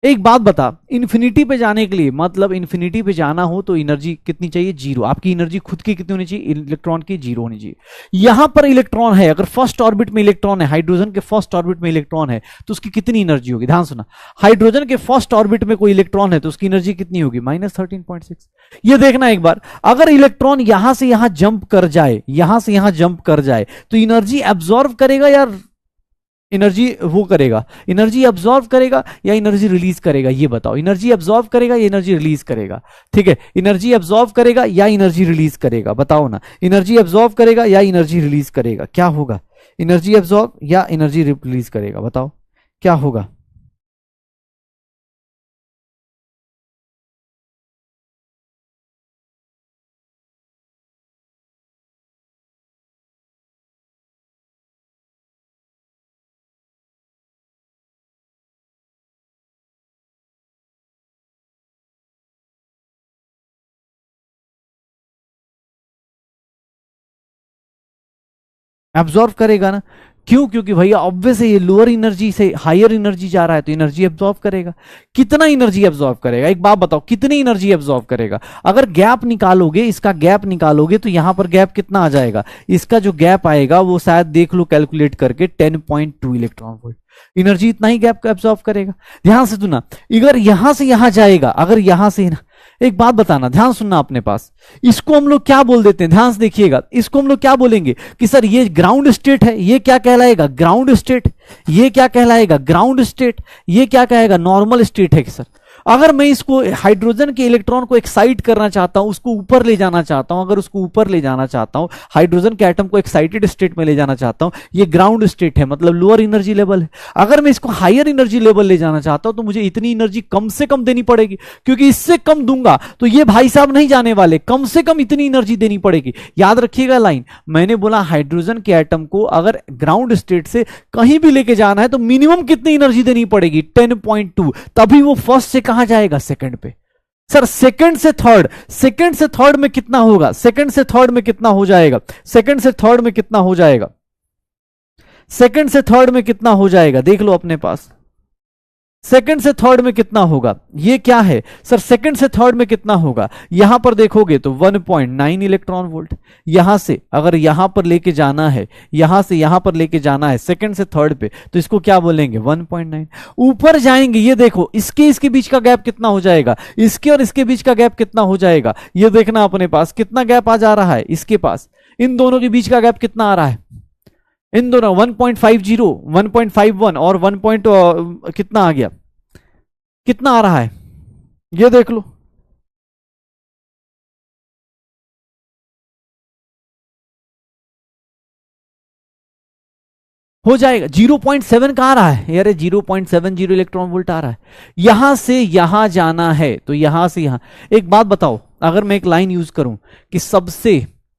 एक बात बता, इन्फिनिटी पे जाने के लिए, मतलब इन्फिनिटी पे जाना हो तो एनर्जी कितनी चाहिए, जीरो। आपकी एनर्जी खुद की कितनी होनी चाहिए, इलेक्ट्रॉन की जीरो होनी चाहिए। यहां पर इलेक्ट्रॉन है, अगर फर्स्ट ऑर्बिट में इलेक्ट्रॉन है, हाइड्रोजन के फर्स्ट ऑर्बिट में इलेक्ट्रॉन है, तो उसकी कितनी एनर्जी होगी, ध्यान सुना। हाइड्रोजन के फर्स्ट ऑर्बिट में कोई इलेक्ट्रॉन है तो उसकी एनर्जी कितनी होगी, -13.6। ये देखना एक बार, अगर इलेक्ट्रॉन यहां से यहां जंप कर जाए, यहां से यहां जंप कर जाए, तो एनर्जी एब्जॉर्व करेगा या एनर्जी वो करेगा, एनर्जी अब्सॉर्व करेगा या एनर्जी रिलीज करेगा, ये बताओ। एनर्जी अब्सॉर्व करेगा या एनर्जी रिलीज करेगा, ठीक है, एनर्जी अब्सॉर्व करेगा या एनर्जी रिलीज करेगा, बताओ ना। एनर्जी अब्सॉर्व करेगा या एनर्जी रिलीज करेगा, क्या होगा, एनर्जी अब्सॉर्व या एनर्जी रिलीज करेगा, बताओ क्या होगा। एब्जॉर्व करेगा ना। क्यों? क्योंकि भैया ऑब्वियस है ये लोअर एनर्जी से हायर एनर्जी जा रहा है तो एनर्जी एब्जॉर्व करेगा। कितना एनर्जी एब्जॉर्व करेगा? एक बात बताओ, कितनी एनर्जी एब्जॉर्व करेगा? अगर गैप निकालोगे, इसका गैप निकालोगे तो यहां पर गैप कितना आ जाएगा? इसका जो गैप आएगा वो शायद देख लो कैलकुलेट करके 10.2 इलेक्ट्रॉन वोल्ट। एनर्जी इतना ही गैप एब्जॉर्व करेगा। ध्यान से सुनना, अगर यहां से यहां जाएगा, अगर यहां से एक बात बताना, ध्यान सुनना अपने पास, इसको हम लोग क्या बोल देते हैं? ध्यान से देखिएगा, इसको हम लोग क्या बोलेंगे कि सर ये ग्राउंड स्टेट है, ये क्या कहलाएगा? Ground state. ये क्या कहलाएगा? Ground state. ये क्या कहेगा? नॉर्मल स्टेट है कि सर अगर मैं इसको हाइड्रोजन के इलेक्ट्रॉन को एक्साइट करना चाहता हूं, उसको ऊपर ले जाना चाहता हूं, अगर उसको ऊपर ले जाना चाहता हूं, हाइड्रोजन के एटम को एक्साइटेड स्टेट में ले जाना चाहता हूं, ये ग्राउंड स्टेट है, मतलब लोअर एनर्जी लेवल है। अगर मैं इसको हायर एनर्जी लेवल ले जाना चाहता हूं तो मुझे इतनी एनर्जी कम से कम देनी पड़ेगी, क्योंकि इससे कम दूंगा तो ये भाई साहब नहीं जाने वाले, कम से कम इतनी एनर्जी देनी पड़ेगी। याद रखिएगा लाइन, मैंने बोला हाइड्रोजन के एटम को अगर ग्राउंड स्टेट से कहीं भी लेके जाना है तो मिनिमम कितनी एनर्जी देनी पड़ेगी? 10.2। तभी वो फर्स्ट से कहां जाएगा? सेकंड पे। सर सेकंड से थर्ड, सेकंड से थर्ड में कितना होगा? सेकंड से थर्ड में कितना हो जाएगा? सेकंड से थर्ड में कितना हो जाएगा? सेकंड से थर्ड में कितना हो जाएगा? देख लो अपने पास, सेकंड से थर्ड में कितना होगा? ये क्या है सर? सेकंड से थर्ड में कितना होगा? यहां पर देखोगे तो 1.9 इलेक्ट्रॉन वोल्ट। यहां से अगर यहां पर लेके जाना है, यहां से यहां पर लेके जाना है सेकंड से थर्ड पे, तो इसको क्या बोलेंगे? 1.9। ऊपर जाएंगे, ये देखो इसके बीच का गैप कितना हो जाएगा? इसके और इसके बीच का गैप कितना हो जाएगा? ये देखना अपने पास कितना गैप आ जा रहा है इसके पास, इन दोनों के बीच का गैप कितना आ रहा है? इन दोनों 1.50, 1.51 और 1. कितना आ गया? कितना आ रहा है? ये देख लो, हो जाएगा 0.7 का आ रहा है यार, 0.70 इलेक्ट्रॉन वोल्ट आ रहा है। यहां से यहां जाना है तो यहां से यहां, एक बात बताओ, अगर मैं एक लाइन यूज करूं कि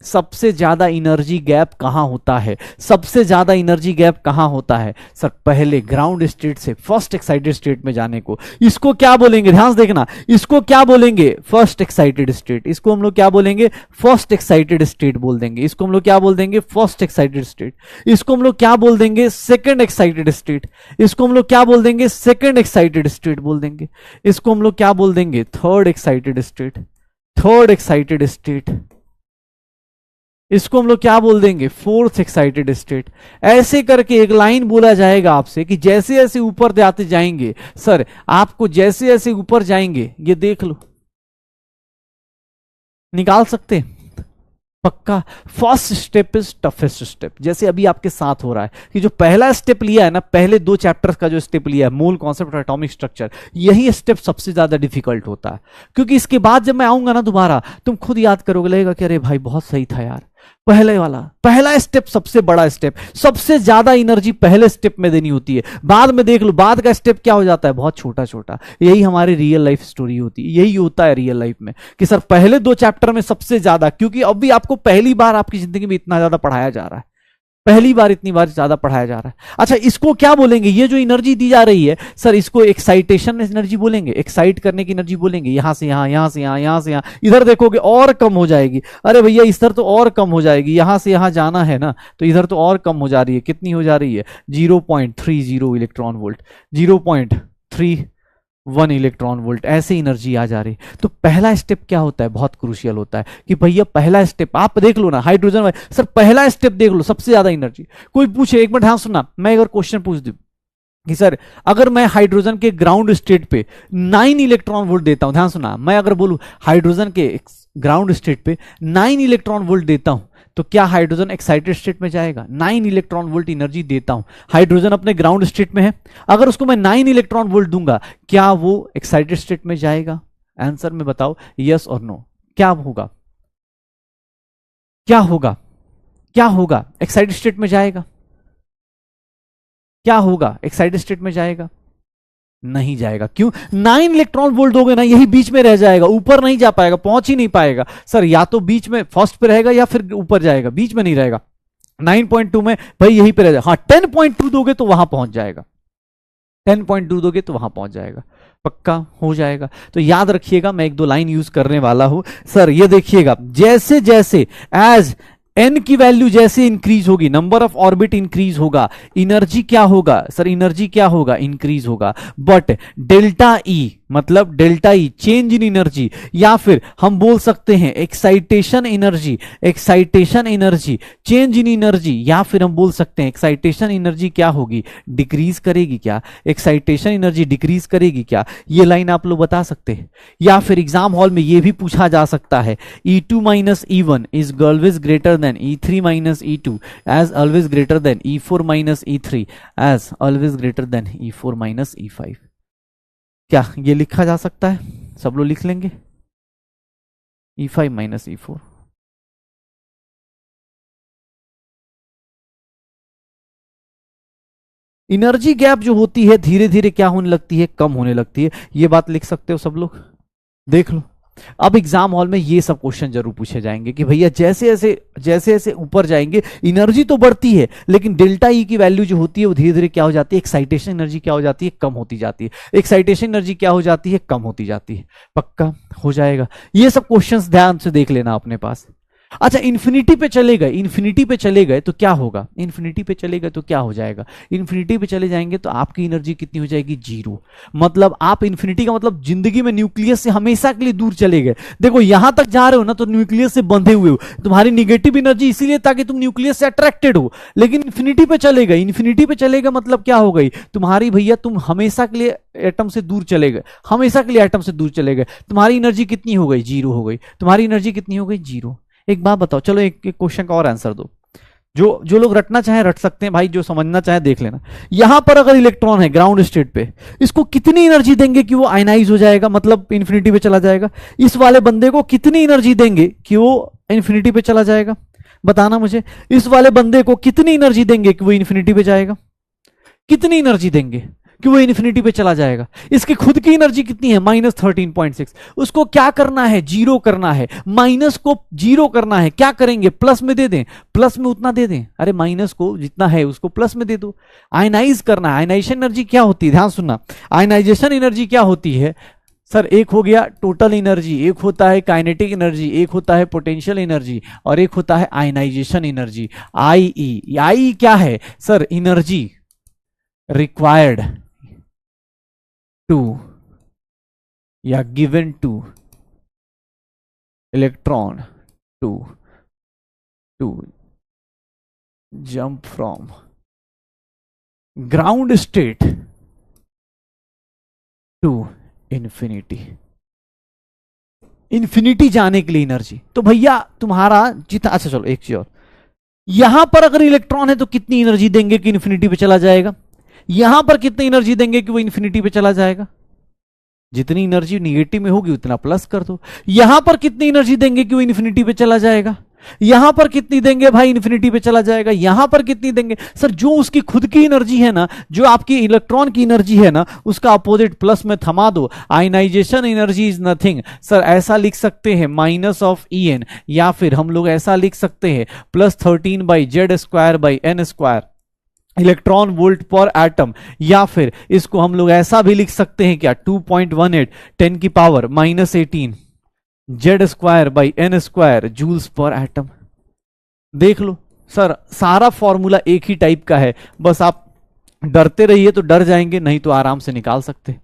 सबसे ज्यादा एनर्जी गैप कहां होता है? सबसे ज्यादा एनर्जी गैप कहां होता है? सर पहले ग्राउंड स्टेट से फर्स्ट एक्साइटेड स्टेट में जाने को, इसको क्या बोलेंगे? ध्यान से देखना, इसको क्या बोलेंगे? First excited state. इसको हम लोग क्या बोलेंगे? फर्स्ट एक्साइटेड स्टेट बोल देंगे। इसको हम लोग क्या बोल देंगे? First excited state. इसको हम लोग क्या बोल देंगे? Second excited state. इसको हम लोग क्या बोल देंगे? सेकंड एक्साइटेड स्टेट बोल देंगे। इसको हम लोग क्या बोल देंगे? Third excited state. Third excited state. इसको हम लोग क्या बोल देंगे? Fourth excited state. ऐसे करके एक लाइन बोला जाएगा आपसे कि जैसे जैसे ऊपर जाते जाएंगे, सर आपको जैसे जैसे ऊपर जाएंगे, ये देख लो, निकाल सकते हैं पक्का। First step is toughest step, जैसे अभी आपके साथ हो रहा है कि जो पहला स्टेप लिया है ना, पहले 2 चैप्टर्स का जो स्टेप लिया है, मोल कॉन्सेप्ट और एटॉमिक स्ट्रक्चर, यही स्टेप सबसे ज्यादा डिफिकल्ट होता है, क्योंकि इसके बाद जब मैं आऊंगा ना दोबारा, तुम खुद याद करोगे, लगेगा कि अरे भाई बहुत सही था यार, पहले वाला पहला स्टेप सबसे बड़ा स्टेप, सबसे ज्यादा एनर्जी पहले स्टेप में देनी होती है, बाद में देख लो बाद का स्टेप क्या हो जाता है, बहुत छोटा छोटा। यही हमारी रियल लाइफ स्टोरी होती है, यही होता है रियल लाइफ में कि सर पहले 2 चैप्टर में सबसे ज्यादा, क्योंकि अभी आपको पहली बार आपकी जिंदगी में इतना ज्यादा पढ़ाया जा रहा है, पहली बार इतनी बार ज्यादा पढ़ाया जा रहा है। अच्छा इसको क्या बोलेंगे? ये जो एनर्जी दी जा रही है सर, इसको एक्साइटेशन एनर्जी बोलेंगे, एक्साइट करने की एनर्जी बोलेंगे। यहां से यहां, यहां से यहां, यहां से यहां, इधर देखोगे और कम हो जाएगी। अरे भैया इधर तो और कम हो जाएगी, यहां से यहां जाना है ना, तो इधर तो और कम हो जा रही है। कितनी हो जा रही है? 0.30 इलेक्ट्रॉन वोल्ट, 0.31 इलेक्ट्रॉन वोल्ट, ऐसे एनर्जी आ जा रही। तो पहला स्टेप क्या होता है? बहुत क्रूशियल होता है कि भैया पहला स्टेप आप देख लो ना, हाइड्रोजन सर पहला स्टेप देख लो, सबसे ज्यादा एनर्जी। कोई पूछे, एक मिनट ध्यान सुनना, मैं अगर क्वेश्चन पूछ दूं कि सर अगर मैं हाइड्रोजन के ग्राउंड स्टेट पे 9 इलेक्ट्रॉन वोल्ट देता हूं, ध्यान सुना, मैं अगर बोलूं हाइड्रोजन के ग्राउंड स्टेट पे 9 इलेक्ट्रॉन वोल्ट देता हूं, तो क्या हाइड्रोजन एक्साइटेड स्टेट में जाएगा? 9 इलेक्ट्रॉन वोल्ट एनर्जी देता हूं, हाइड्रोजन अपने ग्राउंड स्टेट में है, अगर उसको मैं 9 इलेक्ट्रॉन वोल्ट दूंगा, क्या वो एक्साइटेड स्टेट में जाएगा? आंसर में बताओ, यस और नो। क्या होगा? क्या होगा? क्या होगा? एक्साइटेड स्टेट में जाएगा? क्या होगा? एक्साइटेड स्टेट में जाएगा? नहीं जाएगा। क्यों? 9 इलेक्ट्रॉन वोल्ट दोगे ना, यही बीच में रह जाएगा, ऊपर नहीं जा पाएगा, पहुंच ही नहीं पाएगा। सर या तो बीच में फर्स्ट पे रहेगा या फिर ऊपर जाएगा, बीच में नहीं रहेगा। 9.2 में भाई यहीं पे रह जाएगा। हाँ 10.2 दोगे तो वहां पहुंच जाएगा, 10.2 दोगे तो वहां पहुंच जाएगा, पक्का हो जाएगा। तो याद रखिएगा, मैं 1-2 लाइन यूज करने वाला हूं। सर ये देखिएगा, जैसे जैसे एज एन की वैल्यू जैसे इंक्रीज होगी, नंबर ऑफ ऑर्बिट इंक्रीज होगा, एनर्जी क्या होगा सर, एनर्जी क्या होगा, इंक्रीज होगा। बट डेल्टा ई मतलब delta E change in energy, या फिर हम बोल सकते हैं excitation energy, excitation energy change in energy, या फिर हम बोल सकते हैं एक्साइटेशन एनर्जी क्या होगी, डिक्रीज करेगी क्या, एक्साइटेशन एनर्जी डिक्रीज करेगी क्या, ये लाइन आप लोग बता सकते हैं। या फिर एग्जाम हॉल में ये भी पूछा जा सकता है, E2 minus E1 is always greater than E3 minus E2 is always greater than E4 minus E3 is always greater than E4 minus E5। क्या ये लिखा जा सकता है? सब लोग लिख लेंगे E5 minus E4। Energy gap जो होती है धीरे धीरे क्या होने लगती है, कम होने लगती है। ये बात लिख सकते हो सब लोग, देख लो। अब एग्जाम हॉल में ये सब क्वेश्चन जरूर पूछे जाएंगे कि भैया जैसे जैसे ऊपर जाएंगे एनर्जी तो बढ़ती है, लेकिन डेल्टा ई की वैल्यू जो होती है वो धीरे धीरे क्या हो जाती है, एक्साइटेशन एनर्जी क्या हो जाती है, कम होती जाती है। एक्साइटेशन एनर्जी क्या हो जाती है, कम होती जाती है। पक्का हो जाएगा। ये सब क्वेश्चंस ध्यान से देख लेना अपने पास। अच्छा, इन्फिनिटी पे चले गए, इन्फिनिटी पे चले गए तो क्या होगा, इन्फिनिटी पे चले गए तो क्या हो जाएगा, इन्फिनिटी पे चले जाएंगे तो आपकी एनर्जी कितनी हो जाएगी, जीरो। मतलब आप इन्फिनिटी का मतलब जिंदगी में न्यूक्लियस से हमेशा के लिए दूर चले गए। देखो यहां तक जा रहे हो ना तो न्यूक्लियस से बंधे हुए हो, तुम्हारी निगेटिव एनर्जी इसीलिए ताकि तुम न्यूक्लियस से अट्रैक्टेड हो। लेकिन इन्फिनिटी पे चले गए, इन्फिनिटी पे चले गए मतलब क्या हो गई, तुम्हारी भैया तुम हमेशा के लिए एटम से दूर चले गए, हमेशा के लिए एटम से दूर चले गए। तुम्हारी एनर्जी कितनी हो गई, जीरो हो गई। तुम्हारी एनर्जी कितनी हो गई, जीरो। एक बात बताओ, चलो एक क्वेश्चन का और आंसर दो। जो लोग रटना चाहे रट सकते हैं भाई, जो समझना चाहे देख लेना। यहां पर अगर इलेक्ट्रॉन है ग्राउंड स्टेट पे, इसको कितनी एनर्जी देंगे कि वो आयनाइज हो जाएगा, मतलब इंफिनिटी पे चला जाएगा। इस वाले बंदे को कितनी एनर्जी देंगे कि वो इंफिनिटी पे चला जाएगा, बताना मुझे। इस वाले बंदे को कितनी एनर्जी देंगे कि वो इंफिनिटी पे जाएगा, कितनी एनर्जी देंगे कि वो इन्फिनिटी पे चला जाएगा। इसकी खुद की एनर्जी कितनी है, -13.6। उसको क्या करना है, जीरो करना है। माइनस को जीरो करना है, क्या करेंगे, प्लस में दे दें, प्लस में उतना दे दें। अरे माइनस को जितना है उसको प्लस में दे दो। आयनाइज करना है। आयनाइजेशन एनर्जी क्या होती है, ध्यान सुनना। आयनाइजेशन एनर्जी क्या होती है सर, एक हो गया टोटल एनर्जी, एक होता है काइनेटिक एनर्जी, एक होता है पोटेंशियल एनर्जी, और एक होता है आयनाइजेशन एनर्जी, IE। आई क्या है सर, एनर्जी रिक्वायर्ड टू या given to electron to jump from ground state to infinity. Infinity जाने के लिए एनर्जी। तो भैया तुम्हारा जितना, अच्छा चलो एक चीज और, यहां पर अगर इलेक्ट्रॉन है तो कितनी एनर्जी देंगे कि इंफिनिटी पे चला जाएगा, यहां पर कितनी एनर्जी देंगे कि वो इंफिनिटी पे चला जाएगा। जितनी एनर्जी निगेटिव में होगी उतना प्लस कर दो। यहां पर कितनी एनर्जी देंगे कि वो इंफिनिटी पे चला जाएगा, यहां पर कितनी देंगे भाई, इंफिनिटी पे चला जाएगा। यहां पर कितनी देंगे सर, जो उसकी खुद की एनर्जी है ना, जो आपकी इलेक्ट्रॉन की एनर्जी है ना, उसका अपोजिट प्लस में थमा दो। Ionization energy is nothing sir, ऐसा लिख सकते हैं -(En), या फिर हम लोग ऐसा लिख सकते हैं +13/Z²/n², इलेक्ट्रॉन वोल्ट पर एटम। या फिर इसको हम लोग ऐसा भी लिख सकते हैं क्या, 2.18 10⁻⁻18 Z²/n² जूल्स पर एटम। देख लो सर, सारा फॉर्मूला एक ही टाइप का है, बस आप डरते रहिए तो डर जाएंगे, नहीं तो आराम से निकाल सकते।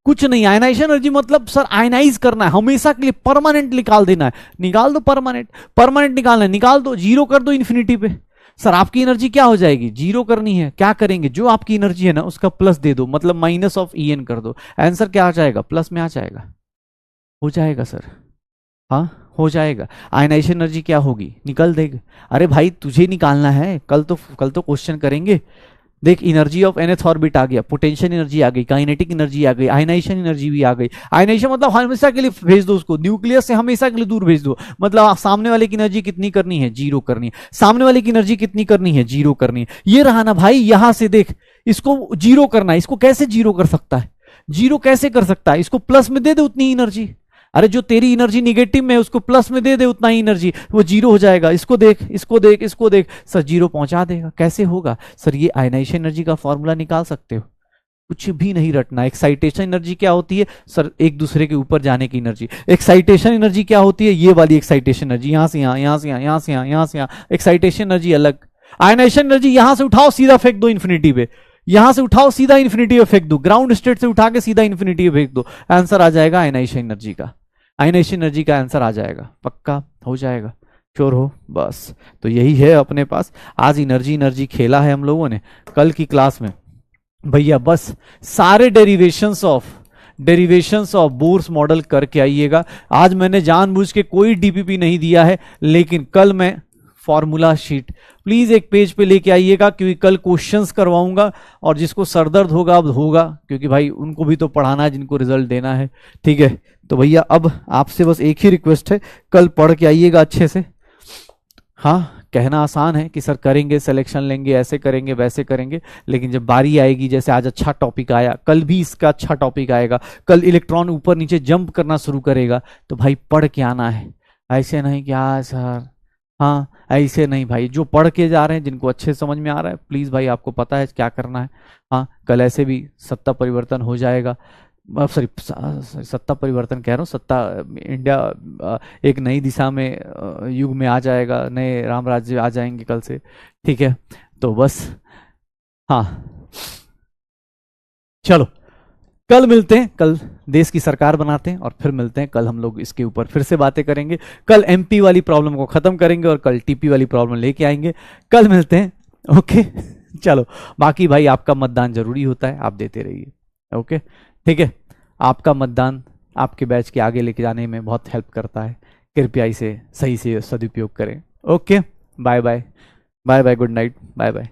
कुछ नहीं, आयनाइजेशन एनर्जी मतलब सर आयनाइज करना है, हमेशा के लिए परमानेंट निकाल देना है। निकाल दो परमानेंट, परमानेंट निकालना है, निकाल दो, जीरो कर दो इंफिनिटी पे। सर आपकी एनर्जी क्या हो जाएगी, जीरो करनी है, क्या करेंगे, जो आपकी एनर्जी है ना उसका प्लस दे दो, मतलब -(En) कर दो। आंसर क्या आ जाएगा, प्लस में आ जाएगा। हो जाएगा सर, हाँ हो जाएगा। आयनाइजेशन एनर्जी क्या होगी, निकल देगा। अरे भाई तुझे निकालना है, कल तो क्वेश्चन करेंगे। देख, एनर्जी ऑफ nth ऑर्बिट आ गया, पोटेंशियल एनर्जी आ गई, काइनेटिक एनर्जी आ गई, आयनाइजेशन एनर्जी भी आ गई। आयनाइजेशन मतलब हमेशा के लिए भेज दो उसको, न्यूक्लियस से हमेशा के लिए दूर भेज दो। मतलब सामने वाले की एनर्जी कितनी करनी है, जीरो करनी है। सामने वाले की एनर्जी कितनी करनी है, जीरो करनी है। ये रहा ना भाई, यहां से देख, इसको जीरो करना है। इसको कैसे जीरो कर सकता है, जीरो कैसे कर सकता है, इसको प्लस में दे दे उतनी एनर्जी। अरे जो तेरी एनर्जी निगेटिव में है उसको प्लस में दे दे उतना ही एनर्जी, वो जीरो हो जाएगा। इसको देख, इसको देख, इसको देख, सर जीरो पहुंचा देगा। कैसे होगा सर, ये आयनाइजेशन एनर्जी का फॉर्मूला निकाल सकते हो। कुछ भी नहीं रटना। एक्साइटेशन एनर्जी क्या होती है सर? एक दूसरे के ऊपर जाने की एनर्जी। एक्साइटेशन एनर्जी क्या होती है? ये वाली एक्साइटेशन एनर्जी, यहां से यहां, यहां से यहां, यहां से यहां, यहां से यहां। एक्साइटेशन एनर्जी अलग। आयनाइजेशन एनर्जी यहां से उठाओ सीधा फेंक दो इन्फिनिटी पे, यहां से उठाओ सीधा इन्फिनिटी पे फेंक दो, ग्राउंड स्टेट से उठा के सीधा इन्फिनिटी पे फेंक दो, आंसर आ जाएगा आयनाइजेशन एनर्जी का। आयनाइजेशन एनर्जी का आंसर आ जाएगा, पक्का हो जाएगा, श्योर हो? बस तो यही है अपने पास। आज एनर्जी एनर्जी खेला है हम लोगों ने। कल की क्लास में भैया बस सारे डेरिवेशंस ऑफ बोर्स मॉडल करके आइएगा। आज मैंने जानबूझ के कोई डीपीपी नहीं दिया है, लेकिन कल मैं फॉर्मूला शीट प्लीज एक पेज पे लेके आइएगा, क्योंकि कल क्वेश्चंस करवाऊंगा और जिसको सरदर्द होगा अब होगा, क्योंकि भाई उनको भी तो पढ़ाना है जिनको रिजल्ट देना है। ठीक है, तो भैया अब आपसे बस एक ही रिक्वेस्ट है, कल पढ़ के आइएगा अच्छे से। हाँ, कहना आसान है कि सर करेंगे, सिलेक्शन लेंगे, ऐसे करेंगे वैसे करेंगे, लेकिन जब बारी आएगी, जैसे आज अच्छा टॉपिक आया, कल भी इसका अच्छा टॉपिक आएगा, कल इलेक्ट्रॉन ऊपर नीचे जंप करना शुरू करेगा, तो भाई पढ़ के आना है। ऐसे नहीं क्या सर, हाँ ऐसे नहीं भाई, जो पढ़ के जा रहे हैं, जिनको अच्छे समझ में आ रहा है, प्लीज भाई आपको पता है क्या करना है। हाँ, कल ऐसे भी सत्ता परिवर्तन हो जाएगा, सॉरी सत्ता परिवर्तन कह रहा हूँ, सत्ता इंडिया एक नई दिशा में युग में आ जाएगा, नए राम राज्य आ जाएंगे कल से। ठीक है, तो बस हाँ चलो कल मिलते हैं, कल देश की सरकार बनाते हैं और फिर मिलते हैं कल, हम लोग इसके ऊपर फिर से बातें करेंगे। कल एमपी वाली प्रॉब्लम को खत्म करेंगे और कल टीपी वाली प्रॉब्लम लेके आएंगे। कल मिलते हैं, ओके चलो। बाकी भाई आपका मतदान जरूरी होता है, आप देते रहिए, ओके ठीक है। आपका मतदान आपके बैच के आगे लेके जाने में बहुत हेल्प करता है, कृपया इसे सही से सदुपयोग करें। Okay, bye bye, bye bye, good night, bye bye.